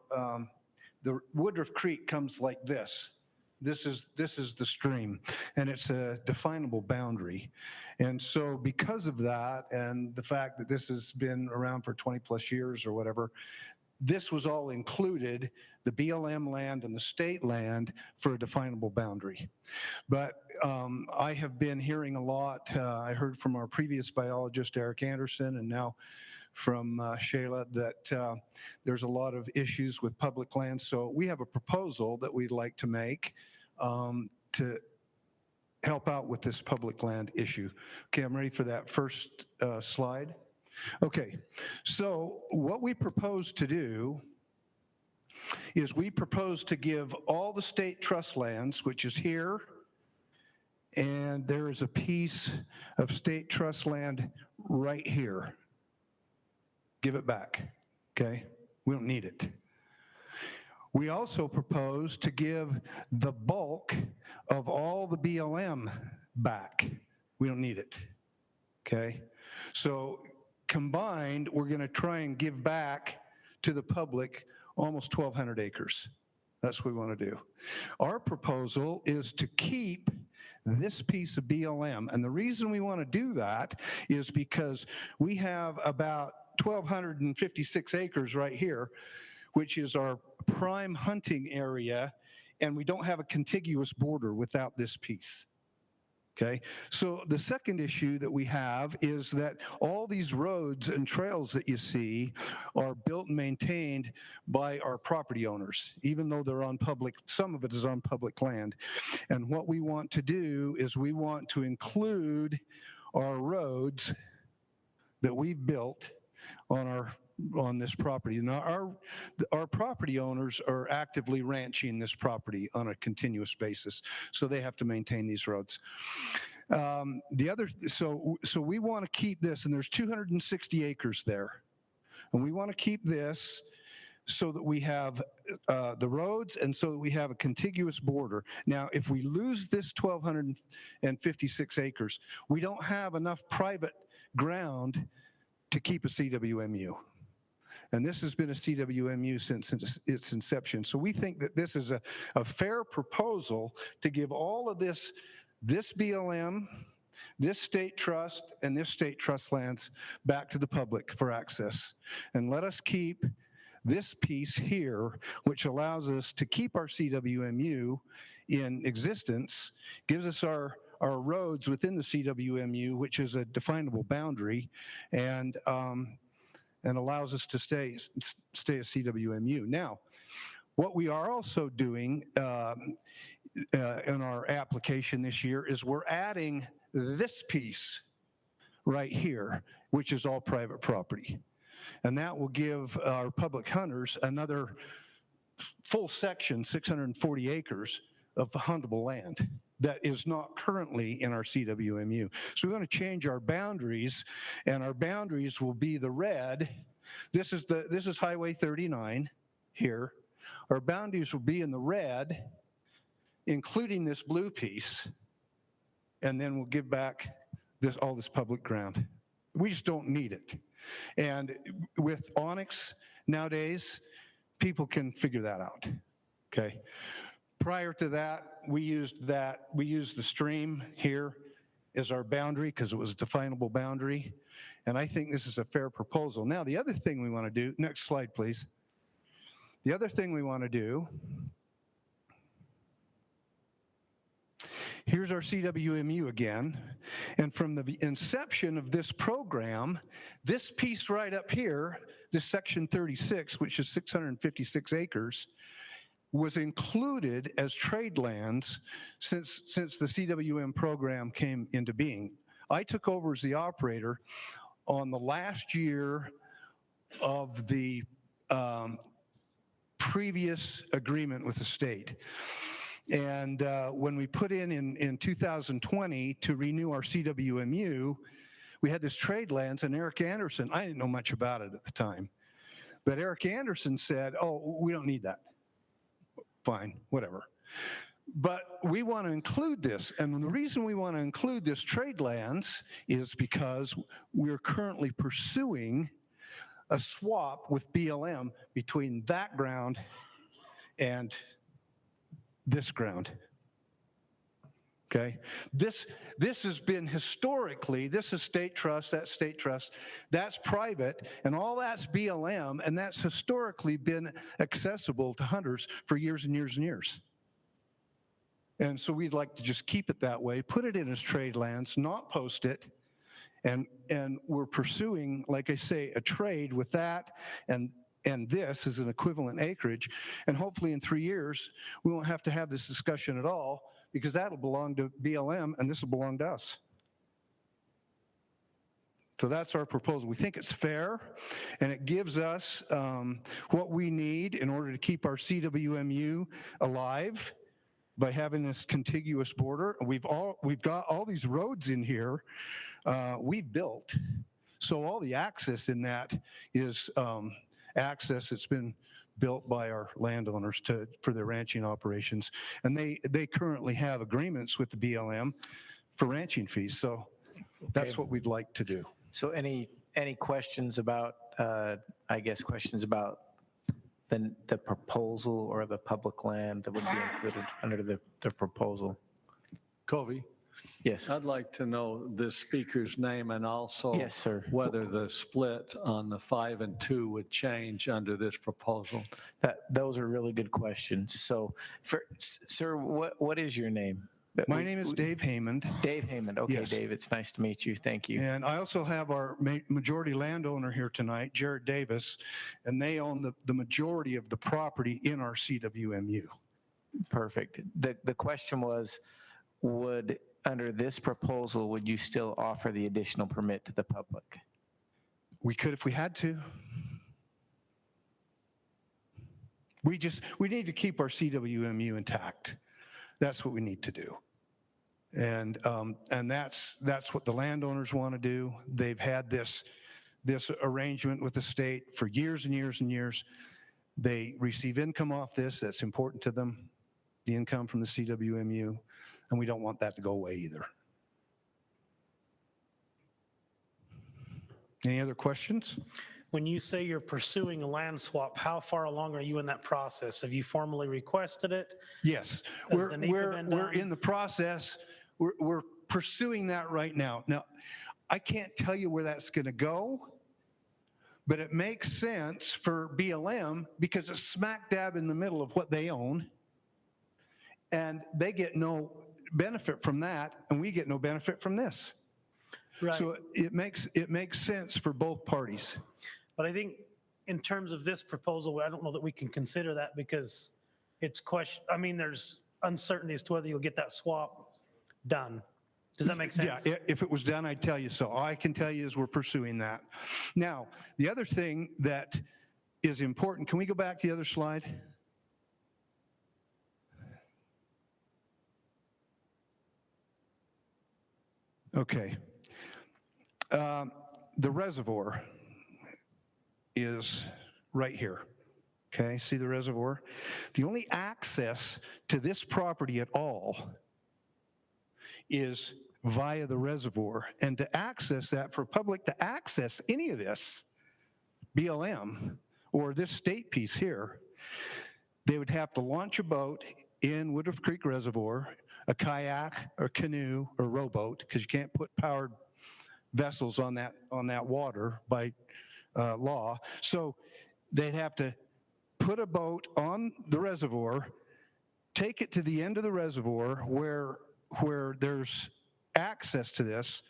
the Woodruff Creek comes like this. This is the stream, and it's a definable boundary. And so because of that, and the fact that this has been around for 20 plus years or whatever, this was all included, the BLM land and the state land, for a definable boundary. But I have been hearing a lot. I heard from our previous biologist, Eric Anderson, and now from Shayla, that there's a lot of issues with public land. So we have a proposal that we'd like to make to help out with this public land issue. Okay, I'm ready for that first slide. Okay, so what we propose to do is we propose to give all the state trust lands, which is here, and there is a piece of state trust land right here. Give it back, okay? We don't need it. We also propose to give the bulk of all the BLM back. We don't need it, okay? So combined, we're going to try and give back to the public almost 1,200 acres. That's what we want to do. Our proposal is to keep this piece of BLM. And the reason we want to do that is because we have about 1,256 acres right here, which is our prime hunting area, and we don't have a contiguous border without this piece. Okay, so the second issue that we have is that all these roads and trails that you see are built and maintained by our property owners, even though they're on public, some of it is on public land. And what we want to do is we want to include our roads that we've built on this property. Now, our property owners are actively ranching this property on a continuous basis, so they have to maintain these roads. So we want to keep this, and there's 260 acres there, and we want to keep this so that we have the roads and so that we have a contiguous border. Now, if we lose this 1,256 acres, we don't have enough private ground to keep a CWMU. And this has been a CWMU since its inception. So we think that this is a fair proposal to give all of this BLM, this state trust, and this state trust lands back to the public for access. And let us keep this piece here, which allows us to keep our CWMU in existence, gives us our roads within the CWMU, which is a definable boundary, and allows us to stay a CWMU. Now, what we are also doing in our application this year is we're adding this piece right here, which is all private property. And that will give our public hunters another full section, 640 acres of huntable land that is not currently in our CWMU. So we want to change our boundaries, and our boundaries will be the red. This is Highway 39 here. Our boundaries will be in the red, including this blue piece, and then we'll give back all this public ground. We just don't need it. And with Onyx nowadays, people can figure that out, okay? Prior to that, we used the stream here as our boundary because it was a definable boundary. And I think this is a fair proposal. Now, the other thing we want to do, next slide, please. The other thing we want to do, here's our CWMU again. And from the inception of this program, this piece right up here, this section 36, which is 656 acres, was included as trade lands since the CWM program came into being. I took over as the operator on the last year of the previous agreement with the state. And when we put in 2020 to renew our CWMU, we had this trade lands, and Eric Anderson, I didn't know much about it at the time, but Eric Anderson said, oh, we don't need that. Fine, whatever. But we want to include this, and the reason we want to include this trade lands is because we're currently pursuing a swap with BLM between that ground and this ground. okay? This has been historically, this is state trust, that's state trust, that's private, and all that's BLM, and that's historically been accessible to hunters for years and years and years. And so we'd like to just keep it that way, put it in as trade lands, not post it, and we're pursuing, like I say, a trade with that, and this is an equivalent acreage, and hopefully in 3 years, we won't have to have this discussion at all, because that'll belong to BLM, and this will belong to us. So that's our proposal. We think it's fair, and it gives us what we need in order to keep our CWMU alive by having this contiguous border. We've got all these roads in here we've built. So all the access in that is access that's been built by our landowners for their ranching operations. And they currently have agreements with the BLM for ranching fees. So that's what we'd like to do. So any questions about, I guess, questions about the proposal or the public land that would be included under the proposal? Covy? Yes. I'd like to know the speaker's name and also Yes, sir. whether the split on the 5 and 2 would change under this proposal. Those are really good questions. So, sir, what is your name? My name is Dave Haymond. Dave Haymond. Okay, Yes. Dave, it's nice to meet you. Thank you. And I also have our majority landowner here tonight, Jared Davis, and they own the majority of the property in our CWMU. Perfect. The question was, under this proposal, would you still offer the additional permit to the public? We could if we had to. We need to keep our CWMU intact. That's what we need to do. And that's what the landowners want to do. They've had this arrangement with the state for years and years and years. They receive income off this. That's important to them, the income from the CWMU. And we don't want that to go away either. Any other questions? When you say you're pursuing a land swap, how far along are you in that process? Have you formally requested it? Yes, Has we're the NEPA been done? in the process. We're pursuing that right now. Now, I can't tell you where that's going to go, but it makes sense for BLM because it's smack dab in the middle of what they own, and they get no benefit from that, and we get no benefit from this. Right. So it makes sense for both parties. But I think in terms of this proposal, I don't know that we can consider that because it's there's uncertainty as to whether you'll get that swap done. Does that make sense? Yeah, if it was done, I'd tell you so. All I can tell you is we're pursuing that. Now, the other thing that is important, can we go back to the other slide? Okay. The reservoir is right here. Okay, see the reservoir? The only access to this property at all is via the reservoir. And to access that, for public to access any of this, BLM, or this state piece here, they would have to launch a boat in Woodruff Creek Reservoir, a kayak or canoe or rowboat, because you can't put powered vessels on that water by law. So they'd have to put a boat on the reservoir, take it to the end of the reservoir where there's access to this,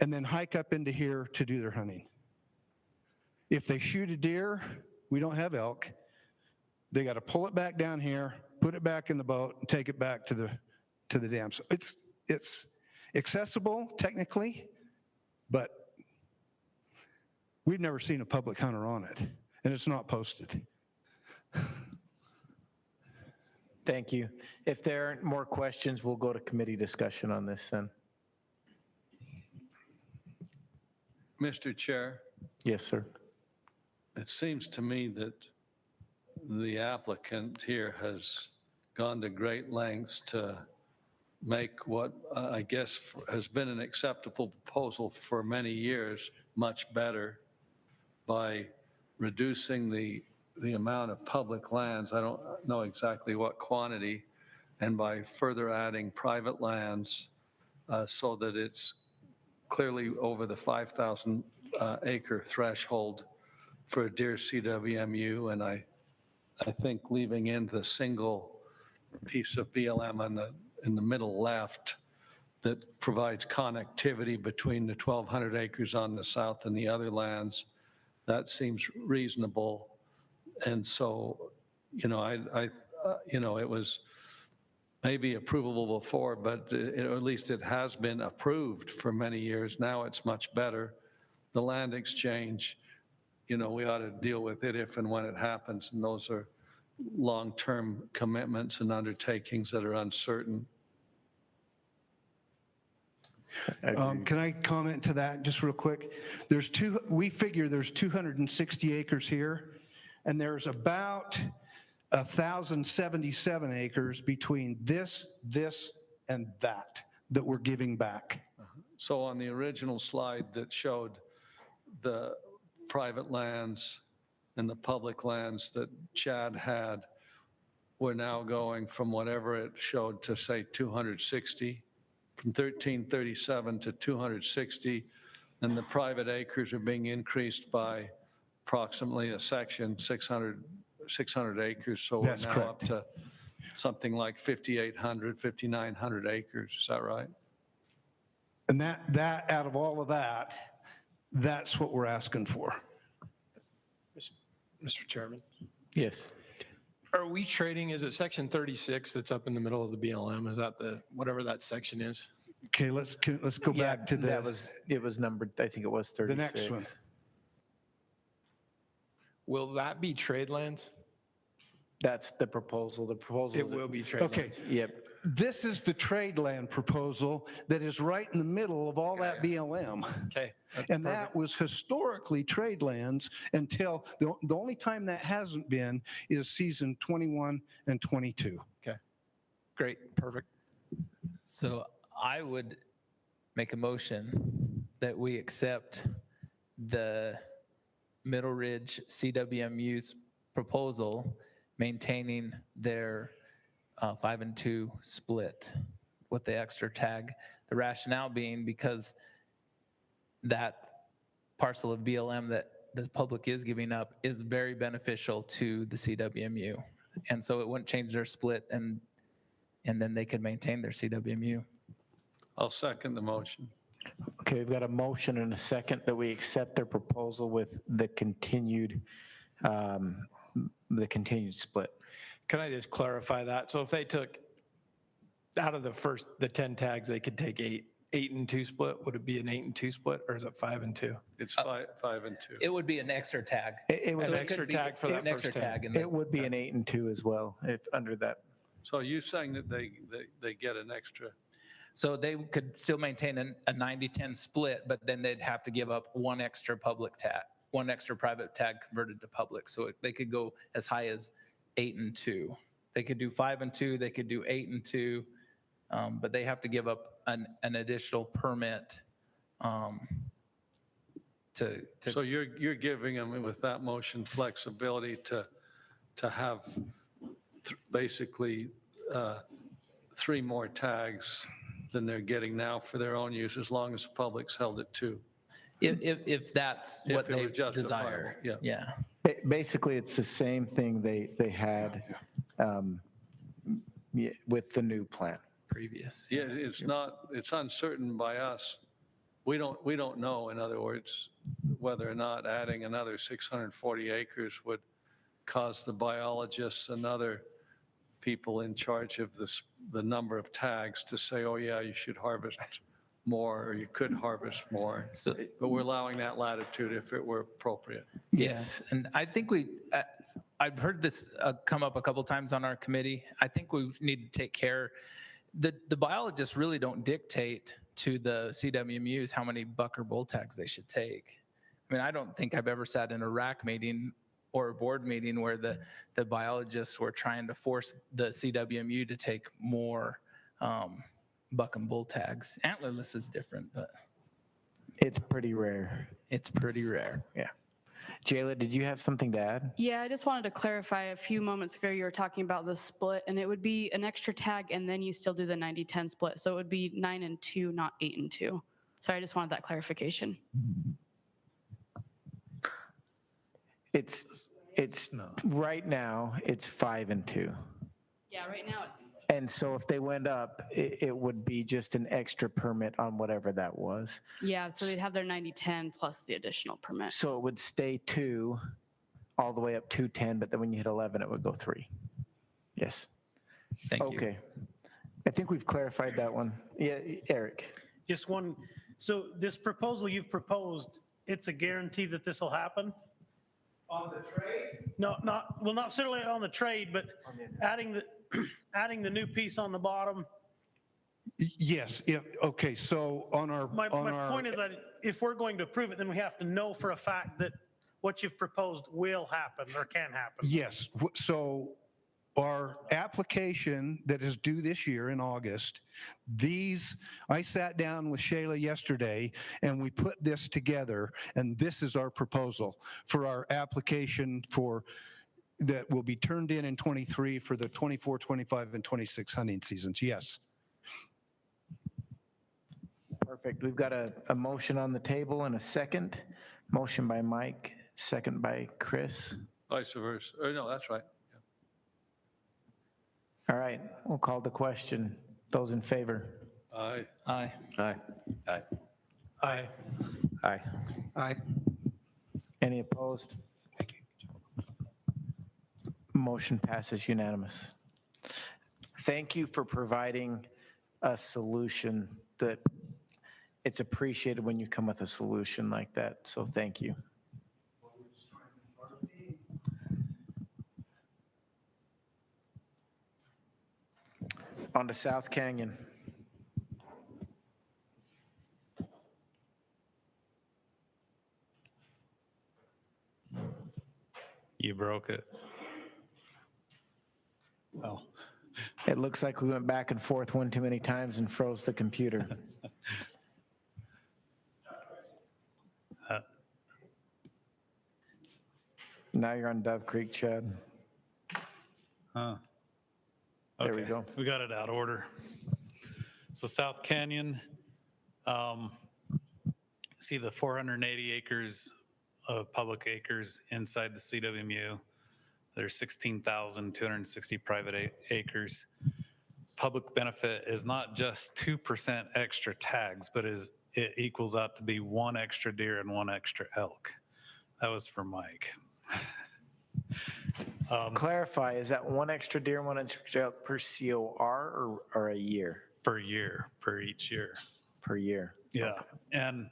and then hike up into here to do their hunting. If they shoot a deer, we don't have elk. They got to pull it back down here, put it back in the boat, and take it back to the dam. So it's accessible technically, but we've never seen a public hunter on it, and it's not posted. Thank you. If there aren't more questions, we'll go to committee discussion on this then. Mr. Chair, Yes, sir. it seems to me that the applicant here has gone to great lengths to make what I guess has been an acceptable proposal for many years much better by reducing the amount of public lands. I don't know exactly what quantity, and by further adding private lands so that it's clearly over the 5,000 acre threshold for a deer CWMU. And I think leaving in the single piece of BLM in the middle left that provides connectivity between the 1,200 acres on the south and the other lands, that seems reasonable. And so, you know, it was maybe approvable before, but at least it has been approved for many years. Now it's much better. The land exchange, you know, we ought to deal with it if and when it happens. And those are long-term commitments and undertakings that are uncertain. Can I comment to that just real quick? We figure there's 260 acres here, and there's about 1,077 acres between this, and that we're giving back. So on the original slide that showed the private lands and the public lands that Chad had, we're now going from whatever it showed to say 260, from 1337 to 260, and the private acres are being increased by approximately a section, 600 acres. So we're That's now correct. up to something like 5,800, 5,900 acres. Is that right? And that out of all of that, that's what we're asking for. Mr. Chairman, Yes. are we trading, is it section 36 that's up in the middle of the BLM? Is that whatever that section is? Okay, let's go back to It was numbered, I think it was 36. the next one. Will that be trade lands? That's the proposal. The proposal. It will be trade Okay. lands. Yep. This is the trade land proposal that is right in the middle of all that BLM. Okay. And that was historically trade lands until, the only time that hasn't been is season 21 and 22. Okay. Great. Perfect. So I would make a motion that we accept the Middle Ridge CWMU's proposal, maintaining their 5 and 2 split with the extra tag. The rationale being because that parcel of BLM that the public is giving up is very beneficial to the CWMU. And so it wouldn't change their split, and then they could maintain their CWMU. I'll second the motion. Okay, we've got a motion and a second that we accept their proposal with the continued split. Can I just clarify that? So if they took out of the 10 tags, they could take 8 and 2 split. Would it be an 8 and 2 split, or is it 5 and 2? It's 5 and 2. It would be an extra tag. It would An extra tag for that an extra first 10. tag. It would be an 8 and 2 as well, if under that. So are you saying that they get an extra? So they could still maintain a 90-10 split, but then they'd have to give up one extra public tag, one extra private tag converted to public. So they could go as high as 8 and 2. They could do 5 and 2. They could do 8 and 2, but they have to give up an additional permit to. So you're giving them with that motion flexibility to have basically 3 more tags than they're getting now for their own use, as long as the public's held at 2. If that's what If it they were justifiable, desire. yeah. Yeah. Basically, it's the same thing they had with the new plan. Previous. Yeah, it's uncertain by us. We don't know, in other words, whether or not adding another 640 acres would cause the biologists and other people in charge of the number of tags to say, oh yeah, you should harvest more, or you could harvest more. But we're allowing that latitude if it were appropriate. Yes, and I think I've heard this come up a couple times on our committee. I think we need to take care. The biologists really don't dictate to the CWMUs how many buck or bull tags they should take. I mean, I don't think I've ever sat in a RAC meeting or a board meeting where the biologists were trying to force the CWMU to take more buck and bull tags. Antlerless is different, but it's pretty rare. It's pretty rare. Yeah. Jayla, did you have something to add? Yeah, I just wanted to clarify a few moments ago, you were talking about the split, and it would be an extra tag, and then you still do the 90-10 split. So it would be 9 and 2, not 8 and 2. Sorry, I just wanted that clarification. It's right now, it's 5 and 2. Yeah, right now it's. And so if they went up, it would be just an extra permit on whatever that was. Yeah, so they'd have their 90-10 plus the additional permit. So it would stay 2 all the way up to 10, but then when you hit 11, it would go 3. Yes. Thank you. Okay. I think we've clarified that one. Yeah, Eric. Just one, so this proposal you've proposed, it's a guarantee that this will happen? On the trade? No, not necessarily on the trade, but adding the new piece on the bottom. Yes, yeah, okay, so on our. My point is that if we're going to approve it, then we have to know for a fact that what you've proposed will happen or can happen. Yes, so our application that is due this year in August, I sat down with Shayla yesterday and we put this together, and this is our proposal for our application that will be turned in 23 for the 24, 25, and 26 hunting seasons, yes. Perfect. We've got a motion on the table and a second. Motion by Mike, second by Chris. Vice versa. Oh, no, that's right. All right, we'll call the question. Those in favor? Aye. Aye. Aye. Aye. Aye. Aye. Aye. Any opposed? Motion passes unanimous. Thank you for providing a solution that it's appreciated when you come with a solution like that. So thank you. On to South Canyon. You broke it. Well, it looks like we went back and forth one too many times and froze the computer. Now you're on Dove Creek, Chad. Huh. There we go. We got it out of order. So South Canyon, see the 480 acres of public acres inside the CWMU. There's 16,260 private acres. Public benefit is not just 2% extra tags, but it equals out to be 1 extra deer and 1 extra elk. That was for Mike. Clarify, is that 1 extra deer and 1 extra elk per COR or a year? Per year, per each year. Per year. Yeah, Okay. and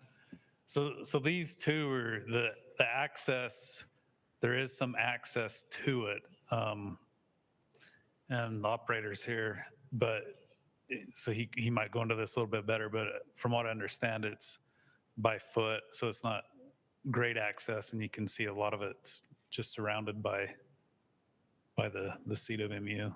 so these two are the access, there is some access to it, and the operator's here, but, so he might go into this a little bit better, but from what I understand, it's by foot, so it's not great access, and you can see a lot of it's just surrounded by the CWMU.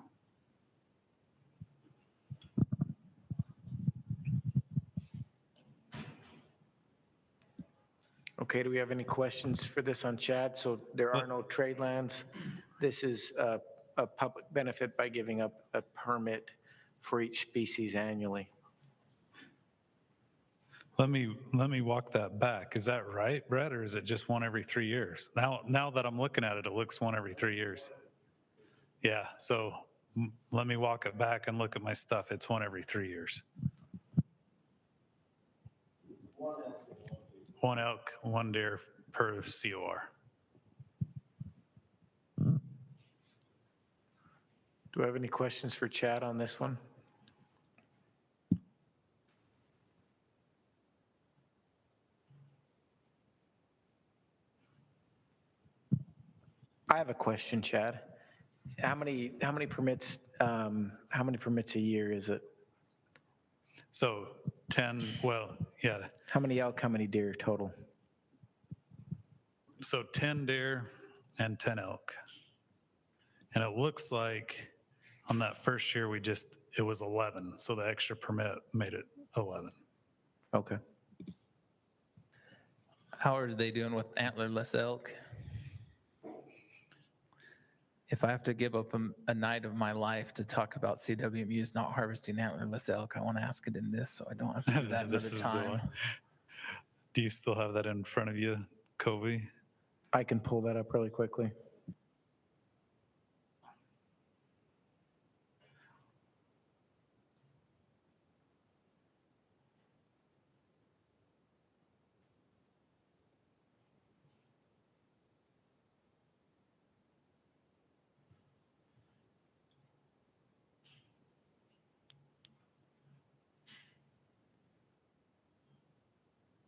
Okay, do we have any questions for this on Chad? So there are no trade lands. This is a public benefit by giving up a permit for each species annually. Let me walk that back. Is that right, Brett, or is it just 1 every 3 years? Now that I'm looking at it, it looks 1 every 3 years. Yeah, so let me walk it back and look at my stuff. It's 1 every 3 years. 1 elk, 1 deer per COR. Do I have any questions for Chad on this one? I have a question, Chad. How many permits a year is it? So 10, well, yeah. How many elk, how many deer total? So 10 deer and 10 elk. And it looks like on that first year, it was 11. So the extra permit made it 11. Okay. How are they doing with antlerless elk? If I have to give up a night of my life to talk about CWMU's not harvesting antlerless elk, I want to ask it in this so I don't have to do that This another is the time. one. Do you still have that in front of you, Covy? I can pull that up really quickly.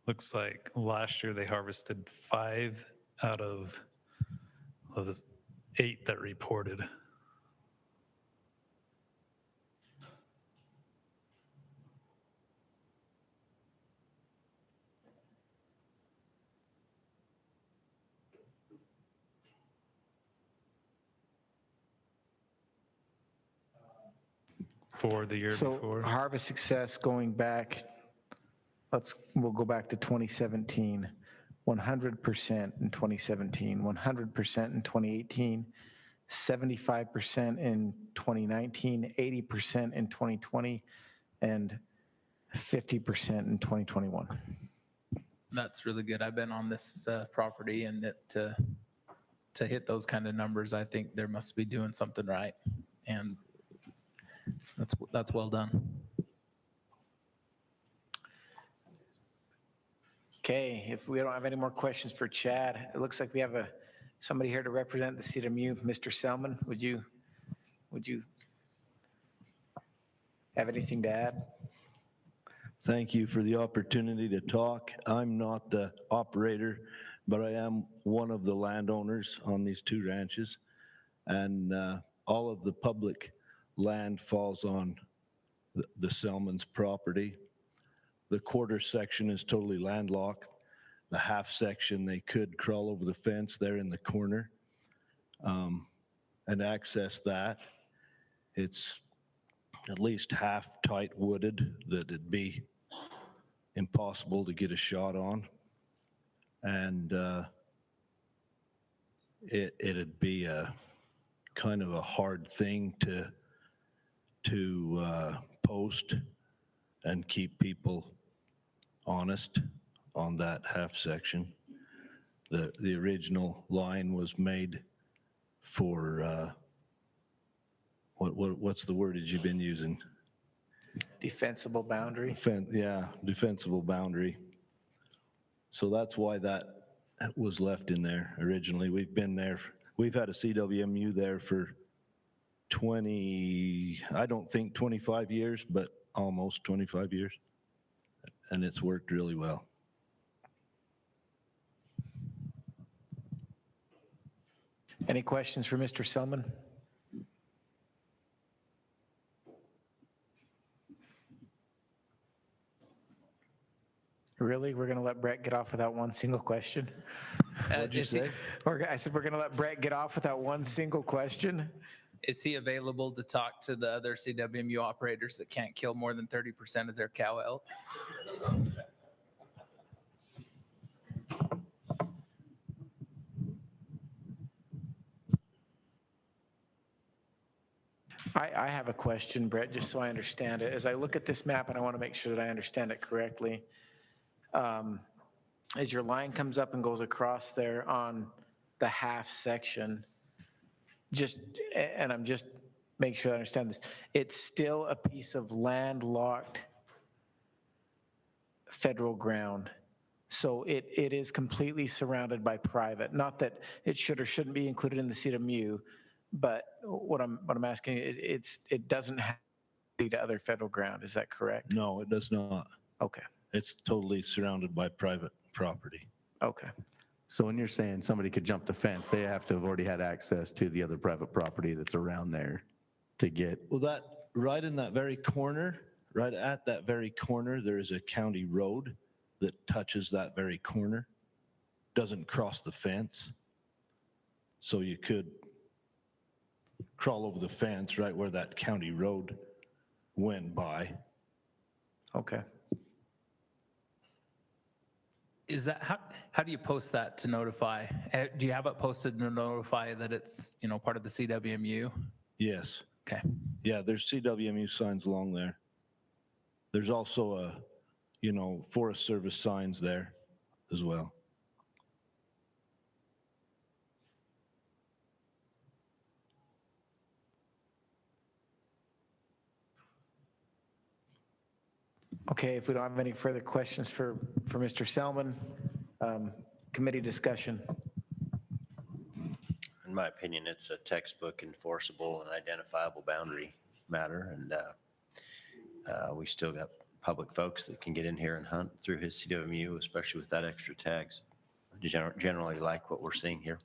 Looks like last year they harvested 5 out of the 8 that reported. For the year So before. harvest success going back, we'll go back to 2017, 100% in 2017, 100% in 2018, 75% in 2019, 80% in 2020, and 50% in 2021. That's really good. I've been on this property, and to hit those kind of numbers, I think there must be doing something right. And that's well done. Okay, if we don't have any more questions for Chad, it looks like we have somebody here to represent the CWMU. Mr. Selman, would you have anything to add? Thank you for the opportunity to talk. I'm not the operator, but I am one of the landowners on these 2 ranches. And all of the public land falls on the Selman's property. The quarter section is totally landlocked. The half section, they could crawl over the fence there in the corner and access that. It's at least half tight wooded that it'd be impossible to get a shot on. And it'd be a kind of a hard thing to post and keep people honest on that half section. The original line was made for what's the word that you've been using? Defensible boundary? Yeah, defensible boundary. So that's why that was left in there originally. We've been there, we've had a CWMU there for 20, I don't think 25 years, but almost 25 years. And it's worked really well. Any questions for Mr. Selman? Really? We're going to let Brett get off without one single question? What'd you say? I said we're going to let Brett get off without one single question? Is he available to talk to the other CWMU operators that can't kill more than 30% of their cow elk? I have a question, Brett, just so I understand it. As I look at this map, and I want to make sure that I understand it correctly, as your line comes up and goes across there on the half section, and I'm just making sure I understand this, it's still a piece of landlocked federal ground. So it is completely surrounded by private. Not that it should or shouldn't be included in the CWMU, but what I'm asking, it doesn't have to be to other federal ground. Is that correct? No, it does not. Okay. It's totally surrounded by private property. Okay. So when you're saying somebody could jump the fence, they have to have already had access to the other private property that's around there to get. Well, that right in that very corner, right at that very corner, there is a county road that touches that very corner, doesn't cross the fence. So you could crawl over the fence right where that county road went by. Okay. is that, how do you post that to notify? Do you have it posted to notify that it's, part of the CWMU? Yes. Okay. Yeah, there's CWMU signs along there. There's also Forest Service signs there as well. Okay, if we don't have any further questions for Mr. Selman, committee discussion. In my opinion, it's a textbook enforceable and identifiable boundary matter, and we still got public folks that can get in here and hunt through his CWMU, especially with that extra tags. I generally like what we're seeing here.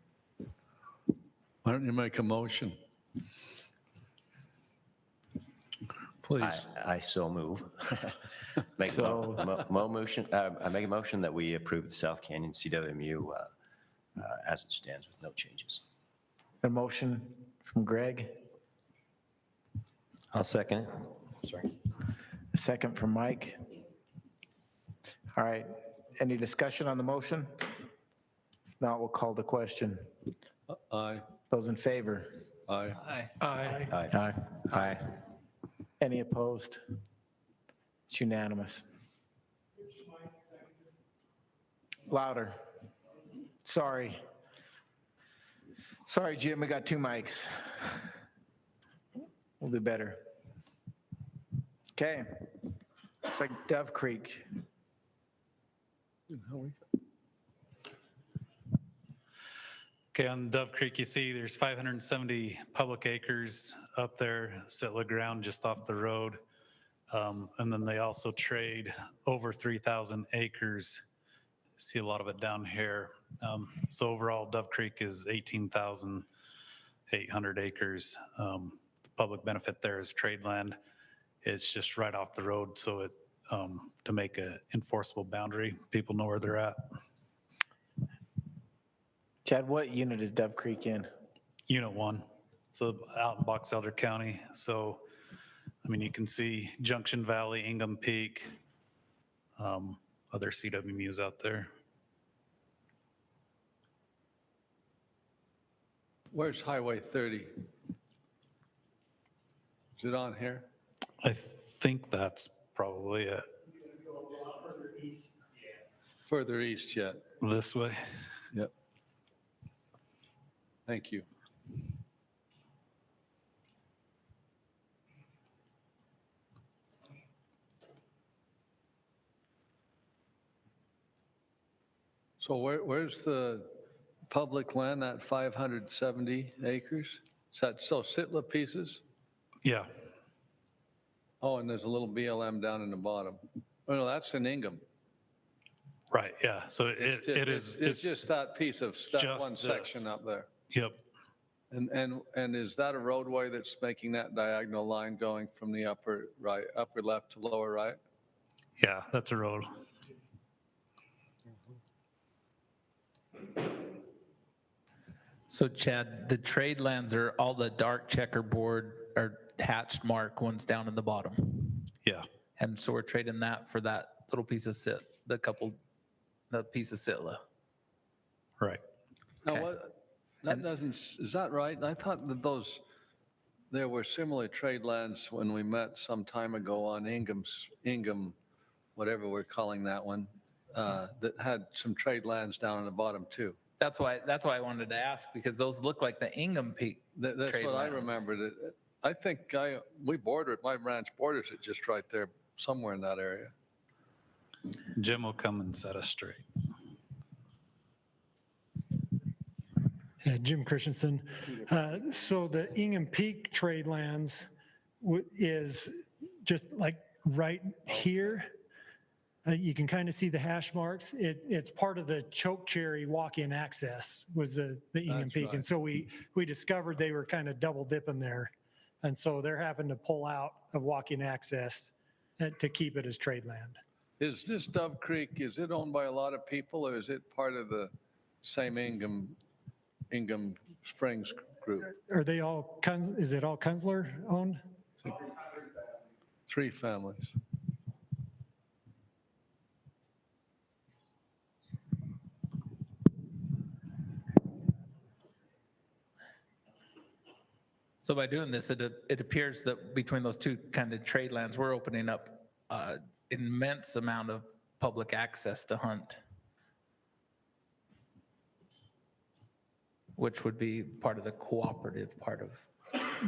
Why don't you make a motion? Please. I so move. I make a motion that we approve the South Canyon CWMU as it stands with no changes. A motion from Greg, I'll second it. Sorry. a second from Mike. All right, any discussion on the motion? If not, we'll call the question. Aye. Those in favor? Aye. Aye. Aye. Aye. Any opposed? It's unanimous. Louder. Sorry. Sorry, Jim, we got two mics. We'll do better. Okay. Looks like Dove Creek. Okay, on Dove Creek, you see there's 570 public acres up there, Sitla ground just off the road. And then they also trade over 3,000 acres. See a lot of it down here. So overall, Dove Creek is 18,800 acres. The public benefit there is trade land. It's just right off the road, so it to make an enforceable boundary, people know where they're at. Chad, what unit is Dove Creek in? Unit 1, so out in Box Elder County. So, I mean, you can see Junction Valley, Ingham Peak, other CWMUs out there. Where's Highway 30? Is it on here? I think that's probably it. Further east yet? This way. Yep. Thank you. So where's the public land, that 570 acres? Is that still Sitla pieces? Yeah. Oh, and there's a little BLM down in the bottom. Oh, no, that's in Ingham. Right, yeah. So It's just that piece of that one section up there. Yep. And is that a roadway that's making that diagonal line going from the upper left to lower right? Yeah, that's a road. So Chad, the trade lands are all the dark checkerboard or hatched mark ones down in the bottom. Yeah. And so we're trading that for that little piece of the piece of Sitla. Right. Now, is that right? I thought that there were similar trade lands when we met some time ago on Ingham, whatever we're calling that one, that had some trade lands down in the bottom too. That's why I wanted to ask, because those look like the Ingham Peak. That's what I remembered. I think my ranch borders it just right there, somewhere in that area. Jim will come and set us straight. Yeah, Jim Christensen. So the Ingham Peak trade lands is just like right here. You can kind of see the hash marks. It's part of the Chokecherry walk-in access was the Ingham Peak. Right. And so we discovered they were kind of double dipping there. And so they're having to pull out of walk-in access to keep it as trade land. Is this Dove Creek, is it owned by a lot of people or is it part of the same Ingham Springs group? Are they all, is it all Kunzler owned? 3 families. So by doing this, it appears that between those two kind of trade lands, we're opening up immense amount of public access to hunt, which would be part of the cooperative part of.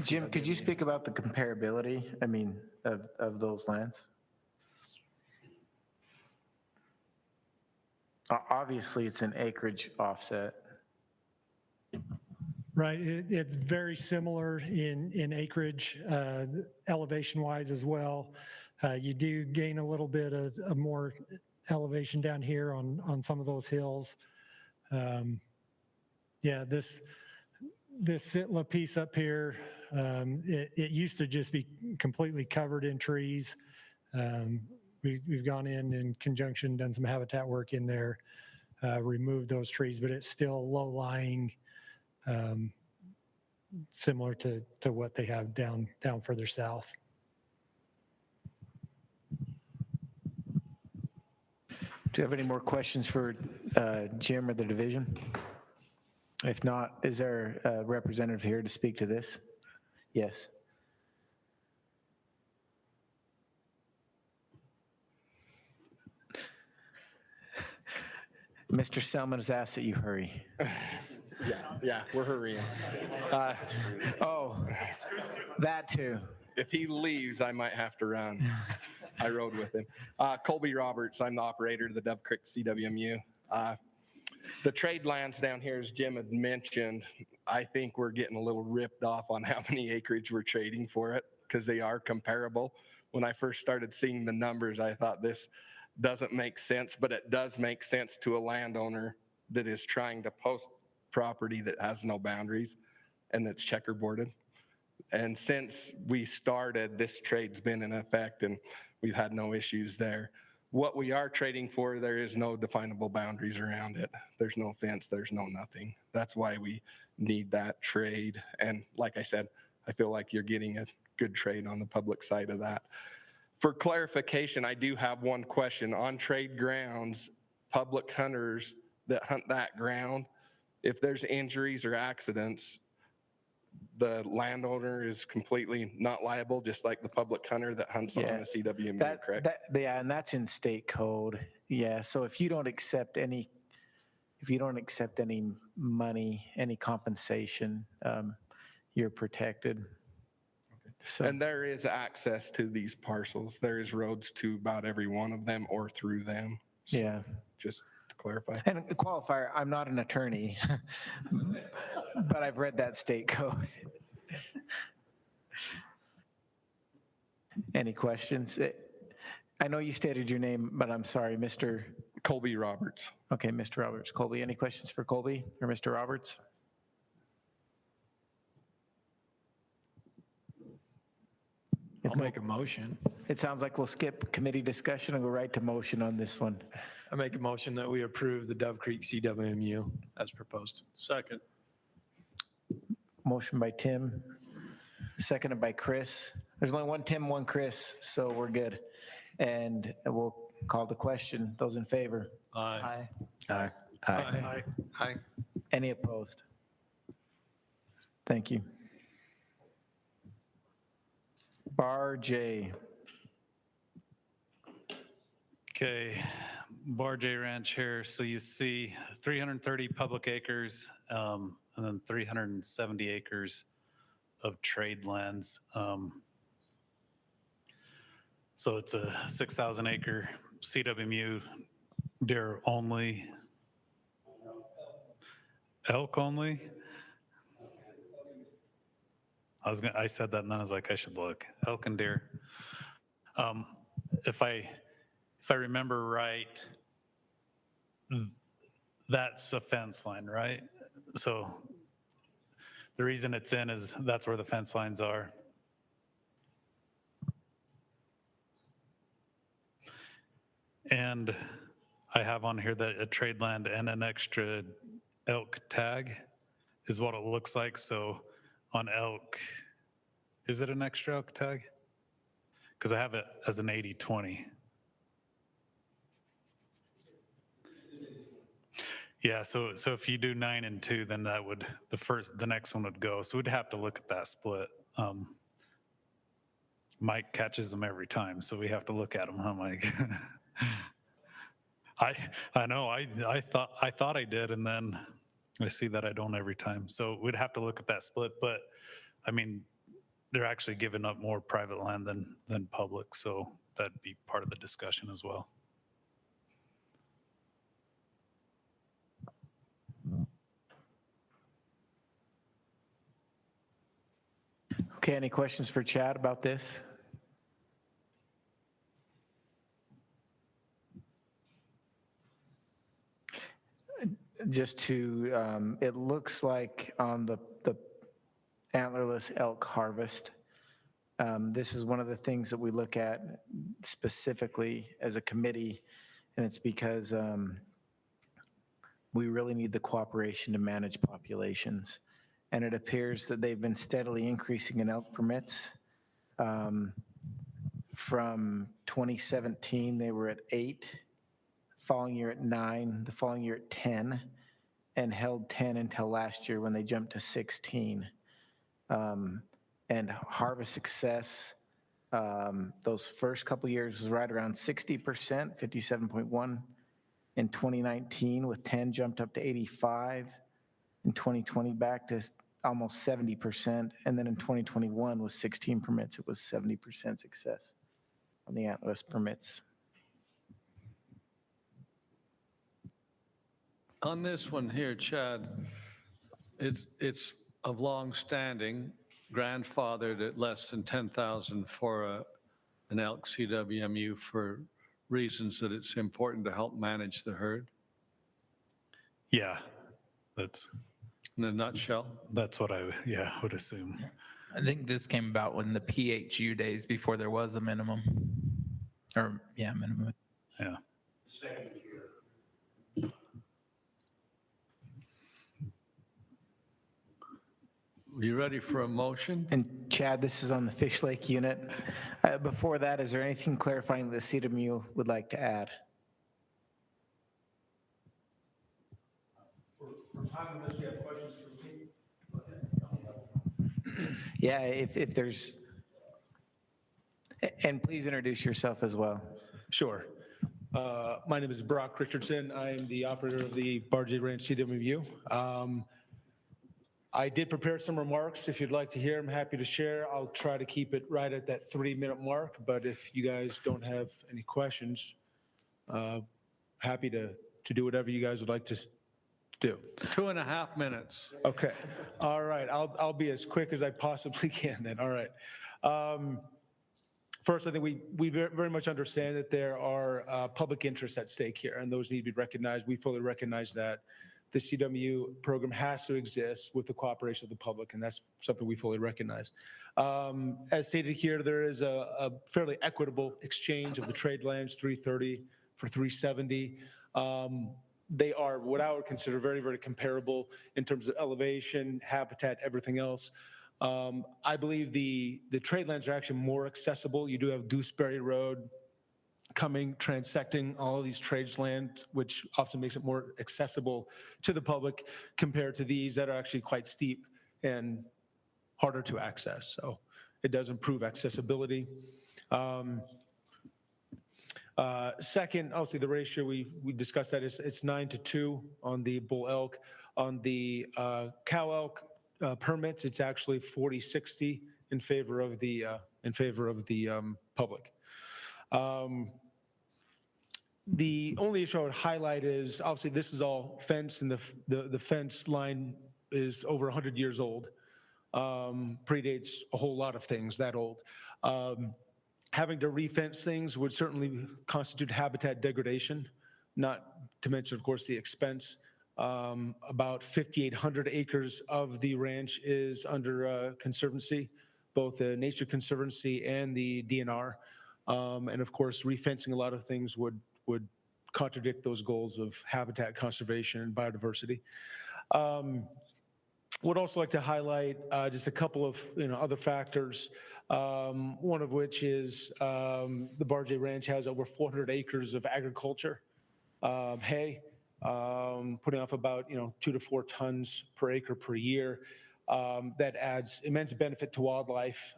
Jim, could you speak about the comparability, I mean, of those lands? Obviously, it's an acreage offset. Right, it's very similar in acreage, elevation-wise as well. You do gain a little bit of more elevation down here on some of those hills. Yeah, this Sitla piece up here, it used to just be completely covered in trees. We've gone in conjunction, done some habitat work in there, removed those trees, but it's still low-lying, similar to what they have down further south. Do you have any more questions for Jim or the division? If not, is there a representative here to speak to this? Yes. Mr. Selman has asked that you hurry. Yeah, we're hurrying. Oh, that too. If he leaves, I might have to run. I rode with him. Colby Roberts, I'm the operator of the Dove Creek CWMU. The trade lands down here, as Jim had mentioned, I think we're getting a little ripped off on how many acreage we're trading for it, because they are comparable. When I first started seeing the numbers, I thought this doesn't make sense, but it does make sense to a landowner that is trying to post property that has no boundaries and that's checkerboarded. And since we started, this trade's been in effect and we've had no issues there. What we are trading for, there is no definable boundaries around it. There's no fence, there's no nothing. That's why we need that trade. And like I said, I feel like you're getting a good trade on the public side of that. For clarification, I do have one question. On trade grounds, public hunters that hunt that ground, if there's injuries or accidents, the landowner is completely not liable, just like the public hunter that hunts on the CWMU, correct? Yeah, and that's in state code. Yeah, so if you don't accept any money, any compensation, you're protected. So, and there is access to these parcels. There is roads to about every one of them or through them. So yeah. Just to clarify. And a qualifier, I'm not an attorney, but I've read that state code. Any questions? I know you stated your name, but I'm sorry, Mr. Colby Roberts. Okay, Mr. Roberts. Colby, any questions for Colby or Mr. Roberts? I'll make a motion. It sounds like we'll skip committee discussion and go right to motion on this one. I make a motion that we approve the Dove Creek CWMU as proposed. Second. Motion by Tim, seconded by Chris. There's only one Tim, one Chris, so we're good. And we'll call the question. Those in favor? Aye. Aye. Aye. Aye. Any opposed? Thank you. Bar J. Okay, Bar J Ranch here. So you see 330 public acres and then 370 acres of trade lands. So it's a 6,000 acre CWMU deer only. Elk only? I said that and then I was like, I should look. Elk and deer. If I remember right, that's a fence line, right? So the reason it's in is that's where the fence lines are. And I have on here that a trade land and an extra elk tag is what it looks like. So on elk, is it an extra elk tag? Because I have it as an 80-20. Yeah, so if you do 9 and 2, then that would, the next one would go. So we'd have to look at that split. Mike catches them every time, so we have to look at them, huh, Mike? I know, I thought I did, and then I see that I don't every time. So we'd have to look at that split, but I mean, they're actually giving up more private land than public, so that'd be part of the discussion as well. Okay, any questions for Chad about this? Just to, it looks like on the antlerless elk harvest, this is one of the things that we look at specifically as a committee, and it's because we really need the cooperation to manage populations. And it appears that they've been steadily increasing in elk permits. From 2017, they were at 8, following year at 9, the following year at 10, and held 10 until last year when they jumped to 16. And harvest success, those first couple years was right around 60%, 57.1. In 2019, with 10 jumped up to 85. In 2020, back to almost 70%. And then in 2021, with 16 permits, it was 70% success on the antlerless permits. On this one here, Chad, it's of long standing, grandfathered at less than 10,000 for an elk CWMU for reasons that it's important to help manage the herd. Yeah, that's in a nutshell. That's what I would assume. I think this came about when the PHU days before there was a minimum. Or, yeah, minimum. Yeah. Are you ready for a motion? And Chad, this is on the Fish Lake unit. Before that, is there anything clarifying that the CWMU would like to add? For time unless you have questions for me. Yeah, if there's, and please introduce yourself as well. Sure. My name is Brock Richardson. I am the operator of the Barjay Ranch CWMU. I did prepare some remarks. If you'd like to hear, I'm happy to share. I'll try to keep it right at that 3-minute mark, but if you guys don't have any questions, happy to do whatever you guys would like to do. 2.5 minutes. Okay. All right. I'll be as quick as I possibly can then. All right. First, I think we very much understand that there are public interests at stake here, and those need to be recognized. We fully recognize that. The CWMU program has to exist with the cooperation of the public, and that's something we fully recognize. As stated here, there is a fairly equitable exchange of the trade lands, 330 for 370. They are what I would consider very, very comparable in terms of elevation, habitat, everything else. I believe the trade lands are actually more accessible. You do have Gooseberry Road coming, transecting all of these trades lands, which often makes it more accessible to the public compared to these that are actually quite steep and harder to access. So it does improve accessibility. Second, obviously the ratio, we discussed that, it's 9-2 on the bull elk. On the cow elk permits, it's actually 40-60 in favor of the public. The only issue I would highlight is, obviously this is all fenced, and the fence line is over 100 years old. Predates a whole lot of things that old. Having to re-fence things would certainly constitute habitat degradation, not to mention, of course, the expense. About 5,800 acres of the ranch is under conservancy, both the Nature Conservancy and the DNR. And of course, re-fencing a lot of things would contradict those goals of habitat conservation and biodiversity. Would also like to highlight just a couple of other factors. One of which is the Barjay Ranch has over 400 acres of agriculture, hay. putting off about 2 to 4 tons per acre per year. That adds immense benefit to wildlife.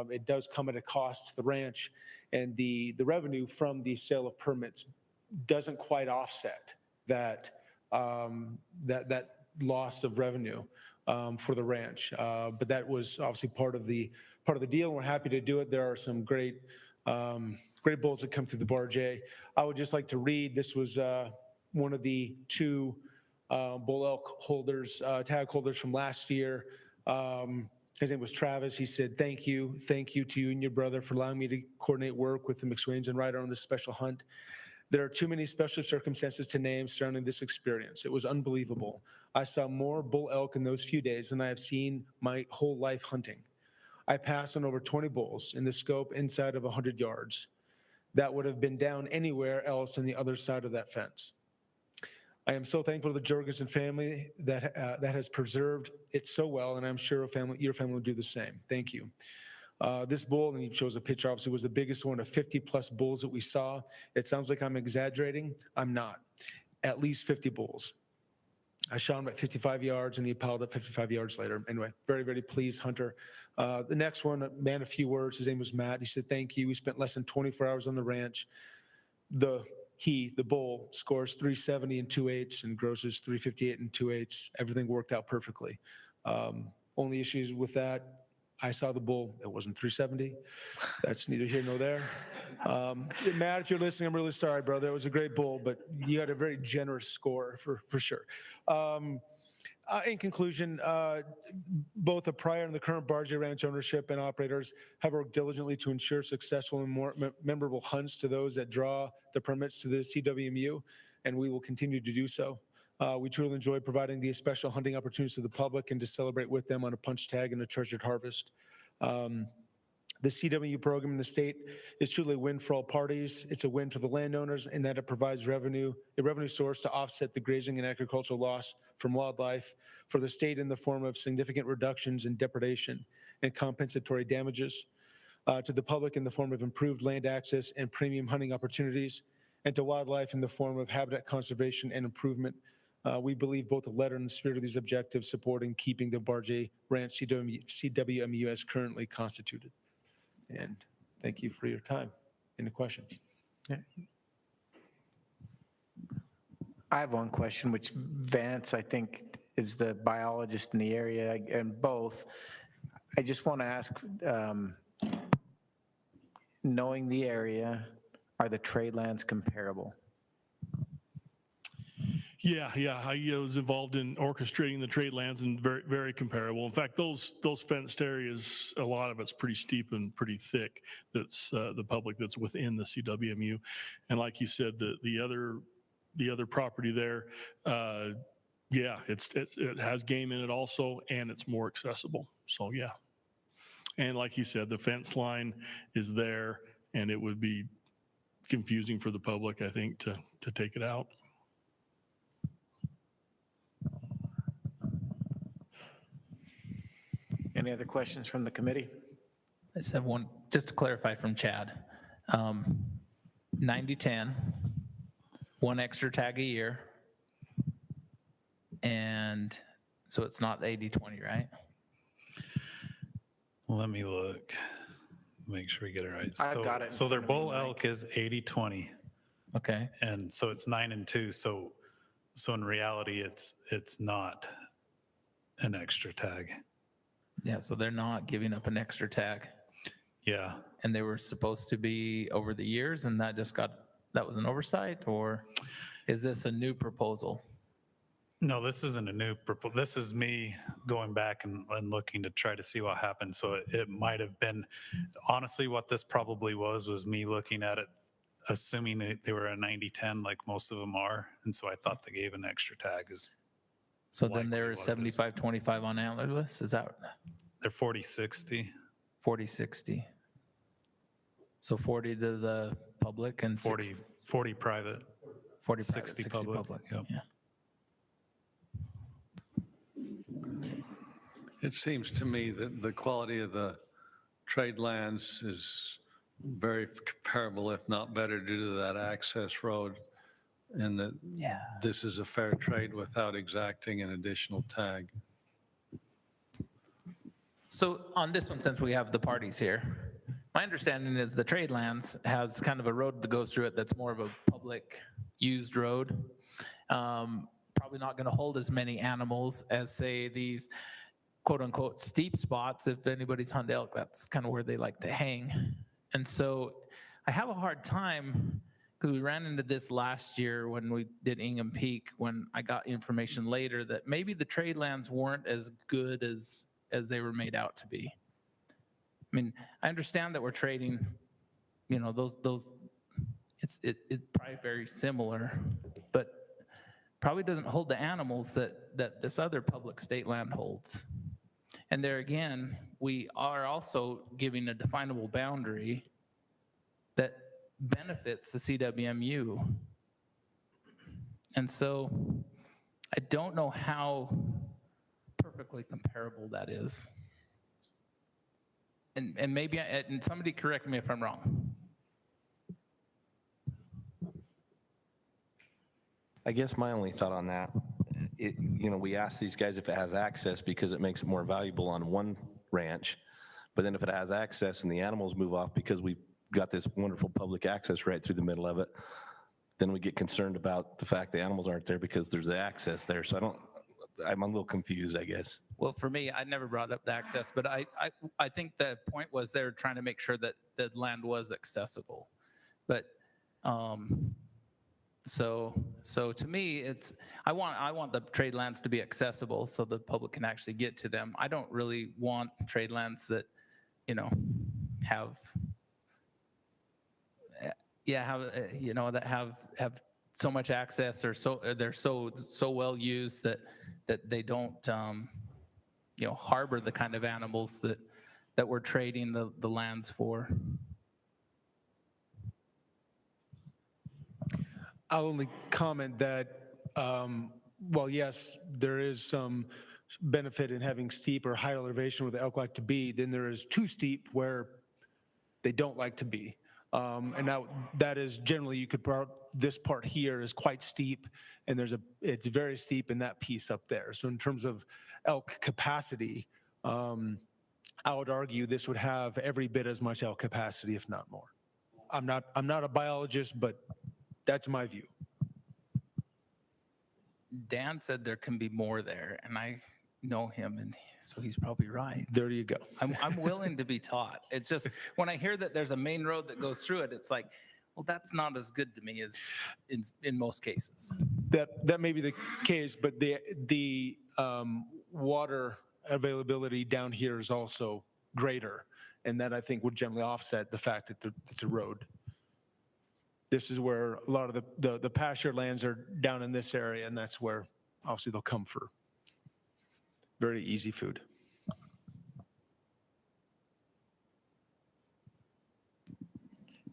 It does come at a cost to the ranch, and the revenue from the sale of permits doesn't quite offset that that loss of revenue for the ranch. But that was obviously part of the deal, and we're happy to do it. There are some great bulls that come through the Barge. I would just like to read. This was one of the 2 bull elk holders, tag holders from last year. His name was Travis. He said, thank you to you and your brother for allowing me to coordinate work with the McSwains and ride on this special hunt. There are too many special circumstances to name surrounding this experience. It was unbelievable. I saw more bull elk in those few days than I have seen my whole life hunting. I passed on over 20 bulls in the scope inside of 100 yards. That would have been down anywhere else on the other side of that fence. I am so thankful to the Jorgensen family that has preserved it so well, and I'm sure your family will do the same. Thank you. This bull, and he shows a picture, obviously was the biggest one of 50+ bulls that we saw. It sounds like I'm exaggerating. I'm not. At least 50 bulls. I shot him at 55 yards, and he piled up 55 yards later. Anyway, very, very pleased hunter. The next one, a man, a few words. His name was Matt. He said, thank you. We spent less than 24 hours on the ranch. The bull, scores 370 and 2/8 and grosses 358 and 2/8. Everything worked out perfectly. Only issues with that, I saw the bull. It wasn't 370. That's neither here nor there. Matt, if you're listening, I'm really sorry, brother. It was a great bull, but you had a very generous score for sure. In conclusion, both the prior and the current Barge Ranch ownership and operators have worked diligently to ensure successful and more memorable hunts to those that draw the permits to the CWMU, and we will continue to do so. We truly enjoy providing these special hunting opportunities to the public and to celebrate with them on a punch tag and a treasured harvest. The CWMU program in the state is truly a win for all parties. It's a win for the landowners in that it provides a revenue source to offset the grazing and agricultural loss from wildlife, for the state in the form of significant reductions in depredation and compensatory damages, to the public in the form of improved land access and premium hunting opportunities, and to wildlife in the form of habitat conservation and improvement. We believe both the letter and the spirit of these objectives supporting keeping the Barge Ranch CWMU as currently constituted. And thank you for your time. Any questions? Yeah. I have one question, which Vance, I think, is the biologist in the area, and both. I just want to ask, knowing the area, are the trade lands comparable? Yeah. I was involved in orchestrating the trade lands and very, very comparable. In fact, those fenced areas, a lot of it's pretty steep and pretty thick. That's the public that's within the CWMU, and like you said, the other property there, yeah, it has game in it also, and it's more accessible. So yeah, and like you said, the fence line is there, and it would be confusing for the public, I think, to take it out. Any other questions from the committee? I just have one, just to clarify from Chad. 90-10, one extra tag a year. And so it's not 80-20, right? Let me look, make sure we get it right. I've got it. So their bull elk is 80-20. Okay. And so it's 9 and 2. So in reality, it's not an extra tag. Yeah, so they're not giving up an extra tag. Yeah. And they were supposed to be over the years, and that was an oversight, or is this a new proposal? No, this isn't a new proposal. This is me going back and looking to try to see what happened. So it might have been, honestly, what this probably was me looking at it, assuming they were a 90-10 like most of them are. And so I thought they gave an extra tag. So then they're 75-25 on antlerless, is that? They're 40-60. 40-60. So 40 to the public and 40 private. 40 private, 60 public. Yep. Yeah. It seems to me that the quality of the trade lands is very comparable, if not better, due to that access road and that this is a fair trade without exacting an additional tag. So on this one, since we have the parties here, my understanding is the trade lands has kind of a road that goes through it that's more of a public used road. Probably not going to hold as many animals as, say, these quote unquote steep spots. If anybody's hunted elk, that's kind of where they like to hang. And so I have a hard time, because we ran into this last year when we did Ingham Peak, when I got information later that maybe the trade lands weren't as good as they were made out to be. I mean, I understand that we're trading, you know, it's probably very similar, but probably doesn't hold the animals that this other public state land holds. And there again, we are also giving a definable boundary that benefits the CWMU. And so I don't know how perfectly comparable that is. And maybe, and somebody correct me if I'm wrong. I guess my only thought on that, we ask these guys if it has access because it makes it more valuable on one ranch. But then if it has access and the animals move off because we've got this wonderful public access right through the middle of it, then we get concerned about the fact the animals aren't there because there's the access there. So I'm a little confused, I guess. Well, for me, I never brought up the access, but I think the point was they're trying to make sure that the land was accessible. But so to me, I want the trade lands to be accessible so the public can actually get to them. I don't really want trade lands that, have so much access, or they're so well used that they don't harbor the kind of animals that we're trading the lands for. I'll only comment that, well, yes, there is some benefit in having steep or high elevation where the elk like to be. Then there is too steep where they don't like to be. And now that is generally, this part here is quite steep, and it's very steep in that piece up there. So in terms of elk capacity, I would argue this would have every bit as much elk capacity, if not more. I'm not a biologist, but that's my view. Dan said there can be more there, and I know him, and so he's probably right. There you go. I'm willing to be taught. It's just when I hear that there's a main road that goes through it, it's like, well, that's not as good to me as in most cases. That may be the case, but the water availability down here is also greater, and that I think would generally offset the fact that it's a road. This is where a lot of the pasture lands are down in this area, and that's where obviously they'll come for very easy food.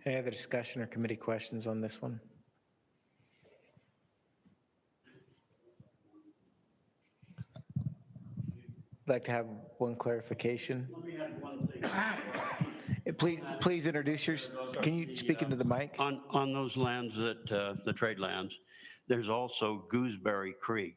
Any other discussion or committee questions on this one? I'd like to have one clarification. Let me add one thing. Please introduce yourself. Can you speak into the mic? On those lands that, the trade lands, there's also Gooseberry Creek.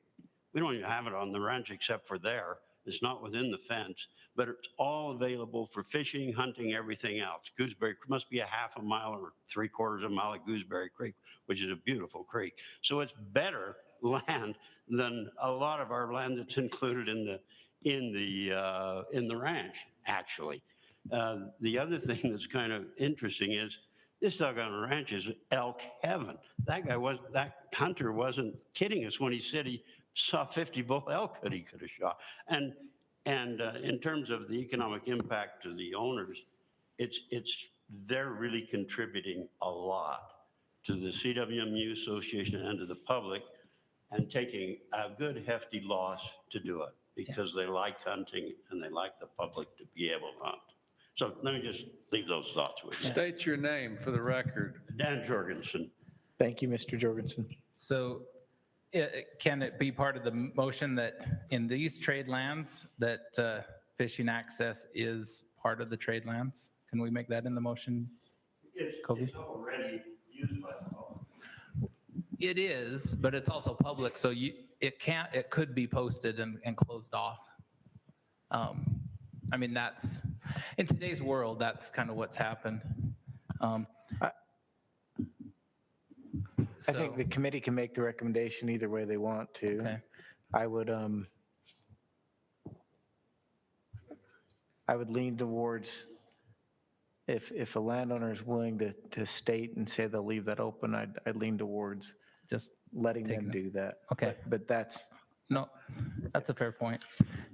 We don't even have it on the ranch except for there. It's not within the fence, but it's all available for fishing, hunting, everything else. Gooseberry must be a half a mile or 3/4 of a mile of Gooseberry Creek, which is a beautiful creek. So it's better land than a lot of our land that's included in the ranch, actually. The other thing that's kind of interesting is this doggone ranch is elk heaven. That hunter wasn't kidding us when he said he saw 50 bull elk that he could have shot. And in terms of the economic impact to the owners, they're really contributing a lot to the CWMU Association and to the public, and taking a good hefty loss to do it because they like hunting and they like the public to be able to hunt. So let me just leave those thoughts with you. State your name for the record. Dan Jorgensen. Thank you, Mr. Jorgensen. So can it be part of the motion that in these trade lands that fishing access is part of the trade lands? Can we make that in the motion? It's already used by the public. It is, but it's also public, so it could be posted and closed off. I mean, that's, in today's world, that's kind of what's happened. I think the committee can make the recommendation either way they want to. Okay. I would lean towards, if a landowner is willing to state and say they'll leave that open, I'd lean towards just letting them do that. Okay. But that's. No, that's a fair point.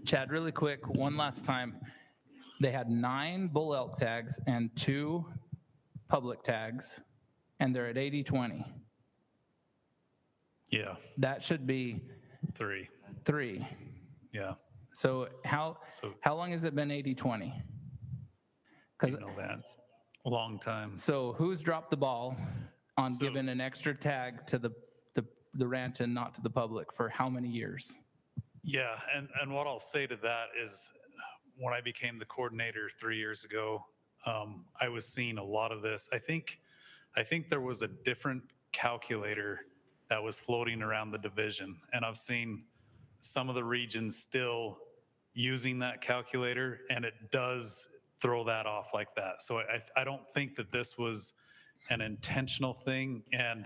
Chad, really quick, one last time. They had 9 bull elk tags and 2 public tags, and they're at 80-20. Yeah. That should be 3. 3. Yeah. So how long has it been 80-20? Because that's a long time. So who's dropped the ball on giving an extra tag to the ranch and not to the public for how many years? Yeah, and what I'll say to that is, when I became the coordinator 3 years ago, I was seeing a lot of this. I think there was a different calculator that was floating around the division, and I've seen some of the regions still using that calculator, and it does throw that off like that. So I don't think that this was an intentional thing, and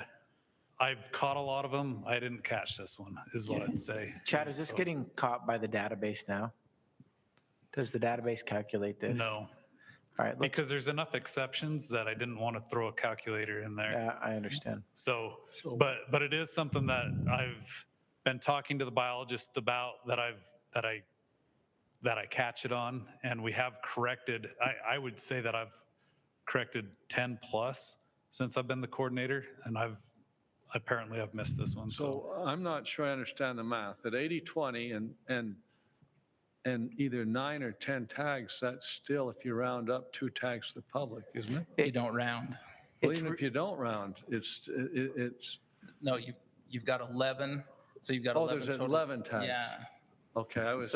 I've caught a lot of them. I didn't catch this one, is what I'd say. Chad, is this getting caught by the database now? Does the database calculate this? No. All right. Because there's enough exceptions that I didn't want to throw a calculator in there. Yeah, I understand. So, but it is something that I've been talking to the biologist about, that I catch it on, and we have corrected. I would say that I've corrected 10 plus since I've been the coordinator, and I've missed this one. So I'm not sure I understand the math. At 80-20 and either 9 or 10 tags, that's still, if you round up, 2 tags to the public, isn't it? You don't round. Well, even if you don't round, it's. No, you've got 11. So you've got 11 there's total. 11 tags. Yeah. Okay, I was.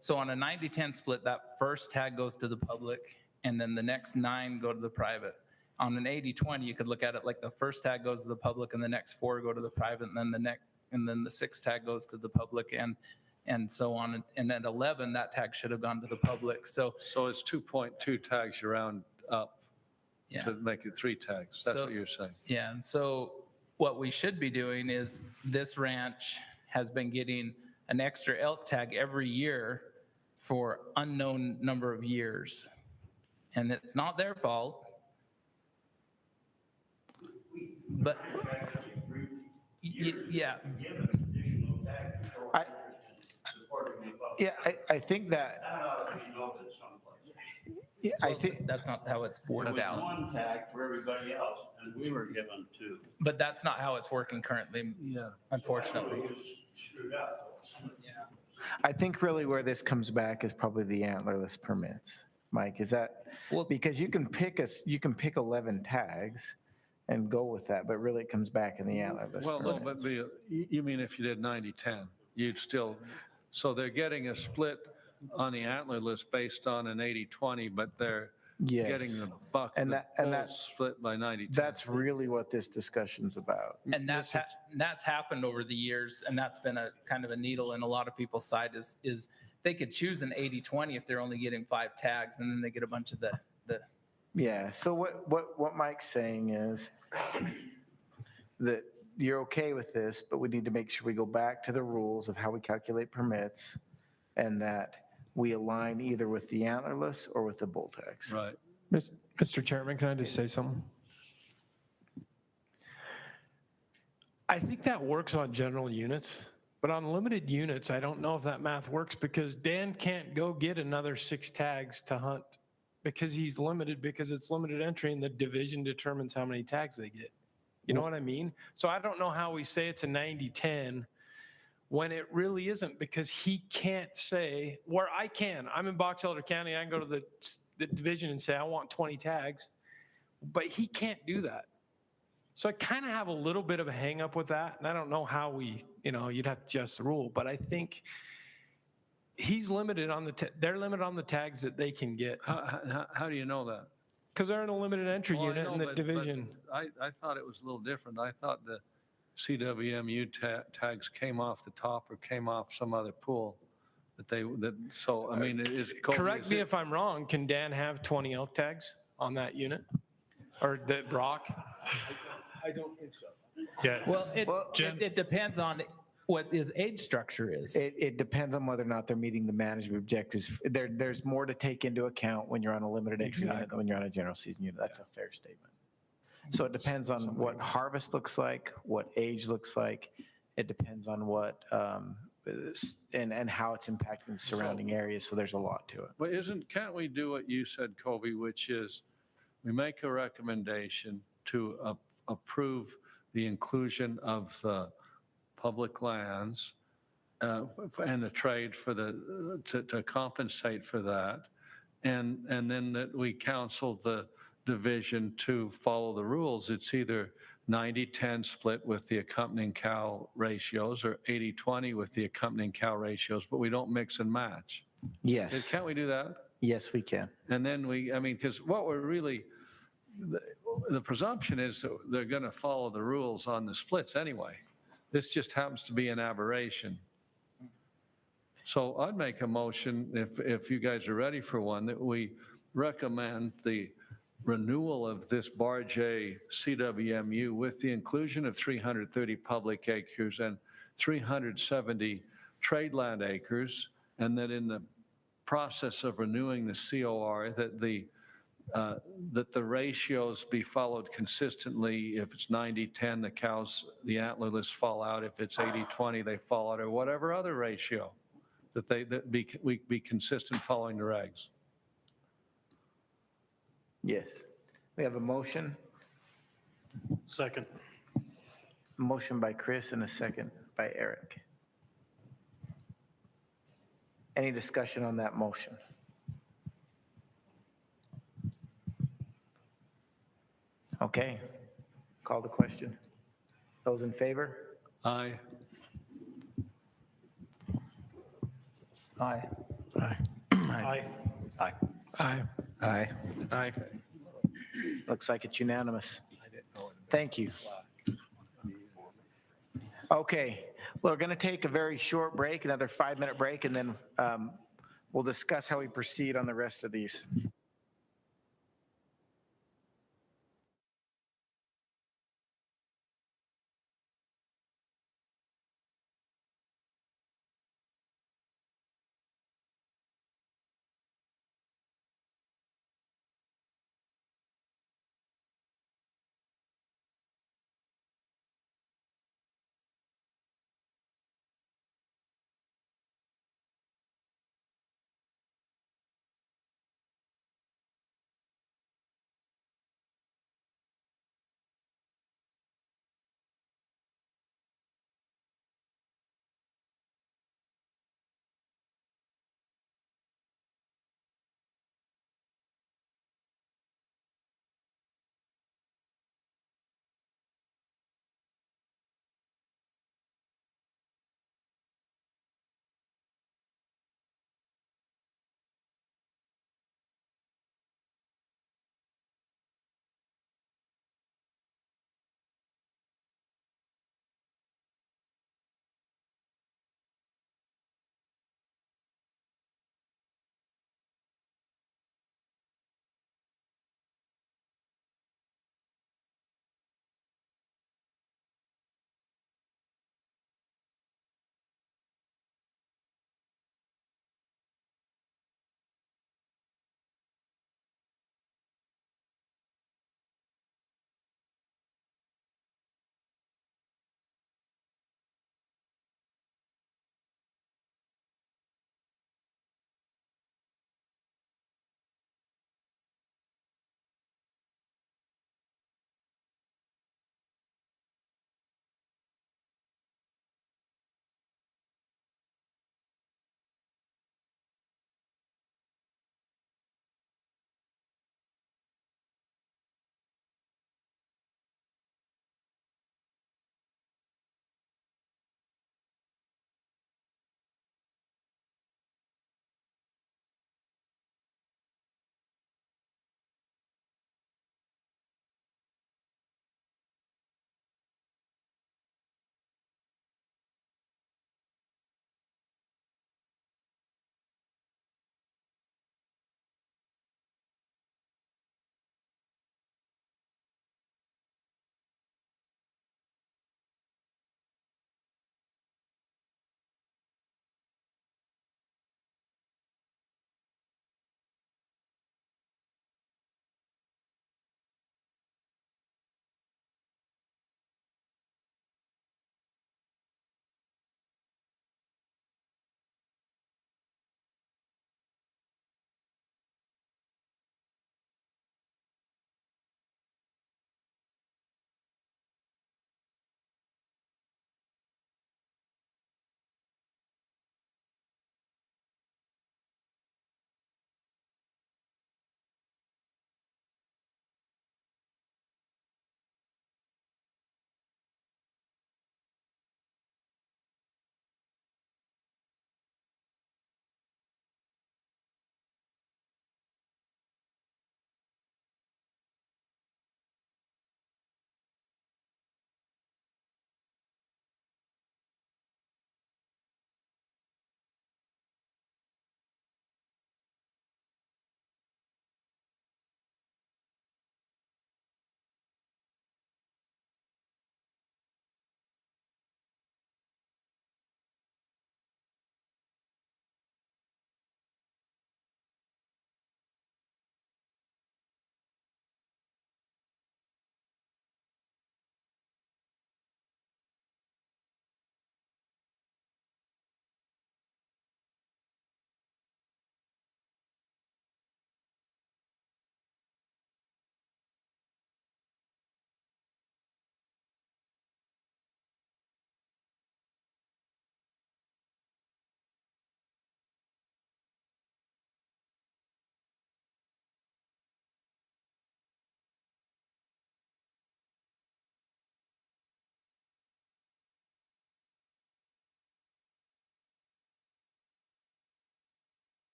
So on a 90-10 split, that first tag goes to the public, and then the next 9 go to the private. On an 80-20, you could look at it like the first tag goes to the public, and the next 4 go to the private, and then the 6th tag goes to the public, and so on. And at 11, that tag should have gone to the public. So it's 2.2 tags you round up to make it 3 tags. That's what you're saying. Yeah. And so what we should be doing is, this ranch has been getting an extra elk tag every year for unknown number of years. And it's not their fault. But yeah. I think that. Yeah, I think that's not how it's worked out. One tag for everybody else, and we were given 2. But that's not how it's working currently. Yeah. Unfortunately. I think really where this comes back is probably the antlerless permits. Mike, is that, because you can pick 11 tags and go with that, but really it comes back in the antlerless Well, no, permits. but you mean if you did 90-10, you'd still, so they're getting a split on the antler list based on an 80-20, but they're getting the buck, and that's split by 90-10. That's really what this discussion's about. And that's happened over the years, and that's been a kind of a needle in a lot of people's side is they could choose an 80-20 if they're only getting 5 tags, and then they get a bunch of the. Yeah, so what Mike's saying is that you're okay with this, but we need to make sure we go back to the rules of how we calculate permits, and that we align either with the antlerless or with the bull tags. Right. Mr. Chairman, can I just say something? I think that works on general units, but on limited units, I don't know if that math works, because Dan can't go get another 6 tags to hunt because he's limited, because it's limited entry, and the division determines how many tags they get. You know what I mean? So I don't know how we say it's a 90-10 when it really isn't, because he can't say, where I can. I'm in Box Elder County. I can go to the division and say, I want 20 tags. But he can't do that. So I kind of have a little bit of a hang up with that. And I don't know how you'd have to adjust the rule. But I think he's limited on they're limited on the tags that they can get. How do you know that? Because they're in a limited entry unit in the division. But I thought it was a little different. I thought CWMU tags came off the top or came off some other pool so, I mean, Correct me if I'm wrong, can Dan have 20 elk tags on that unit? Or the Brock? I don't think so. Yeah. Well, it depends on what his age structure is. It depends on whether or not they're meeting the management objectives. There's more to take into account when you're on a limited acre unit than when you're on a general season unit. That's a fair statement. So it depends on what harvest looks like, what age looks like. It depends on what, and how it's impacting the surrounding areas. So there's a lot to it. But can't we do what you said, Covy, which is we make a recommendation to approve the inclusion of the public lands and the trade for to compensate for that. And then that we counsel the division to follow the rules. It's either 90-10 split with the accompanying cow ratios or 80-20 with the accompanying cow ratios, but we don't mix and match. Yes. Can't we do that? Yes, we can. And then because what we're really, the presumption is that they're going to follow the rules on the splits anyway. This just happens to be an aberration. So I'd make a motion, if you guys are ready for one, that we recommend the renewal of this Barge A CWMU with the inclusion of 330 public acres and 370 trade land acres, and that in the process of renewing the COR, that the ratios be followed consistently. If it's 90-10, the cows, the antlerless fall out. If it's 80-20, they fall out, or whatever other ratio, that we be consistent following the regs. Yes. We have a motion. Second. Motion by Chris and a second by Eric. Any discussion on that motion? Okay. Call the question. Those in favor? Aye. Aye. Aye. Aye. Aye. Aye. Aye. Looks like it's unanimous. Thank you. Okay, we're going to take a very short break, another 5-minute break, and then we'll discuss how we proceed on the rest of these.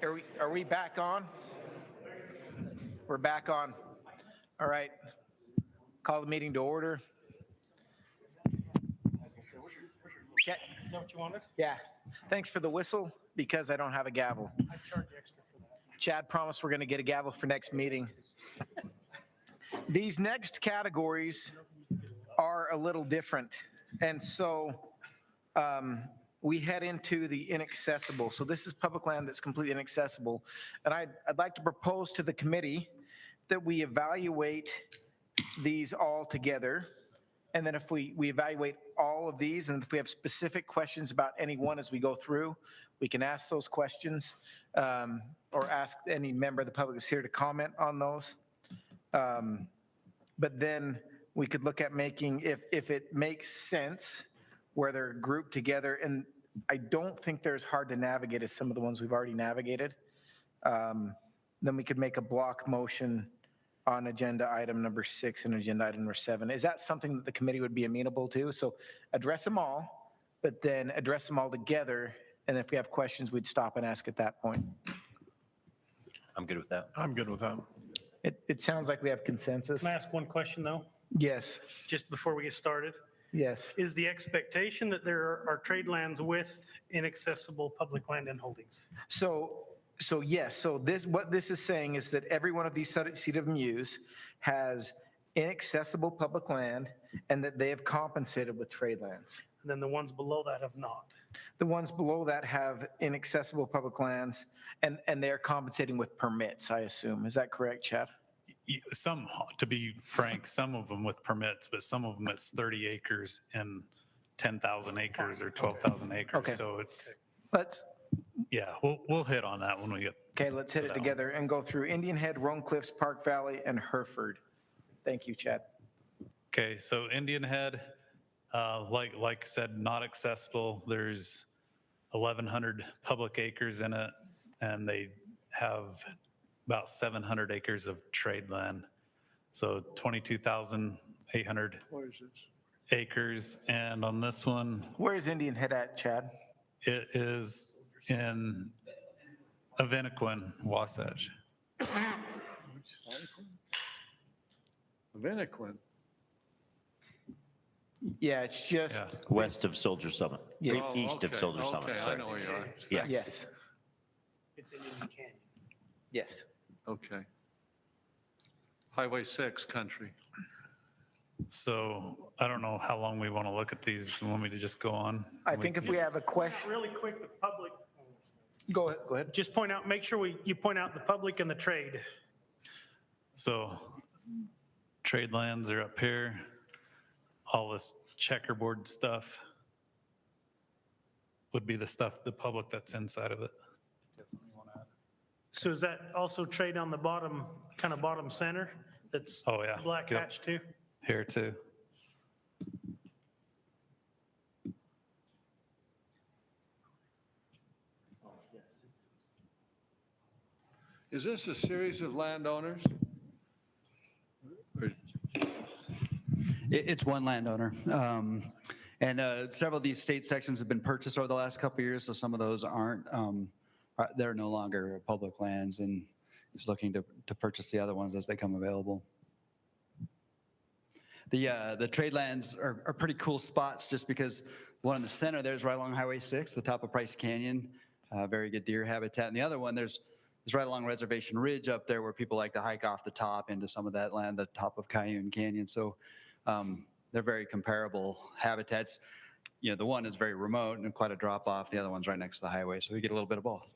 Are we back on? We're back on. All right. Call the meeting to order. Okay. Is that what you wanted? Yeah. Thanks for the whistle because I don't have a gavel. I charge extra for that. Chad promised we're going to get a gavel for next meeting. These next categories are a little different. And so we head into the inaccessible. So this is public land that's completely inaccessible. And I'd like to propose to the committee that we evaluate these all together. And then if we evaluate all of these, and if we have specific questions about any one as we go through, we can ask those questions or ask any member of the public that's here to comment on those. But then we could look at making, if it makes sense, where they're grouped together. And I don't think they're as hard to navigate as some of the ones we've already navigated. Then we could make a block motion on agenda item number 6 and agenda item number 7. Is that something that the committee would be amenable to? So address them all, but then address them all together. And if we have questions, we'd stop and ask at that point. I'm good with that. I'm good with that. It sounds like we have consensus. Can I ask one question, though? Yes. Just before we get started? Yes. Is the expectation that there are trade lands with inaccessible public land and holdings? So yes, so what this is saying is that every one of these CWMUs has inaccessible public land and that they have compensated with trade lands. And then the ones below that have not. The ones below that have inaccessible public lands and they're compensating with permits, I assume. Is that correct, Chad? Some, to be frank, some of them with permits, but some of them it's 30 acres and 10,000 acres or 12,000 acres. Okay. So it's, Let's, yeah, we'll hit on that when we get. okay, let's hit it together and go through Indian Head, Roan Cliffs, Park Valley, and Hereford. Thank you, Chad. Okay, so Indian Head, like I said, not accessible. There's 1,100 public acres in it, and they have about 700 acres of trade land. So 22,800 acres. And on this one, where is Indian Head at, Chad? it is in Avinaquin, Wasatch. Avinaquin. Yeah, it's just West of Soldier Summit. Yes. East of Soldier Summit. Okay, I Sorry. know where you are. Yeah. Yes. It's in Indian Canyon. Yes. Okay. Highway 6 country. So I don't know how long we want to look at these. You want me to just go on? I think if we have a question, Really quick, the public, go ahead. just point out, make sure you point out the public and the trade. So trade lands are up here. All this checkerboard stuff would be the stuff, the public that's inside of it. So is that also trade on the bottom, kind of bottom center? That's Oh, yeah. black Yep. hatch too? Here too. Is this a series of landowners? Or- It's one landowner. And several of these state sections have been purchased over the last couple of years, so some of those aren't, they're no longer public lands, and he's looking to purchase the other ones as they come available. The trade lands are pretty cool spots just because one in the center there's right along Highway 6, the top of Price Canyon, very good deer habitat. And the other one there's right along Reservation Ridge up there where people like to hike off the top into some of that land, the top of Cayenne Canyon. So they're very comparable habitats. You know, the one is very remote and quite a drop off. The other one's right next to the highway. So we get a little bit of both.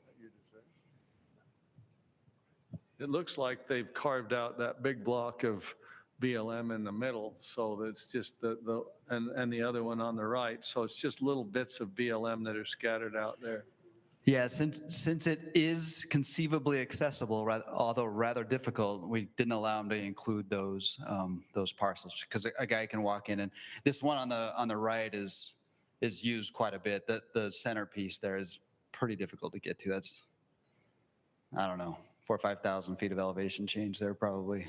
It looks like they've carved out that big block of BLM in the middle, so that's just and the other one on the right. So it's just little bits of BLM that are scattered out there. Yeah, since it is conceivably accessible, although rather difficult, we didn't allow them to include those parcels because a guy can walk in, and this one on the right is used quite a bit. The centerpiece there is pretty difficult to get to. That's, I don't know, 4,000 or 5,000 feet of elevation change there probably.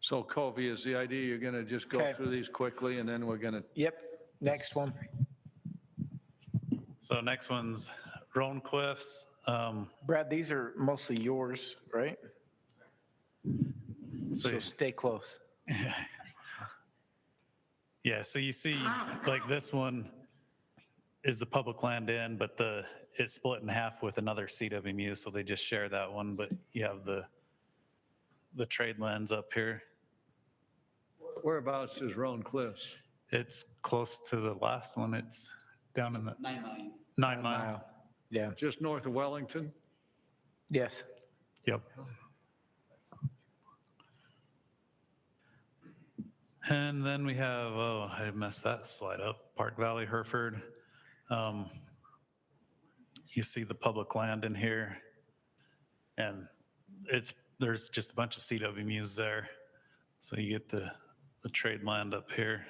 So Covy, is the idea you're going to just go Okay. through these quickly and then we're going to. Yep. Next one. So next one's Roan Cliffs. Brad, these are mostly yours, right? So stay close. Yeah, so you see, like this one is the public land in, but it's split in half with another CWMU, so they just share that one, but you have the trade lands up here. Whereabouts is Roan Cliffs? It's close to the last one. It's down in the 9 Mile. 9 Mile. Yeah. Just north of Wellington? Yes. Yep. And then we have, oh, I messed that slide up, Park Valley, Hereford. You see the public land in here, and there's just a bunch of CWMUs there. So you get the trade land up here.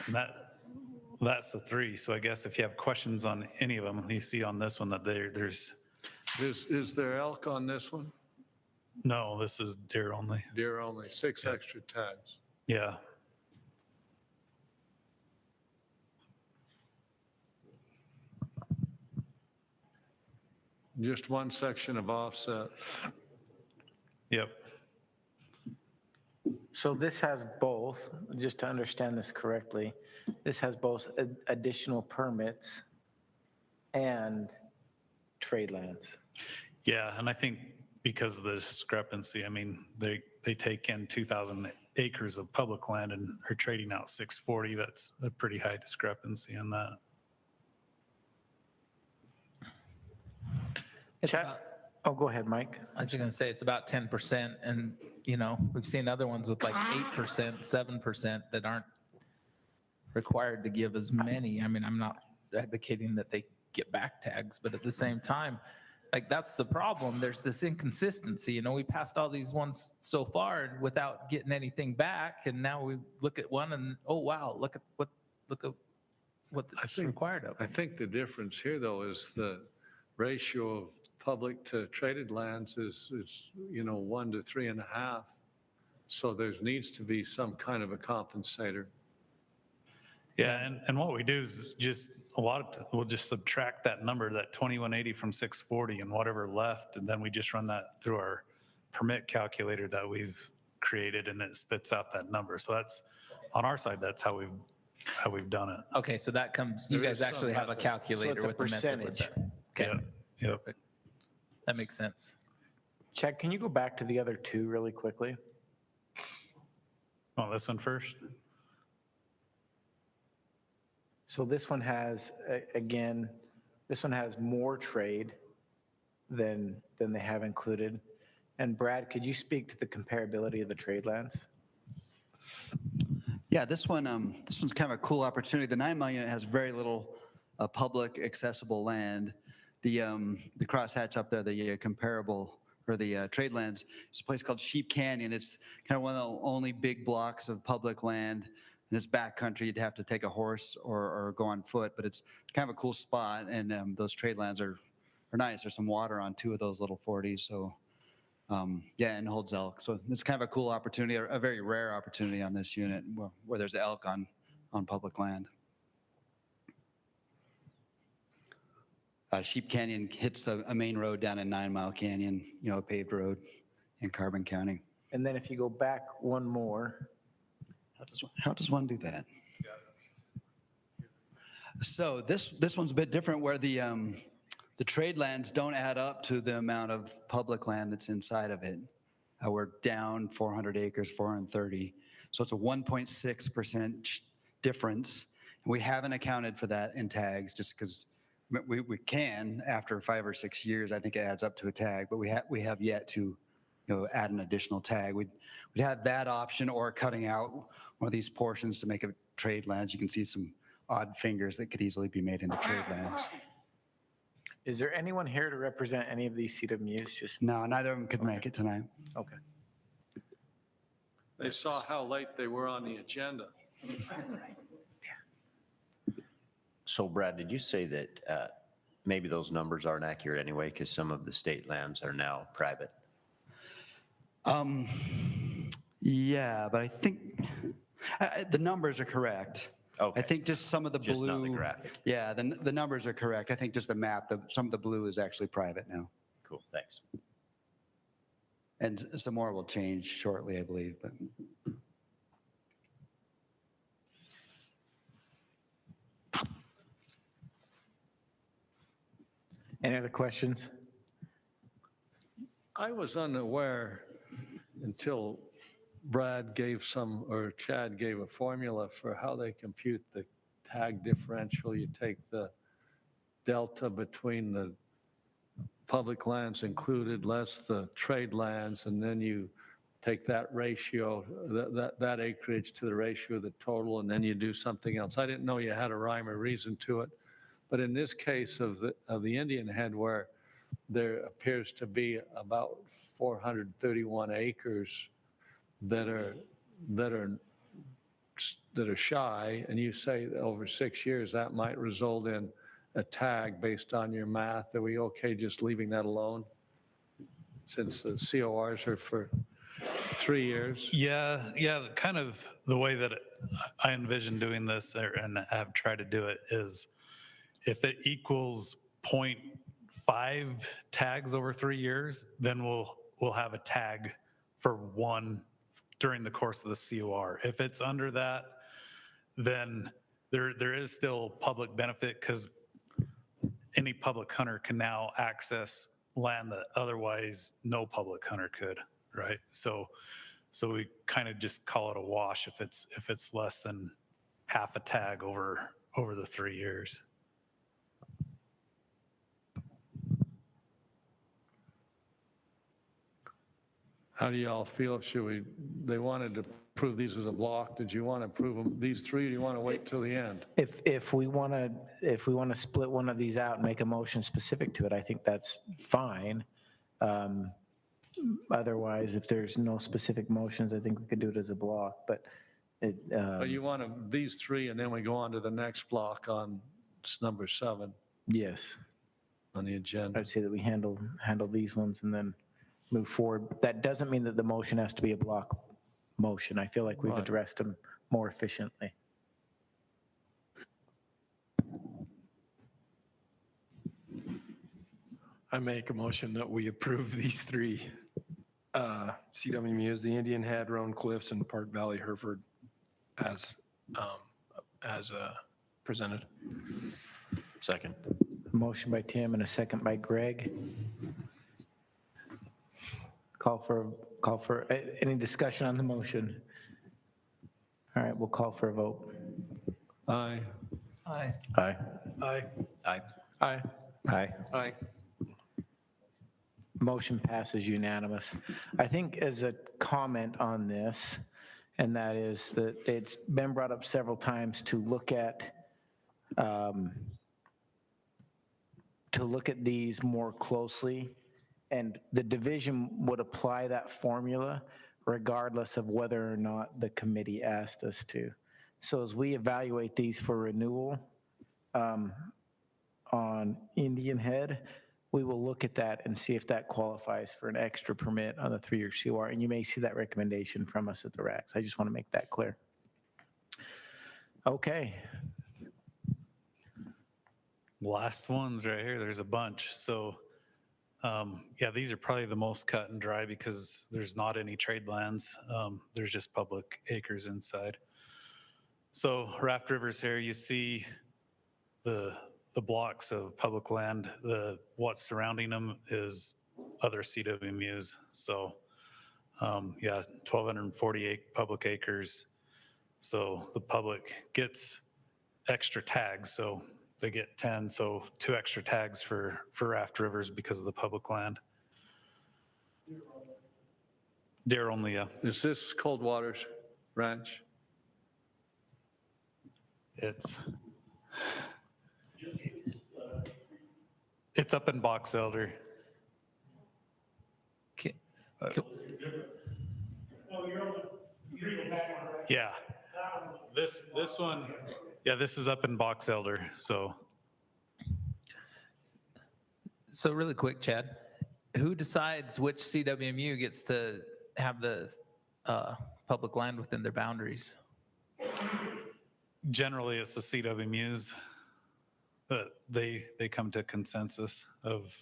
And that's the three. So I guess if you have questions on any of them, you see on this one that there's. Is there elk on this one? No, this is deer only. Deer only, 6 extra tags. Yeah. Just one section of offset. Yep. So this has both, just to understand this correctly, this has both additional permits and trade lands. Yeah, and I think because of the discrepancy, I mean, they take in 2,000 acres of public land and are trading out 640. That's a pretty high discrepancy in that. It's about, oh, go ahead, Mike. I was just gonna say it's about 10%, and we've seen other ones with like 8%, 7% that aren't required to give as many. I mean, I'm not advocating that they get back tags, but at the same time, like that's the problem. There's this inconsistency. We passed all these ones so far without getting anything back, and now we look at one and oh wow, look at what's required of. I think the difference here though is the ratio of public to traded lands is 1 to 3.5. So there needs to be some kind of a compensator. Yeah, and what we do is just we'll just subtract that number, that 2180 from 640 and whatever left, and then we just run that through our permit calculator that we've created, and it spits out that number. So that's on our side. That's how we've done it. Okay, so that comes. You guys actually have a calculator with the method with that. Okay. Yeah. Yep. That makes sense. Chad, can you go back to the other two really quickly? Oh, this one first. So this one has, again, this one has more trade than they have included. And Brad, could you speak to the comparability of the trade lands? Yeah, this one's kind of a cool opportunity. The 9 Mile unit has very little public accessible land. The crosshatch up there, the comparable or the trade lands, it's a place called Sheep Canyon. It's kind of one of the only big blocks of public land. In this backcountry, you'd have to take a horse or go on foot, but it's kind of a cool spot. And those trade lands are nice. There's some water on 2 of those little 40s. So yeah, and holds elk. So it's kind of a cool opportunity, a very rare opportunity on this unit where there's elk on public land. Sheep Canyon hits a main road down in 9 Mile Canyon, a paved road in Carbon County. And then if you go back one more. How does one do that? So this one's a bit different where the trade lands don't add up to the amount of public land that's inside of it. We're down 400 acres, 430. So it's a 1.6% difference. And we haven't accounted for that in tags just because we can after 5 or 6 years. I think it adds up to a tag, but we have yet to add an additional tag. We'd have that option or cutting out one of these portions to make a trade lands. You can see some odd fingers that could easily be made into trade lands. Is there anyone here to represent any of these CWMUs? No, neither of them could make it tonight. Okay. They saw how late they were on the agenda. So Brad, did you say that maybe those numbers aren't accurate anyway because some of the state lands are now private? Yeah, but I think The numbers are correct. Okay. I think just some of the blue. Just not the graphic. Yeah, the numbers are correct. I think just the map, some of the blue is actually private now. Cool, thanks. And some more will change shortly, I believe. But Any other questions? I was unaware until Brad gave or Chad gave a formula for how they compute the tag differential. You take the delta between the public lands included less the trade lands, and then you take that ratio, that acreage to the ratio of the total, and then you do something else. I didn't know you had a rhyme or reason to it. But in this case of the Indian Head, where there appears to be about 431 acres that are shy, and you say that over 6 years that might result in a tag based on your math, are we okay just leaving that alone? Since the CORs are for 3 years? Yeah, kind of the way that I envision doing this and have tried to do it is if it equals 0.5 tags over 3 years, then we'll have a tag for one during the course of the COR. If it's under that, then there is still public benefit because any public hunter can now access land that otherwise no public hunter could, right? So we kind of just call it a wash if it's less than half a tag over the 3 years. How do y'all feel? They wanted to prove these as a block. Did you want to prove them, these three, or do you want to wait till the end? If we want to split one of these out and make a motion specific to it, I think that's fine. Otherwise, if there's no specific motions, I think we could do it as a block, but You want these three, and then we go on to the next block on number 7 yes. on the agenda. I'd say that we handle these ones and then move forward. That doesn't mean that the motion has to be a block motion. I feel like we've Right. addressed them more efficiently. I make a motion that we approve these three CWMUs, the Indian Head, Roan Cliffs, and Park Valley Hereford as presented. Second. Motion by Tim and a second by Greg. Call for any discussion on the motion. All right, we'll call for a vote. Aye. Aye. Aye. Aye. Aye. Aye. Aye. Aye. Motion passes unanimous. I think as a comment on this, and that is that it's been brought up several times to look at these more closely, and the division would apply that formula regardless of whether or not the committee asked us to. So as we evaluate these for renewal on Indian Head, we will look at that and see if that qualifies for an extra permit on the 3-year COR. And you may see that recommendation from us at the RACs. I just want to make that clear. Okay. Last ones right here, there's a bunch. So yeah, these are probably the most cut and dry because there's not any trade lands. There's just public acres inside. So Raft Rivers here, you see the blocks of public land. What's surrounding them is other CWMUs. So yeah, 1,248 public acres. So the public gets extra tags. So they get 10, so 2 extra tags for Raft Rivers because of the public land. Deer only, yeah. Is this Coldwater's ranch? It's up in Box Elder. Yeah. This one, yeah, this is up in Box Elder, so. So really quick, Chad, who decides which CWMU gets to have the public land within their boundaries? generally it's the CWMUs that they come to consensus of.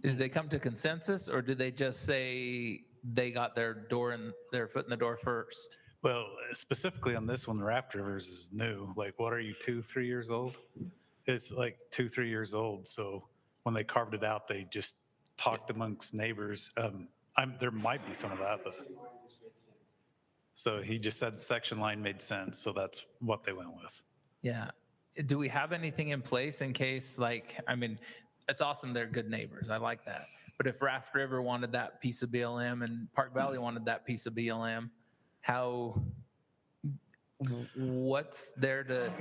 Did they come to consensus, or did they just say they got their foot in the door first? Well, specifically on this one, the Raft Rivers is new. Like, what are you, 2-3 years old? It's like 2-3 years old. So when they carved it out, they just talked amongst neighbors. There might be some of that, but. So he just said section line made sense. So that's what they went with. Yeah. Do we have anything in place in case, like, I mean, it's awesome they're good neighbors. I like that. But if Raft River wanted that piece of BLM and Park Valley wanted that piece of BLM, what's there to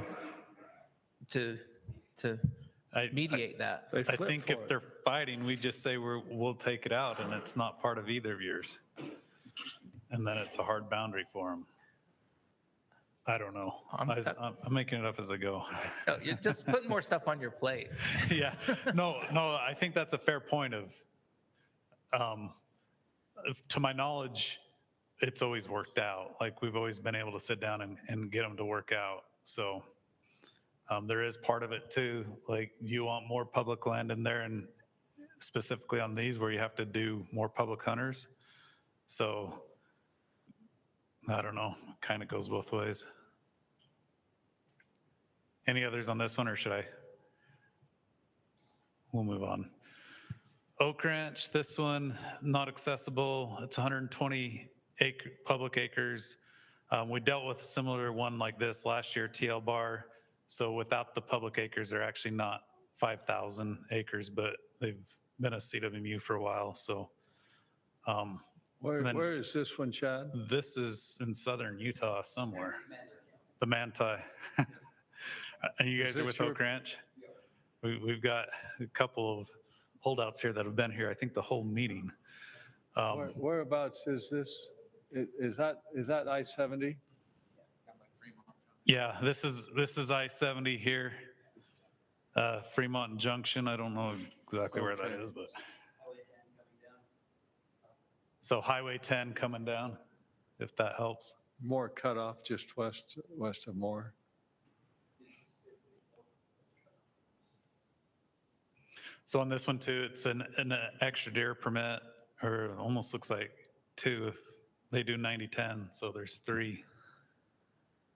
mediate that? I think if they're fighting, we just say we'll take it out and it's not part of either of yours. And then it's a hard boundary for them. I don't know. I'm making it up as I go. No, you're just putting more stuff on your plate. Yeah. No, I think that's a fair point of, to my knowledge, it's always worked out. Like we've always been able to sit down and get them to work out. So there is part of it too. Like you want more public land in there and specifically on these where you have to do more public hunters. So I don't know, kind of goes both ways. Any others on this one or should I? We'll move on. Oak Ranch, this one, not accessible. It's 120 public acres. We dealt with a similar one like this last year, TL Bar. So without the public acres, they're actually not 5,000 acres, but they've been a CWMU for a while. So Where is this one, Chad? this is in southern Utah somewhere. The Manti. And you guys are with Oak Ranch? We've got a couple of holdouts here that have been here, I think, the whole meeting. Whereabouts is this? Is that I-70? Yeah, this is I-70 here. Fremont Junction, I don't know exactly where that is, but. So Highway 10 coming down, if that helps. Moore cutoff just west of Moore. So on this one too, it's an extra deer permit, or it almost looks like 2 if they do 90-10, so there's 3.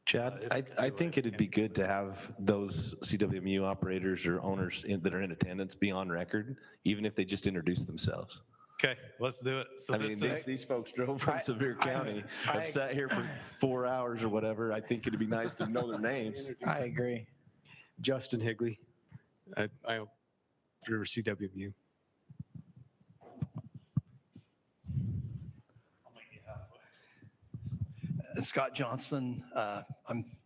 Chad, I think it'd be good to have those CWMU operators or owners that are in attendance be on record, even if they just introduce themselves. Okay, let's do it. So I mean, these folks drove from Sevier County. I've sat here for 4 hours or whatever. I think it'd be nice to know their names. I agree. Justin Higley, I River CWMU. Scott Johnson.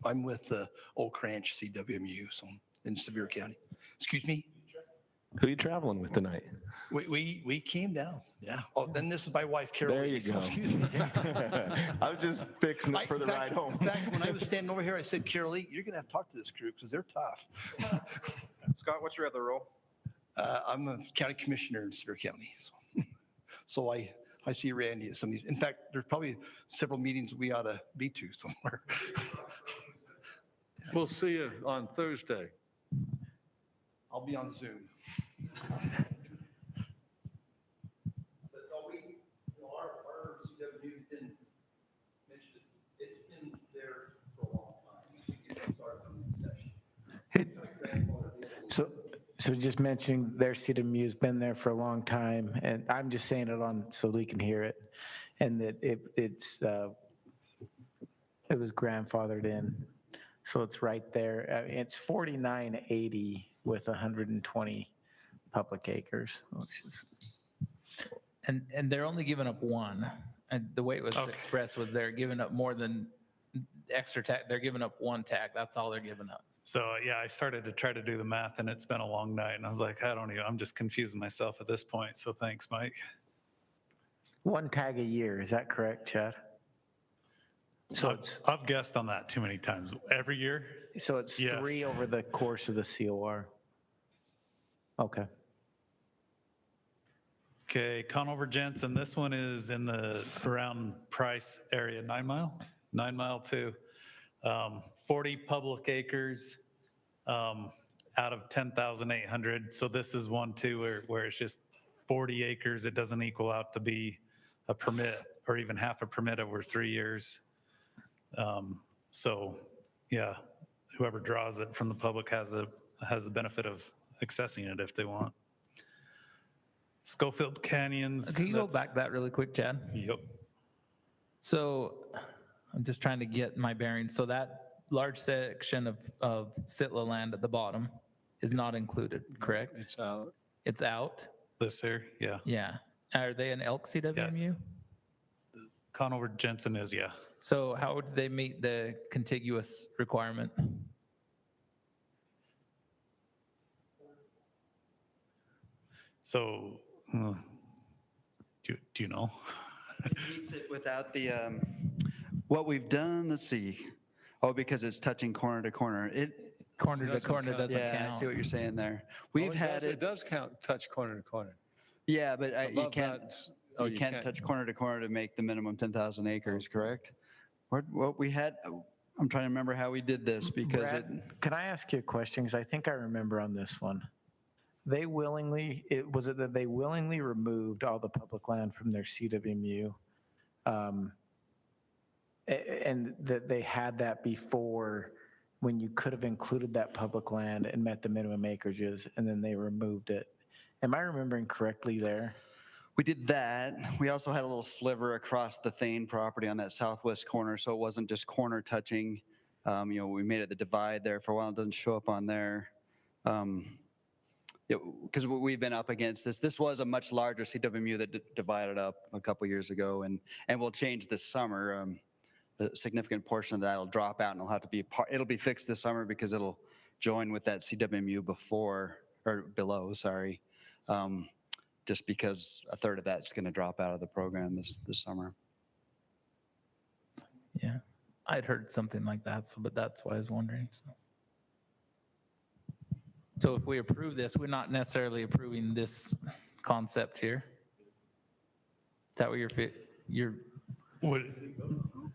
I'm with the Oak Ranch CWMU, so in Sevier County. Excuse me. Who are you traveling with tonight? We came down. Yeah. Oh, then this is my wife, Carol. There you go. Excuse me. I was just fixing it for the ride home. In fact, when I was standing over here, I said, Carol, you're going to have to talk to this group because they're tough. Scott, what's your other role? I'm a county commissioner in Sevier County. So I see Randy at some of these. In fact, there's probably several meetings we ought to be to somewhere. We'll see you on Thursday. I'll be on Zoom. Our CWU didn't mention it's been there for a long time. It started from the session. So just mentioning their CWMU's been there for a long time, and I'm just saying it on so we can hear it, and that it was grandfathered in, so it's right there. It's 4980 with 120 public acres. And they're only giving up one. And the way it was expressed was they're giving up more than extra tag. They're giving up one tag. That's all they're giving up. So yeah, I started to try to do the math and it's been a long night and I was like, I'm just confusing myself at this point. So thanks, Mike. One tag a year, is that correct, Chad? So I've guessed on that too many times. Every year? So it's 3 over the course of the COR. Okay. Okay, Connover Jensen, this one is in the around Price area, 9 Mile too. 40 public acres out of 10,800. So this is one too where it's just 40 acres. It doesn't equal out to be a permit or even half a permit over 3 years. So yeah, whoever draws it from the public has the benefit of accessing it if they want. Scofield Canyons. Can you go back that really quick, Chad? Yep. So I'm just trying to get my bearings. So that large section of Sitla land at the bottom is not included, correct? It's out. It's out? This here, yeah. Yeah. Are they an elk CWMU? Connover Jensen is, yeah. So how would they meet the contiguous requirement? So, do you know? It meets it without the, what we've done, let's see. Oh, because it's touching corner to corner. Corner to corner doesn't count. Yeah, I see what you're saying there. Well, it does count touch corner to corner. Yeah, but you Above can't, that, you can't touch corner to corner to make the minimum 10,000 acres, correct? What we had, I'm trying to remember how we did this because Brad, can I ask you a question? Because I think I remember on this one. They willingly, was it that they willingly removed all the public land from their CWMU? And that they had that before when you could have included that public land and met the minimum acreages, and then they removed it. Am I remembering correctly there? we did that. We also had a little sliver across the Thane property on that southwest corner, so it wasn't just corner touching. We made it the divide there for a while. It doesn't show up on there. Because we've been up against this. This was a much larger CWMU that divided up a couple years ago, and will change this summer. A significant portion of that will drop out, and it'll be fixed this summer because it'll join with that CWMU below. Sorry, just because a third of that's going to drop out of the program this summer. Yeah, I'd heard something like that, but that's why I was wondering. So if we approve this, we're not necessarily approving this concept here. Is that what you're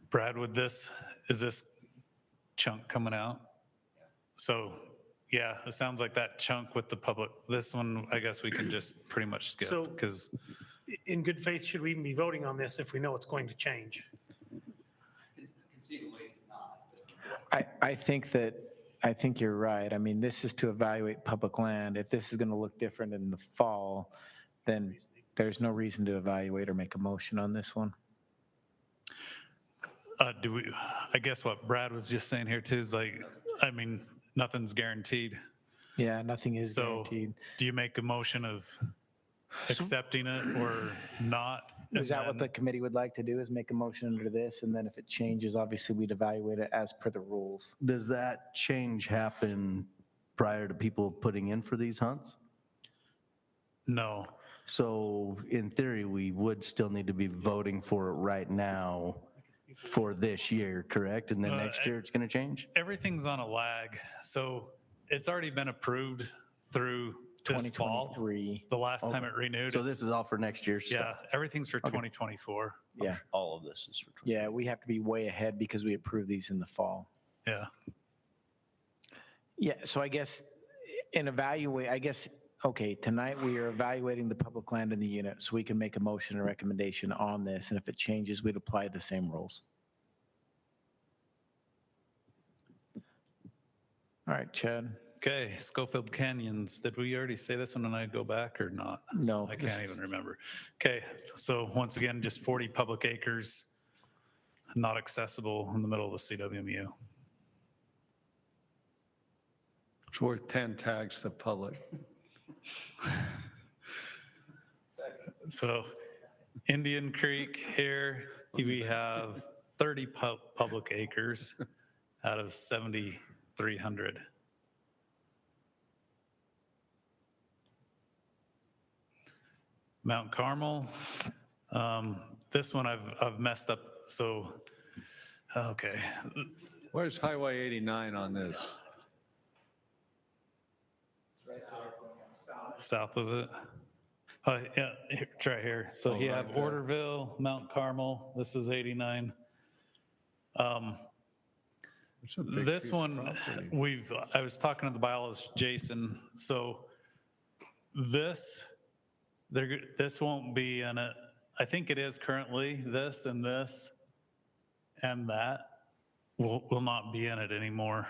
Brad, is this chunk coming out? So, yeah, it sounds like that chunk with the public, this one, I guess we can just pretty much skip So- because In good faith, should we even be voting on this if we know it's going to change? I think you're right. I mean, this is to evaluate public land. If this is going to look different in the fall, then there's no reason to evaluate or make a motion on this one. I guess what Brad was just saying here too is nothing's guaranteed. Yeah, nothing is guaranteed. Do you make a motion of accepting it or not? Is that what the committee would like to do, is make a motion under this, and then if it changes, obviously we'd evaluate it as per the rules? Does that change happen prior to people putting in for these hunts? No. So in theory, we would still need to be voting for it right now for this year, correct? And then next year it's going to change? Everything's on a lag. So it's already been approved through this fall, 2023. the last time it renewed. So this is all for next year's Yeah, stuff? everything's for 2024. Yeah. All of this is for. Yeah, we have to be way ahead because we approved these in the fall. Yeah. Yeah, so I guess okay, tonight we are evaluating the public land in the unit, so we can make a motion and recommendation on this, and if it changes, we'd apply the same rules. All right, Chad. Okay, Scofield Canyons. Did we already say this one and I go back or not? No. I can't even remember. Okay, so once again, just 40 public acres, not accessible in the middle of the CWMU. It's worth 10 tags to public. So Indian Creek here, we have 30 public acres out of 7,300. Mount Carmel, this one I've messed up. So, okay. Where's Highway 89 on this? South of it. Yeah, it's right here. So you have Orderville, Mount Carmel. This is 89. It's a big This piece of one, property. I was talking to the biologist, Jason, so this won't be in it. I think it is currently, this and that will not be in it anymore.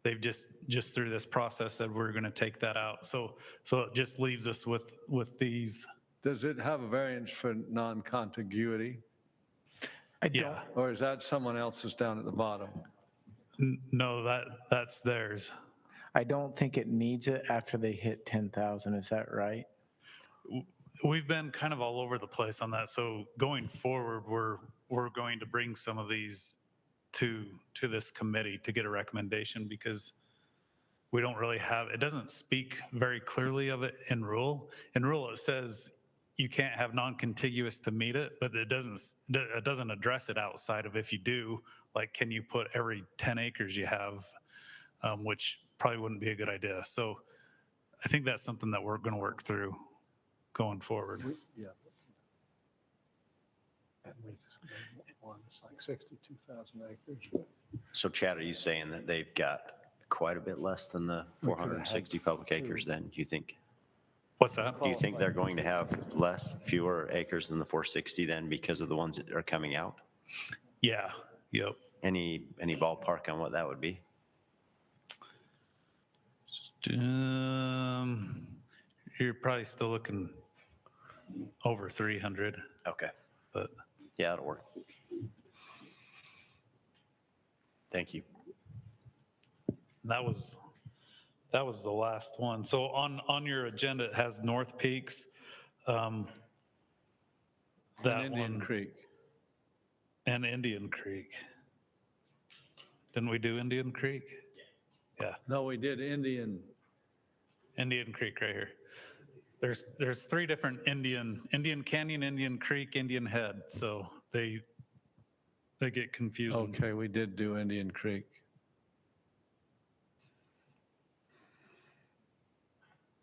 They've just through this process said we're going to take that out. So it just leaves us with these. Does it have a variance for non-contiguity? Yeah. Or is that someone else's down at the bottom? No, that's theirs. I don't think it needs it after they hit 10,000. Is that right? We've been kind of all over the place on that. So going forward, we're going to bring some of these to this committee to get a recommendation, because we don't really have, it doesn't speak very clearly of it in rule. In rule, it says you can't have non-contiguous to meet it, but it doesn't address it outside of if you do, like, can you put every 10 acres you have, which probably wouldn't be a good idea. So I think that's something that we're going to work through going forward. Yeah. It's like 62,000 acres. So Chad, are you saying that they've got quite a bit less than the 460 public acres then, do you think? What's that? Do you think they're going to have fewer acres than the 460 then because of the ones that are coming out? Yeah, yep. Any ballpark on what that would be? You're probably still looking over 300. Okay. But yeah, that'll work. Thank you. That was the last one. So on your agenda, it has North Peaks. That Indian one, Creek. And Indian Creek. Didn't we do Indian Creek? Yeah. No, we did Indian Creek right here. There's three different Indian Canyon, Indian Creek, Indian Head. So they get confusing. Okay, we did do Indian Creek.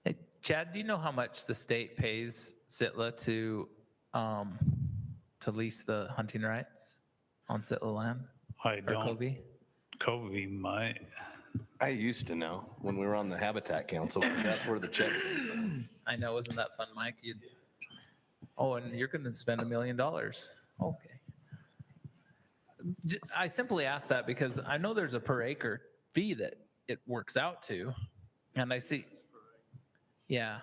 Hey, Chad, do you know how much the state pays Sitla to lease the hunting rights on Sitla land? I don't. Covy? Covy might. I used to know when we were on the Habitat Council. That's where the check. I know, isn't that fun, Mike? Oh, and you're going to spend $1 million. Okay. I simply ask that because I know there's a per acre fee that it works out to, and I see. Yeah,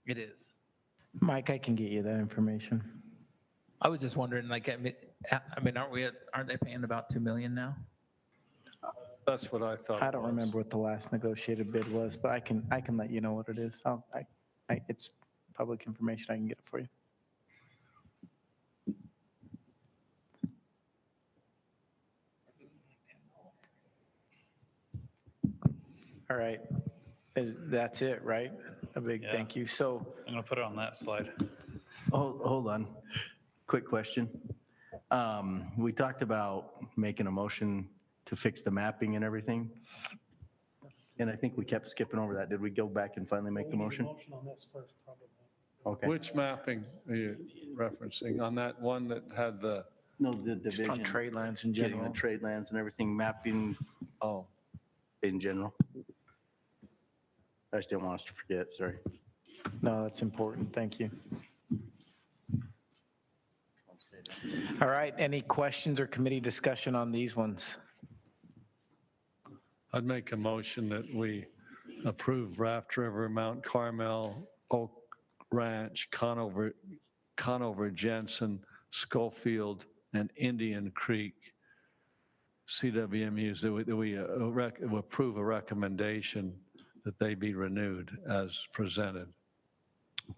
it is. Mike, I can get you that information. I was just wondering, like, I mean, aren't they paying about $2 million now? That's what I thought. I don't remember what the last negotiated bid was, but I can let you know what it is. It's public information. I can get it for you. All right. That's it, right? A big thank you. So I'm going to put it on that slide. Hold on. Quick question. We talked about making a motion to fix the mapping and everything. And I think we kept skipping over that. Did we go back and finally make the motion? Motion on this first, probably. Okay. Which mapping are you referencing? On that one that had the? No, the division. on trade lands in Getting general. the trade lands and everything, mapping in general. I just didn't want us to forget, sorry. No, that's important. Thank you. All right. Any questions or committee discussion on these ones? I'd make a motion that we approve Raft River, Mount Carmel, Oak Ranch, Connover, Jensen, Scofield, and Indian Creek CWMUs, that we approve a recommendation that they be renewed as presented.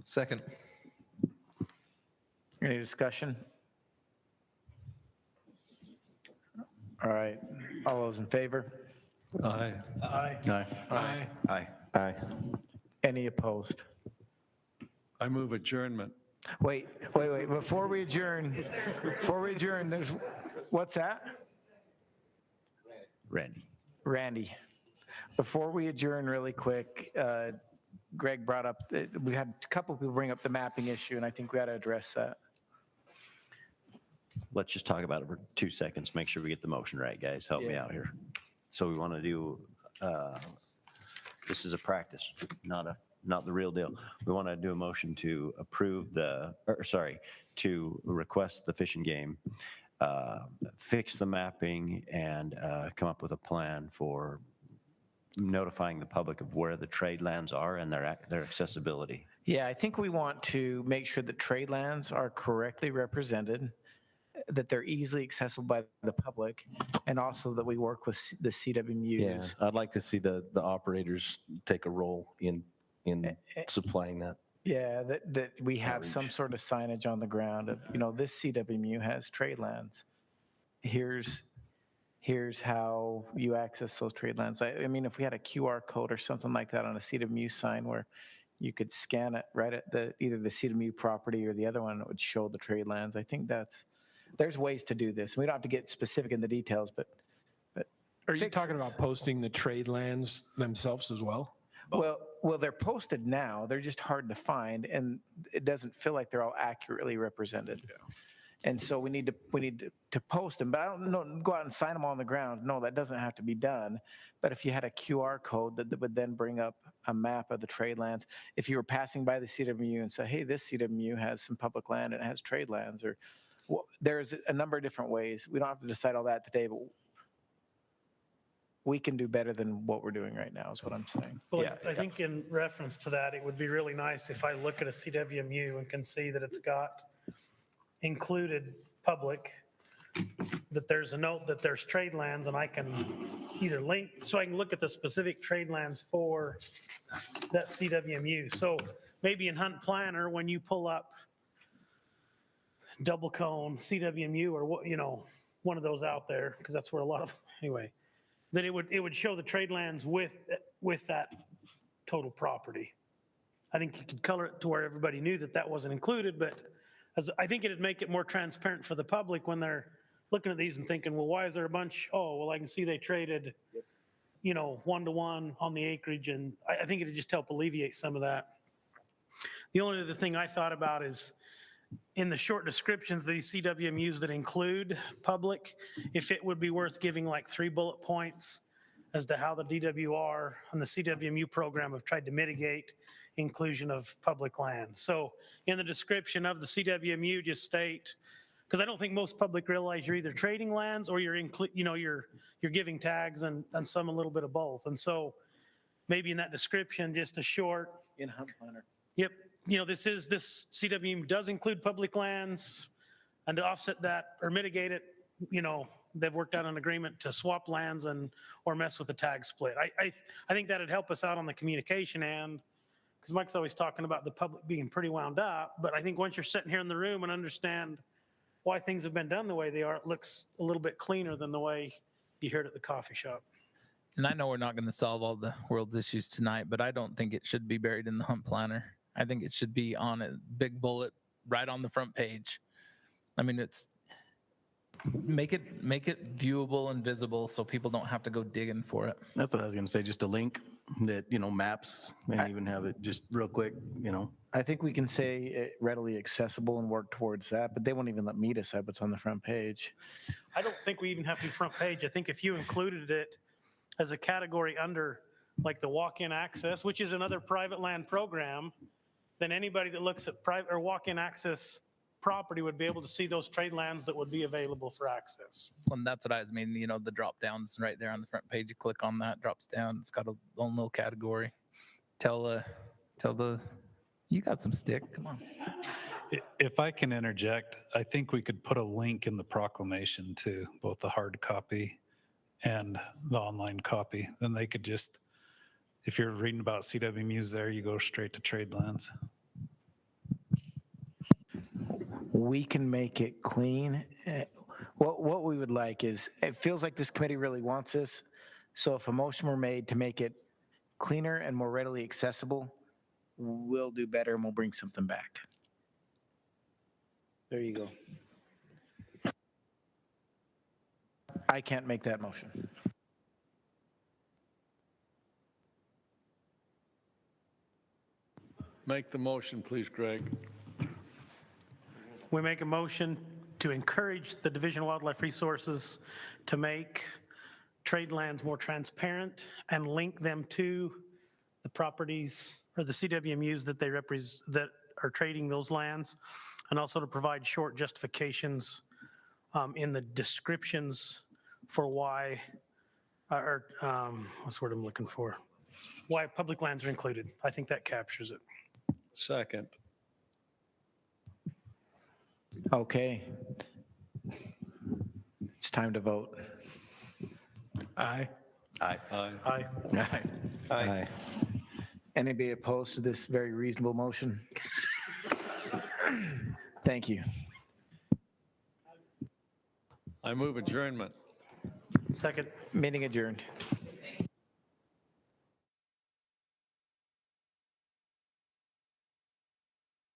Second. Any discussion? All right. All those in favor? Aye. Aye. Aye. Aye. Aye. Aye. Any opposed? I move adjournment. Wait. Before we adjourn, there's, what's that? Randy. Before we adjourn really quick, Greg brought up, we had a couple people bring up the mapping issue, and I think we ought to address that. let's just talk about it for 2 seconds, make sure we get the motion right, guys. Help me Yeah. out here. So we want to do, this is a practice, not the real deal. We want to do a motion to approve to request the Fish and Game, fix the mapping, and come up with a plan for notifying the public of where the trade lands are and their accessibility. Yeah, I think we want to make sure that trade lands are correctly represented, that they're easily accessible by the public, and also that we work with the CWMUs. I'd like to see the operators take a role in supplying that. Yeah, that we have some sort of signage on the ground of, this CWMU has trade lands. Here's how you access those trade lands. I mean, if we had a QR code or something like that on a CWMU sign where you could scan it right at either the CWMU property or the other one, it would show the trade lands. I think there's ways to do this. We don't have to get specific in the details, but Are you talking about posting the trade lands themselves as well? Well, they're posted now. They're just hard to find, and it doesn't feel like they're all accurately represented. Yeah. And so we need to post them. But I don't know, go out and sign them on the ground. No, that doesn't have to be done. But if you had a QR code that would then bring up a map of the trade lands, if you were passing by the CWMU and say, hey, this CWMU has some public land and it has trade lands, or there's a number of different ways. We don't have to decide all that today, but we can do better than what we're doing right now is what I'm saying. Well, I think in reference to that, it would be really nice if I look at a CWMU and can see that it's got included public, that there's a note that there's trade lands, and I can either link, so I can look at the specific trade lands for that CWMU. So maybe in Hunt Planner, when you pull up Double Cone, CWMU, or what, one of those out there, because that's where a lot of, anyway, that it would show the trade lands with that total property. I think you could color it to where everybody knew that wasn't included, but I think it'd make it more transparent for the public when they're looking at these and thinking, well, why is there a bunch? Oh, well, I can see they traded, 1-to-1 on the acreage, and I think it'd just help alleviate some of that. The only other thing I thought about is in the short descriptions, these CWMUs that include public, if it would be worth giving like 3 bullet points as to how the DWR and the CWMU program have tried to mitigate inclusion of public land. So in the description of the CWMU, just state, because I don't think most public realize you're either trading lands or you're giving tags and some a little bit of both. And so maybe in that description, just a short. In Hunt Planner. Yep. This CWMU does include public lands, and to offset that or mitigate it, they've worked out an agreement to swap lands or mess with the tag split. I think that'd help us out on the communication end, because Mike's always talking about the public being pretty wound up. But I think once you're sitting here in the room and understand why things have been done the way they are, it looks a little bit cleaner than the way you heard at the coffee shop. And I know we're not going to solve all the world's issues tonight, but I don't think it should be buried in the Hunt Planner. I think it should be on a big bullet right on the front page. I mean, make it viewable and visible so people don't have to go digging for it. That's what I was going to say, just a link that, maps, and even have it just real quick, I think we can say readily accessible and work towards that, but they won't even let me decide what's on the front page. I don't think we even have to be front page. I think if you included it as a category under like the walk-in access, which is another private land program, then anybody that looks at private or walk-in access property would be able to see those trade lands that would be available for access. And that's what I was meaning, the drop downs right there on the front page. You click on that, drops down. It's got a own little category. Tell you got some stick. Come on. If I can interject, I think we could put a link in the proclamation to both the hard copy and the online copy. Then they could just, if you're reading about CWMUs there, you go straight to trade lands. We can make it clean. What we would like is, it feels like this committee really wants this. So if a motion were made to make it cleaner and more readily accessible, we'll do better and we'll bring something back. There you go. I can't make that motion. Make the motion, please, Greg. We make a motion to encourage the Division of Wildlife Resources to make trade lands more transparent and link them to the properties or the CWMUs that they represent, that are trading those lands, and also to provide short justifications in the descriptions for why, what's the word I'm looking for? Why public lands are included. I think that captures it. Second. Okay. It's time to vote. Aye. Aye. Aye. Aye. Aye. Aye. Anybody opposed to this very reasonable motion? Thank you. I move adjournment. Second. Meeting adjourned.